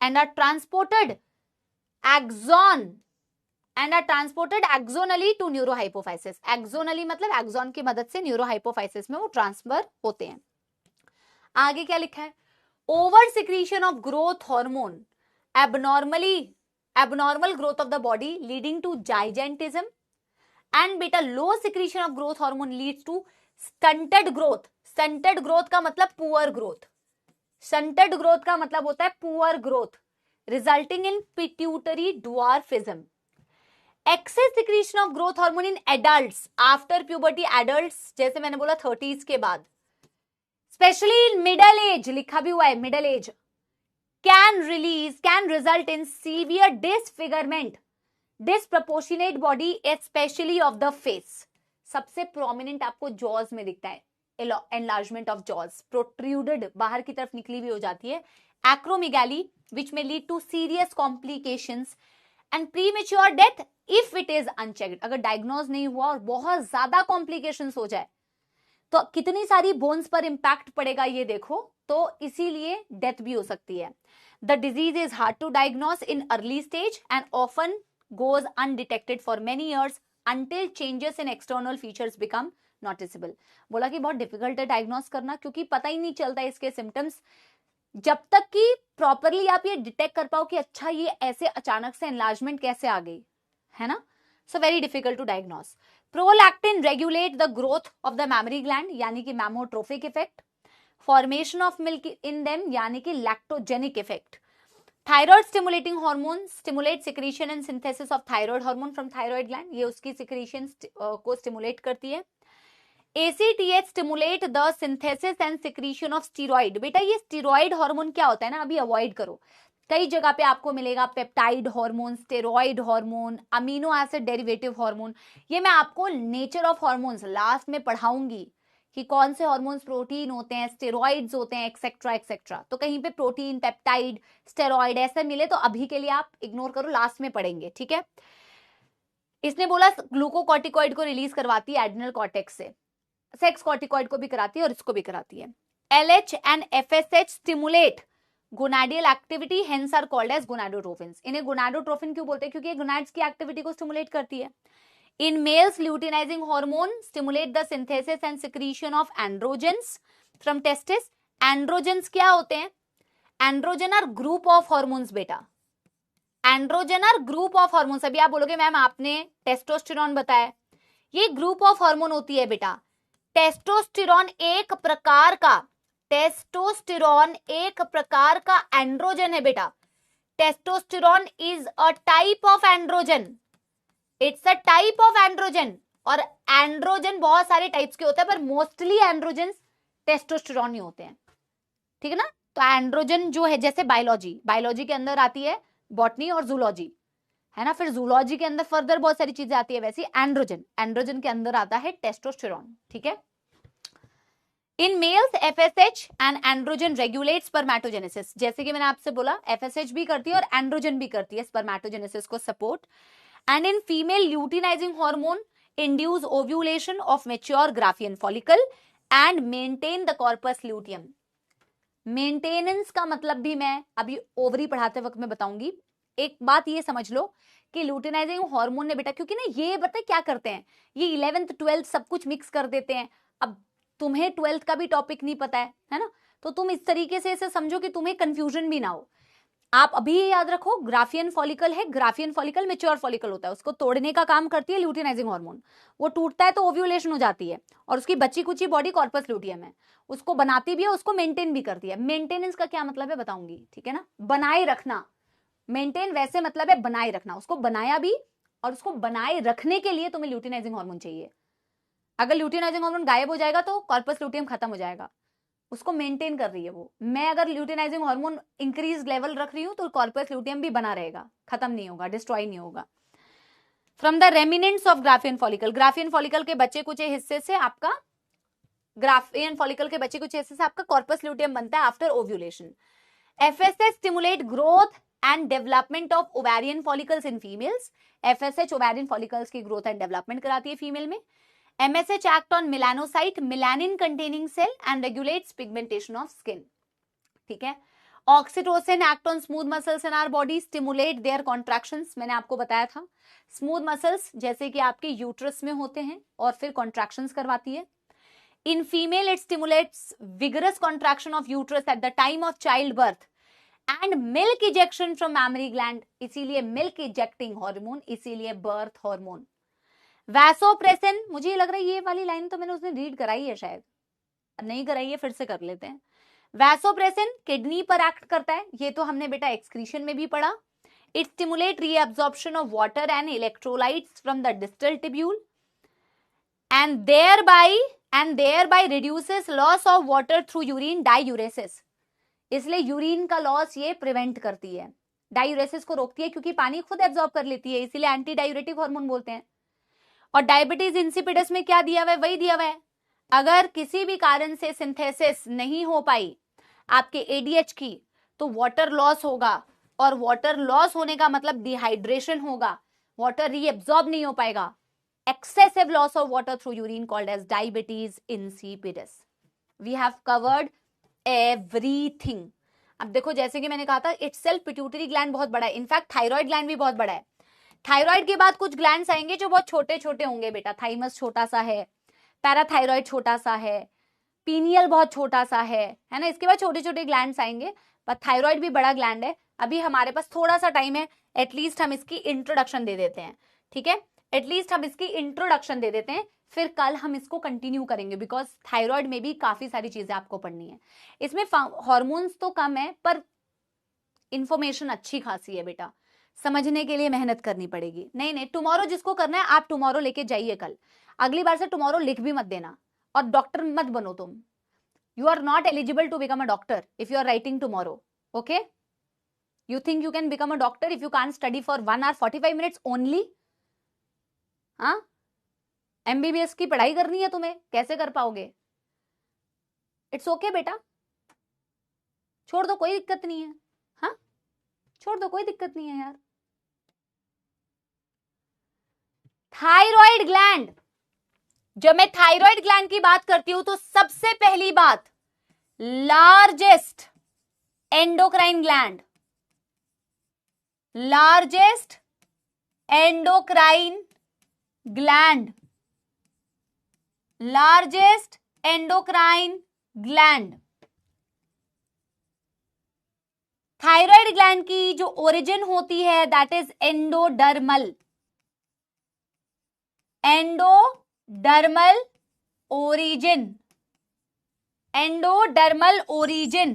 and are transported axonally to neurohypophysis. Axonally मतलब axon की मदद से न्यूरोहाइपोफाइसिस में वो ट्रांसफर होते हैं। आगे क्या लिखा है? Over secretion of growth hormone, abnormal growth of the body leading to gigantism, and बेटा low secretion of growth hormone leads to stunted growth. Stunted growth का मतलब पुअर ग्रोथ, स्टंटेड ग्रोथ का मतलब होता है poor growth, resulting in pituitary dwarfism. Excess secretion of growth hormone in adults after puberty, adults जैसे मैंने बोला 30s के बाद, स्पेशली इन मिडल एज, लिखा भी हुआ है middle age, can result in severe disfigurement, disproportionate body specially of the face. सबसे प्रोमिनेंट आपको जॉज में दिखता है, एनलार्जमेंट ऑफ जॉज, प्रोट्रूडेड बाहर की तरफ निकली हुई हो जाती है। Acromegaly which may lead to serious complications and premature death if it is unchecked. अगर डायग्नोज नहीं हुआ और बहुत ज्यादा कॉम्प्लिकेशंस हो जाए तो कितनी सारी बोन्स पर इंपैक्ट पड़ेगा ये देखो, तो इसीलिए डेथ भी हो सकती है। The disease is hard to diagnose in early stage and often goes undetected for many years until changes in external features become noticeable. बोला कि बहुत डिफिकल्ट है डायग्नोस करना, क्योंकि पता ही नहीं चलता इसके सिम्टम्स जब तक कि प्रॉपरली आप ये डिटेक्ट कर पाओ कि अच्छा ये ऐसे अचानक से एनलार्जमेंट कैसे आ गई, है ना। So very difficult to diagnose. Prolactin regulate the growth of the mammary gland, यानी कि mammotrophic effect, formation of milk in them, यानी कि lactogenic effect. Thyroid stimulating hormone stimulate secretion and synthesis of thyroid hormone from thyroid gland, ये उसकी secretion को stimulate करती है। ACTH stimulate the synthesis and secretion of steroid. बेटा ये steroid hormone क्या होता है ना, अभी अवॉइड करो, कई जगह पे आपको मिलेगा peptide hormone, steroid hormone, amino acid derivative hormone. ये मैं आपको नेचर ऑफ हार्मोन्स लास्ट में पढ़ाऊंगी कि कौन से हार्मोन्स प्रोटीन होते हैं, स्टेरॉइड्स होते हैं, एक्सेट्रा एक्सेट्रा। तो कहीं पे प्रोटीन, पेप्टाइड, स्टेरॉइड ऐसे मिले तो अभी के लिए आप इग्नोर करो, लास्ट में पढ़ेंगे, ठीक है। इसने बोला ग्लूकोकॉर्टिकॉइड को रिलीज करवाती है एड्रिनल कॉर्टेक्स से, सेक्स कॉर्टिकॉइड को भी कराती है और इसको भी कराती है। LH and FSH stimulate gonadial activity, hence are called as gonadotrophins. इन्हें गोनाडोट्रोफिन क्यों बोलते हैं? क्योंकि ये गोनाड्स की एक्टिविटी को स्टिमुलेट करती है। In males, luteinizing hormone stimulate the synthesis and secretion of androgens from testes. Androgens क्या होते हैं? Androgen are group of hormones बेटा। Androgen are group of hormones। अभी आप बोलोगे मैम आपने टेस्टोस्टेरोन बताया, ये ग्रुप ऑफ हार्मोन होती है बेटा। टेस्टोस्टेरोन एक प्रकार का एंड्रोजन है बेटा। Testosterone is a type of androgen, it's a type of androgen. और एंड्रोजन बहुत सारे टाइप्स के होते हैं, पर मोस्टली एंड्रोजन टेस्टोस्टेरोन ही होते हैं, ठीक है ना। तो एंड्रोजन जो है, जैसे बायोलॉजी के अंदर आती है बॉटनी और जूलॉजी, है ना। फिर जूलॉजी के अंदर फर्दर बहुत सारी चीजें आती है, वैसे एंड्रोजन, एंड्रोजन के अंदर आता है टेस्टोस्टेरोन, ठीक है। In males FSH and androgen regulate spermatogenesis, जैसे कि मैंने आपसे बोला एफएसएच भी करती है और एंड्रोजन भी करती है स्पर्मेटोजेनेसिस को support. And in female luteinizing hormone induce ovulation of mature Graafian follicle and maintain the corpus luteum. Maintenance का मतलब भी मैं अभी ओवरी पढ़ाते वक्त में बताऊंगी। एक बात ये समझ लो कि ल्यूटिनाइजिंग हार्मोन ने बेटा, क्योंकि ना ये पता है क्या करते हैं, ये 11th 12th सब कुछ मिक्स कर देते हैं। अब तुम्हें 12th का भी टॉपिक नहीं पता है ना, तो तुम इस तरीके से इसे समझो कि तुम्हें कंफ्यूजन भी ना हो। आप अभी ये याद रखो, ग्राफियन फॉलिकल है, ग्राफियन फॉलिकल मैच्योर फॉलिकल होता है, उसको तोड़ने का काम करती है ल्यूटिनाइजिंग हार्मोन। वो टूटता है तो ओव्यूलेशन हो जाती है, और उसकी बची कुची बॉडी कॉर्पस ल्यूटियम है, उसको बनाती भी है, उसको मेंटेन भी करती है। मेंटेनेंस का क्या मतलब है बताऊंगी, ठीक है ना। बनाए रखना, मेंटेन वैसे मतलब है बनाए रखना, उसको बनाया भी, और उसको बनाए रखने के लिए तुम्हें ल्यूटिनाइजिंग हार्मोन चाहिए। अगर ल्यूटिनाइजिंग हार्मोन गायब हो जाएगा तो कॉर्पस ल्यूटियम खत्म हो जाएगा, उसको मेंटेन कर रही है वो। मैं अगर ल्यूटिनाइजिंग हार्मोन इंक्रीज लेवल रख रही हूं तो कॉर्पस ल्यूटियम भी बना रहेगा, खत्म नहीं होगा, डिस्ट्रॉय नहीं होगा। From the remnants of Graafian follicle, Graafian follicle के बचे कुछ हिस्से से आपका ग्राफियन फॉलिकल के बचे कुछ हिस्से से आपका कॉर्पस ल्यूटियम बनता है after ovulation. FSH stimulate growth and development of ovarian follicles in females. FSH ovarian follicles की ग्रोथ एंड डेवलपमेंट कराती है फीमेल में। MSH act on melanocyte, melanin containing cell and regulates pigmentation of skin, ठीक है। Oxytocin act on smooth muscles in our body, stimulate their contractions, मैंने आपको बताया था। स्मूथ मसल्स जैसे कि आपके यूट्रस में होते हैं और फिर कॉन्ट्रैक्शंस करवाती है। In female it stimulates vigorous contraction of uterus at the time of child birth and milk ejection from mammary gland, इसीलिए मिल्क इजेक्टिंग हार्मोन, इसीलिए बर्थ हार्मोन। वैसोप्रेसिन, मुझे लग रहा है ये वाली लाइन तो मैंने उसने रीड कराई है, शायद नहीं कराई है, फिर से कर लेते हैं। वैसोप्रेसिन किडनी पर एक्ट करता है, ये तो हमने बेटा एक्सक्रीशन में भी पढ़ा। It stimulate reabsorption of water and electrolytes from the distal tubule and thereby reduces loss of water through urine diuresis, इसलिए यूरिन का लॉस ये प्रिवेंट करती है, डायूरेसिस को रोकती है, क्योंकि पानी खुद एब्जॉर्ब कर लेती है, इसीलिए एंटी डायूरेटिक हार्मोन बोलते हैं। और डायबिटीज इंसिपिडस में क्या दिया हुआ है, वही दिया हुआ है। अगर किसी भी कारण से सिंथेसिस नहीं हो पाई आपके एडीएच की तो वाटर लॉस होगा, और वाटर लॉस होने का मतलब डिहाइड्रेशन होगा, वाटर रीअब्सॉर्ब नहीं हो पाएगा। Excessive loss of water through urine called as diabetes insipidus. We have covered everything. अब देखो जैसे कि मैंने कहा था, इटसेल्फ पिट्यूटरी ग्लैंड बहुत बड़ा है, इनफैक्ट थायराइड ग्लैंड भी बहुत बड़ा है। थायराइड के बाद कुछ ग्लैंड्स आएंगे जो बहुत छोटे छोटे होंगे बेटा, थाइमस छोटा सा है, पैराथायराइड छोटा सा है, पीनियल बहुत छोटा सा है ना, इसके बाद छोटे छोटे ग्लैंड्स आएंगे, पर थायराइड भी बड़ा ग्लैंड है। अभी हमारे पास थोड़ा सा टाइम है, एटलीस्ट हम इसकी इंट्रोडक्शन दे देते हैं, ठीक है, एटलीस्ट हम इसकी इंट्रोडक्शन दे देते हैं, फिर कल हम इसको कंटिन्यू करेंगे, बिकॉज थायराइड में भी काफी सारी चीजें आपको पढ़नी है। इसमें हॉर्मोन्स तो कम है पर इंफॉर्मेशन अच्छी खासी है बेटा, समझने के लिए मेहनत करनी पड़ेगी। नहीं टुमारो जिसको करना है आप टुमारो लेके जाइए कल, अगली बार से टुमारो लिख भी मत देना, और डॉक्टर मत बनो तुम। You are not eligible to become a doctor if you are writing tomorrow, okay. You think you can become a doctor if you can study for 1 hour 45 minutes only? हाँ, MBBS की पढ़ाई करनी है तुम्हें, कैसे कर पाओगे? इट्स ओके बेटा, छोड़ दो, कोई दिक्कत नहीं है। हाँ, छोड़ दो, कोई दिक्कत नहीं है यार। थायराइड ग्लैंड, जब मैं थायराइड ग्लैंड की बात करती हूं तो सबसे पहली बात, largest endocrine gland, largest endocrine gland, largest endocrine gland. Thyroid gland की जो ओरिजिन होती है that is endodermal, endodermal origin, endodermal origin,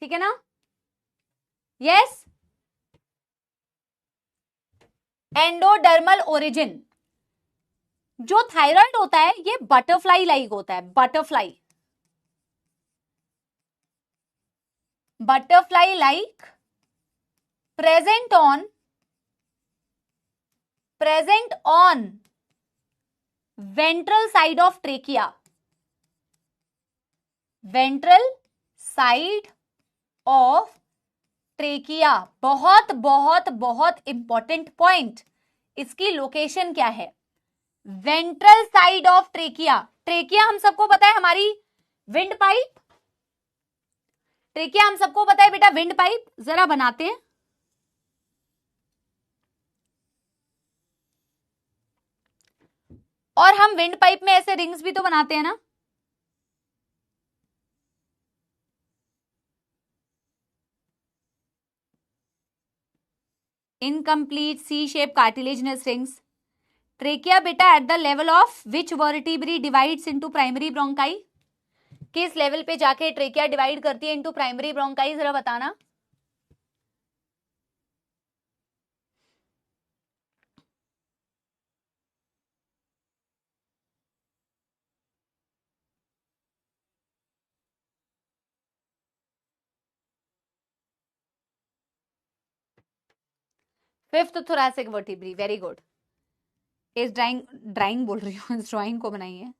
ठीक है ना, यस, एंडोडर्मल ओरिजिन। जो थायराइड होता है ये बटरफ्लाई लाइक होता है, butterfly, butterfly like present on ventral side of trachea, ventral side of trachea. बहुत बहुत बहुत इंपॉर्टेंट पॉइंट, इसकी लोकेशन क्या है? Ventral side of trachea. Trachea हम सबको पता है हमारी विंड पाइप, ट्रेकिया हम सबको पता है बेटा विंड पाइप। जरा बनाते हैं, और हम विंड पाइप में ऐसे रिंग्स भी तो बनाते हैं ना। इनकम्प्लीट सी शेप कार्टिलेजिनस रिंग्स। ट्रेकिया बेटा at the level of which vertebrae divides into primary bronchi? किस लेवल पे जाके ट्रेकिया डिवाइड करती है इनटू प्राइमरी ब्रोंकाई, जरा बताना। Fifth thoracic vertebrae, very good. इस ड्राइंग बोल रही हूँ, इस ड्राइंग को बनाई है।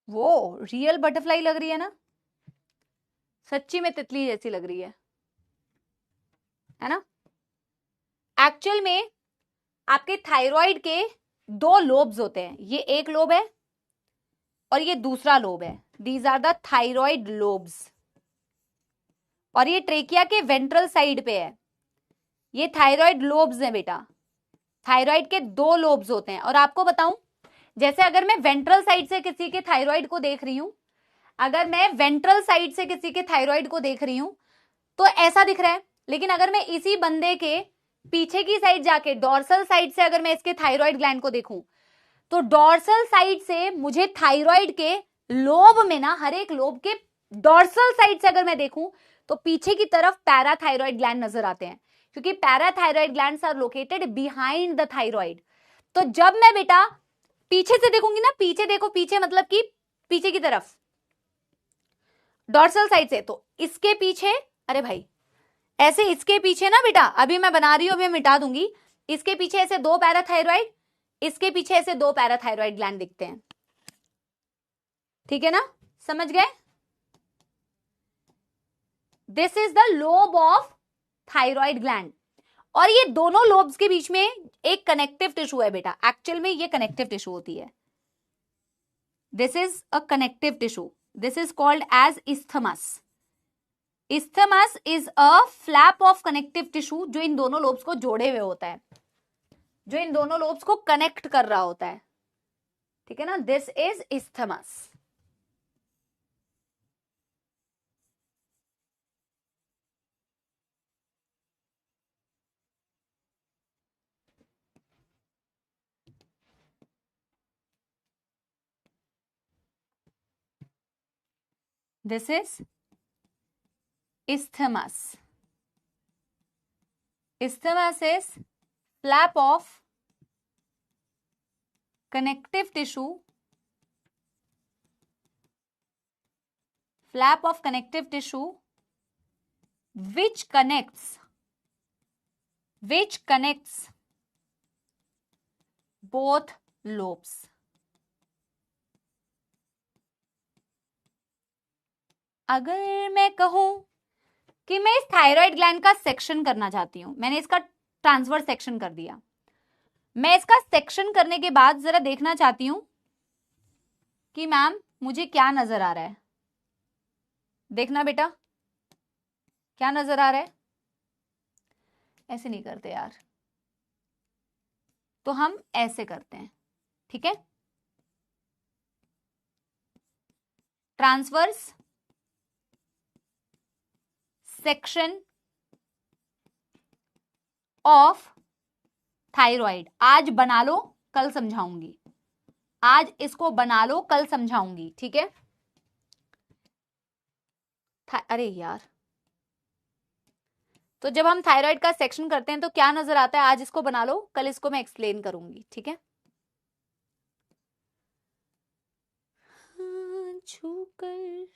वो रियल बटरफ्लाई लग रही है ना, सच्ची में तितली जैसी लग रही है ना। एक्चुअल में आपके थायराइड के दो लोब्स होते हैं, ये एक लोब है और ये दूसरा लोब है। These are the thyroid lobes, और ये ट्रेकिया के वेंट्रल साइड पे है। ये थायराइड लोब्स हैं बेटा, थायराइड के दो लोब्स होते हैं। और आपको बताऊं, जैसे अगर मैं वेंट्रल साइड से किसी के थायराइड को देख रही हूं, अगर मैं वेंट्रल साइड से किसी के थायराइड को देख रही हूं तो ऐसा दिख रहा है, लेकिन अगर मैं इसी बंदे के पीछे की साइड जाके डॉर्सल साइड से अगर मैं इसके थायराइड ग्लैंड को देखूं, तो डॉर्सल साइड से मुझे थायराइड के लोब में ना, हर एक लोब के डॉर्सल साइड से अगर मैं देखूं तो पीछे की तरफ पैराथायराइड ग्लैंड नजर आते हैं, क्योंकि parathyroid glands are located behind the thyroid. तो जब मैं बेटा पीछे से देखूंगी ना, पीछे देखो, पीछे मतलब कि पीछे की तरफ डॉर्सल साइड से, तो इसके पीछे, अरे भाई ऐसे इसके पीछे ना बेटा, अभी मैं बना रही हूं, अभी मिटा दूंगी, इसके पीछे ऐसे दो पैराथायराइड, इसके पीछे ऐसे दो पैराथायराइड ग्लैंड दिखते हैं। ठीक है ना, समझ गए? This is the lobe of thyroid gland. और ये दोनों लोब्स के बीच में एक कनेक्टिव टिश्यू है बेटा, एक्चुअल में ये कनेक्टिव टिश्यू होती है। This is a connective tissue, this is called as isthmus. Isthmus is a flap of connective tissue जो इन दोनों लोब्स को जोड़े हुए होता है, जो इन दोनों लोब्स को कनेक्ट कर रहा होता है। ठीक है ना, this is isthmus. This is isthmus. Isthmus is flap of connective tissue, flap of connective tissue which connects both lobes. अगर मैं कहूं कि मैं इस थायराइड ग्लैंड का सेक्शन करना चाहती हूं, मैंने इसका ट्रांसवर्स सेक्शन कर दिया, मैं इसका सेक्शन करने के बाद जरा देखना चाहती हूं कि मैम मुझे क्या नजर आ रहा है। देखना बेटा, क्या नजर आ रहा है? ऐसे नहीं करते यार, तो हम ऐसे करते हैं, ठीक है। ट्रांसवर्स सेक्शन ऑफ थायराइड आज बना लो, कल समझाऊंगी। आज इसको बना लो, कल समझाऊंगी, ठीक है। अरे यार, तो जब हम थायराइड का सेक्शन करते हैं तो क्या नजर आता है? आज इसको बना लो, कल इसको मैं एक्सप्लेन करूंगी, ठीक है। छूकर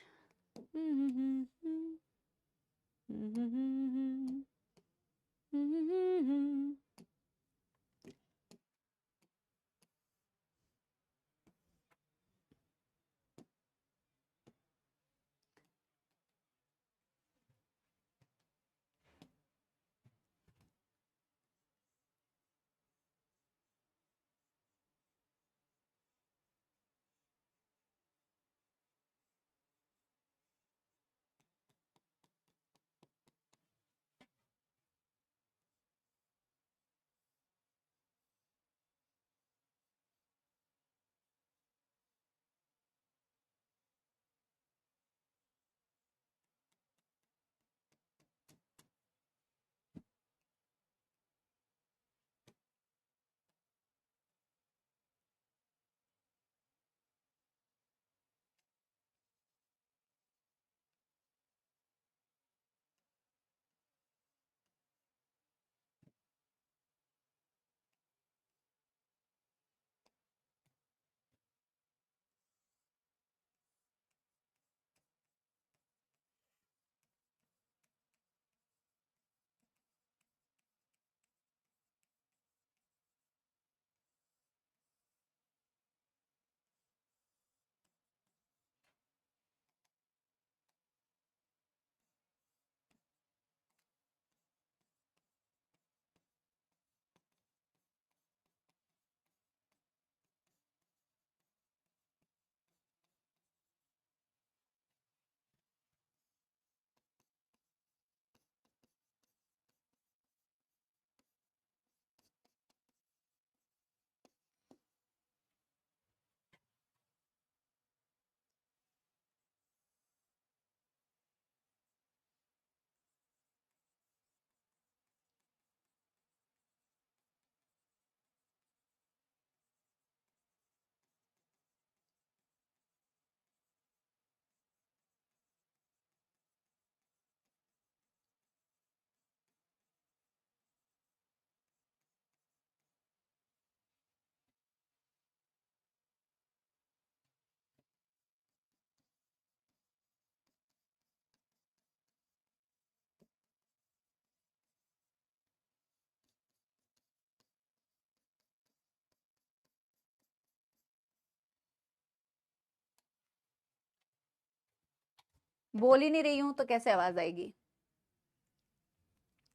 बोल ही नहीं रही हूं तो कैसे आवाज आएगी?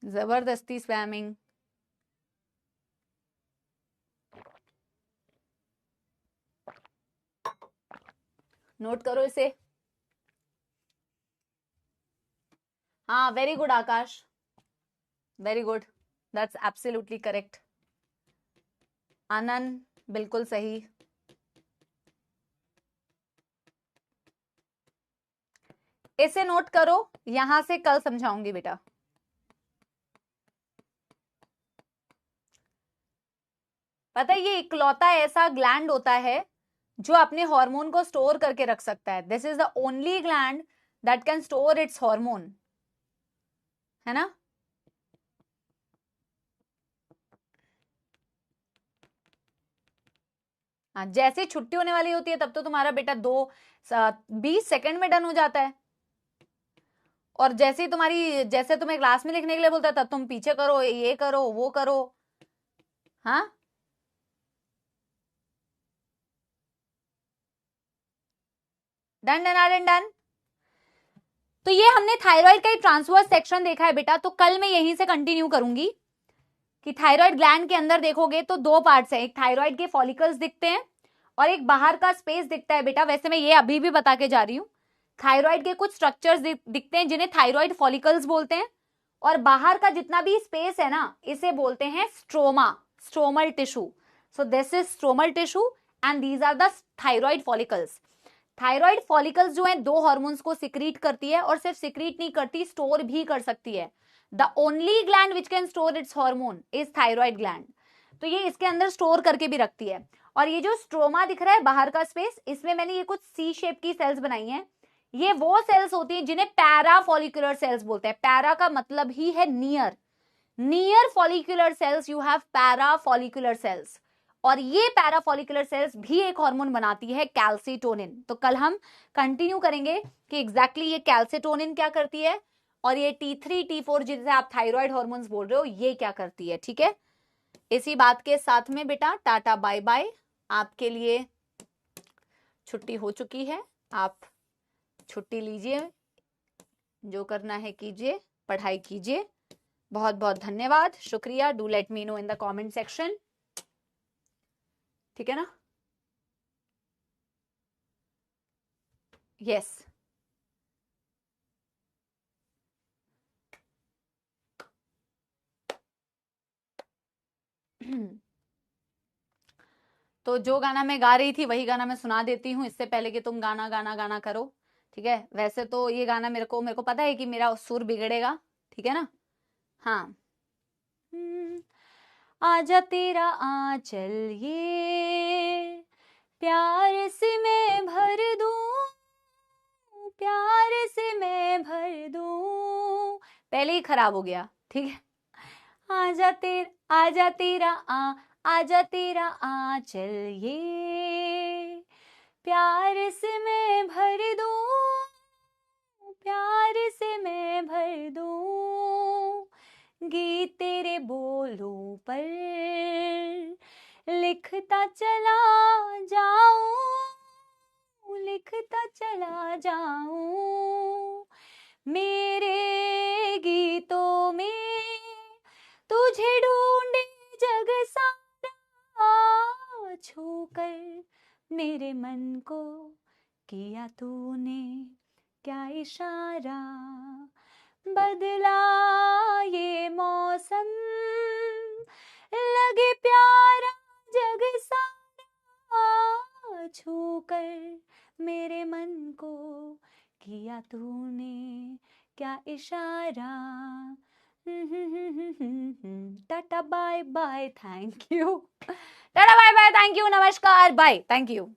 जबरदस्ती स्पैमिंग। नोट करो इसे। हाँ, very good Akash, very good, that's absolutely correct. Anand बिल्कुल सही। इसे नोट करो, यहां से कल समझाऊंगी बेटा। पता है ये इकलौता ऐसा ग्लैंड होता है जो अपने हार्मोन को स्टोर करके रख सकता है। This is the only gland that can store it's hormone, है ना। हाँ, जैसे छुट्टी होने वाली होती है तब तो तुम्हारा बेटा 20 सेकंड में डन हो जाता है, और जैसे ही जैसे तुम्हें क्लास में लिखने के लिए बोलता है तब तुम पीछे करो, ये करो, वो करो। हाँ, डन डन डन डन। तो ये हमने थायराइड का ट्रांसवर्स सेक्शन देखा है बेटा, तो कल मैं यहीं से कंटिन्यू करूंगी कि थायराइड ग्लैंड के अंदर देखोगे तो दो पार्ट्स हैं, एक थायराइड के फॉलिकल्स दिखते हैं और एक बाहर का स्पेस दिखता है बेटा। वैसे मैं ये अभी भी बता के जा रही हूं थायराइड के कुछ स्ट्रक्चर्स दिखते हैं जिन्हें थायराइड फॉलिकल्स बोलते हैं, और बाहर का जितना भी स्पेस है ना, इसे बोलते हैं stroma, stromal tissue. So this is stromal tissue and these are the thyroid follicles. Thyroid follicles जो है 2 हार्मोन्स को सिक्रीट करती है, और सिर्फ सिक्रीट नहीं करती, स्टोर भी कर सकती है. The only gland which can store it's hormone is thyroid gland. तो ये इसके अंदर स्टोर करके भी रखती है. और ये जो स्ट्रोमा दिख रहा है बाहर का स्पेस, इसमें मैंने ये कुछ सी शेप की सेल्स बनाई हैं. ये वो सेल्स होती हैं जिन्हें पैरा फॉलिकुलर सेल्स बोलते हैं. पैरा का मतलब ही है near. Near follicular cells you have para follicular cells. और ये पैरा फॉलिकुलर सेल्स भी एक हार्मोन बनाती है, कैल्सिटोनिन. तो कल हम कंटिन्यू करेंगे कि एग्जैक्टली ये कैल्सिटोनिन क्या करती है, और ये T3 T4 जिसे आप थायराइड हार्मोन्स बोल रहे हो, ये क्या करती है. ठीक है, इसी बात के साथ में बेटा टाटा बाय बाय. आपके लिए छुट्टी हो चुकी है, आप छुट्टी लीजिए, जो करना है कीजिए, पढ़ाई कीजिए. बहुत बहुत धन्यवाद, शुक्रिया. Do let me know in the comment section. ठीक है ना? यस. तो जो गाना मैं गा रही थी वही गाना मैं सुना देती हूँ, इससे पहले कि तुम गाना गाना गाना करो. ठीक है, वैसे तो ये गाना मेरे को पता है कि मेरा सुर बिगड़ेगा. ठीक है ना? हाँ. आजा तेरा आंचल ये प्यार से मैं भर दूं, प्यार से मैं भर दूं. पहले ही खराब हो गया. ठीक है. आजा तेरा आजा तेरा आंचल ये प्यार से मैं भर दूं, प्यार से मैं भर दूं. गीत तेरे बोलों पर लिखता चला जाऊं, लिखता चला जाऊं. मेरे गीतों में तुझे ढूंढे जग सारा, छूकर मेरे मन को किया तूने क्या इशारा. बदला ये मौसम लगे प्यारा जग सारा, छूकर मेरे मन को किया तूने क्या इशारा. Tata bye bye, thank you. Tata bye bye, thank you, नमस्कार, बाय, थैंक यू.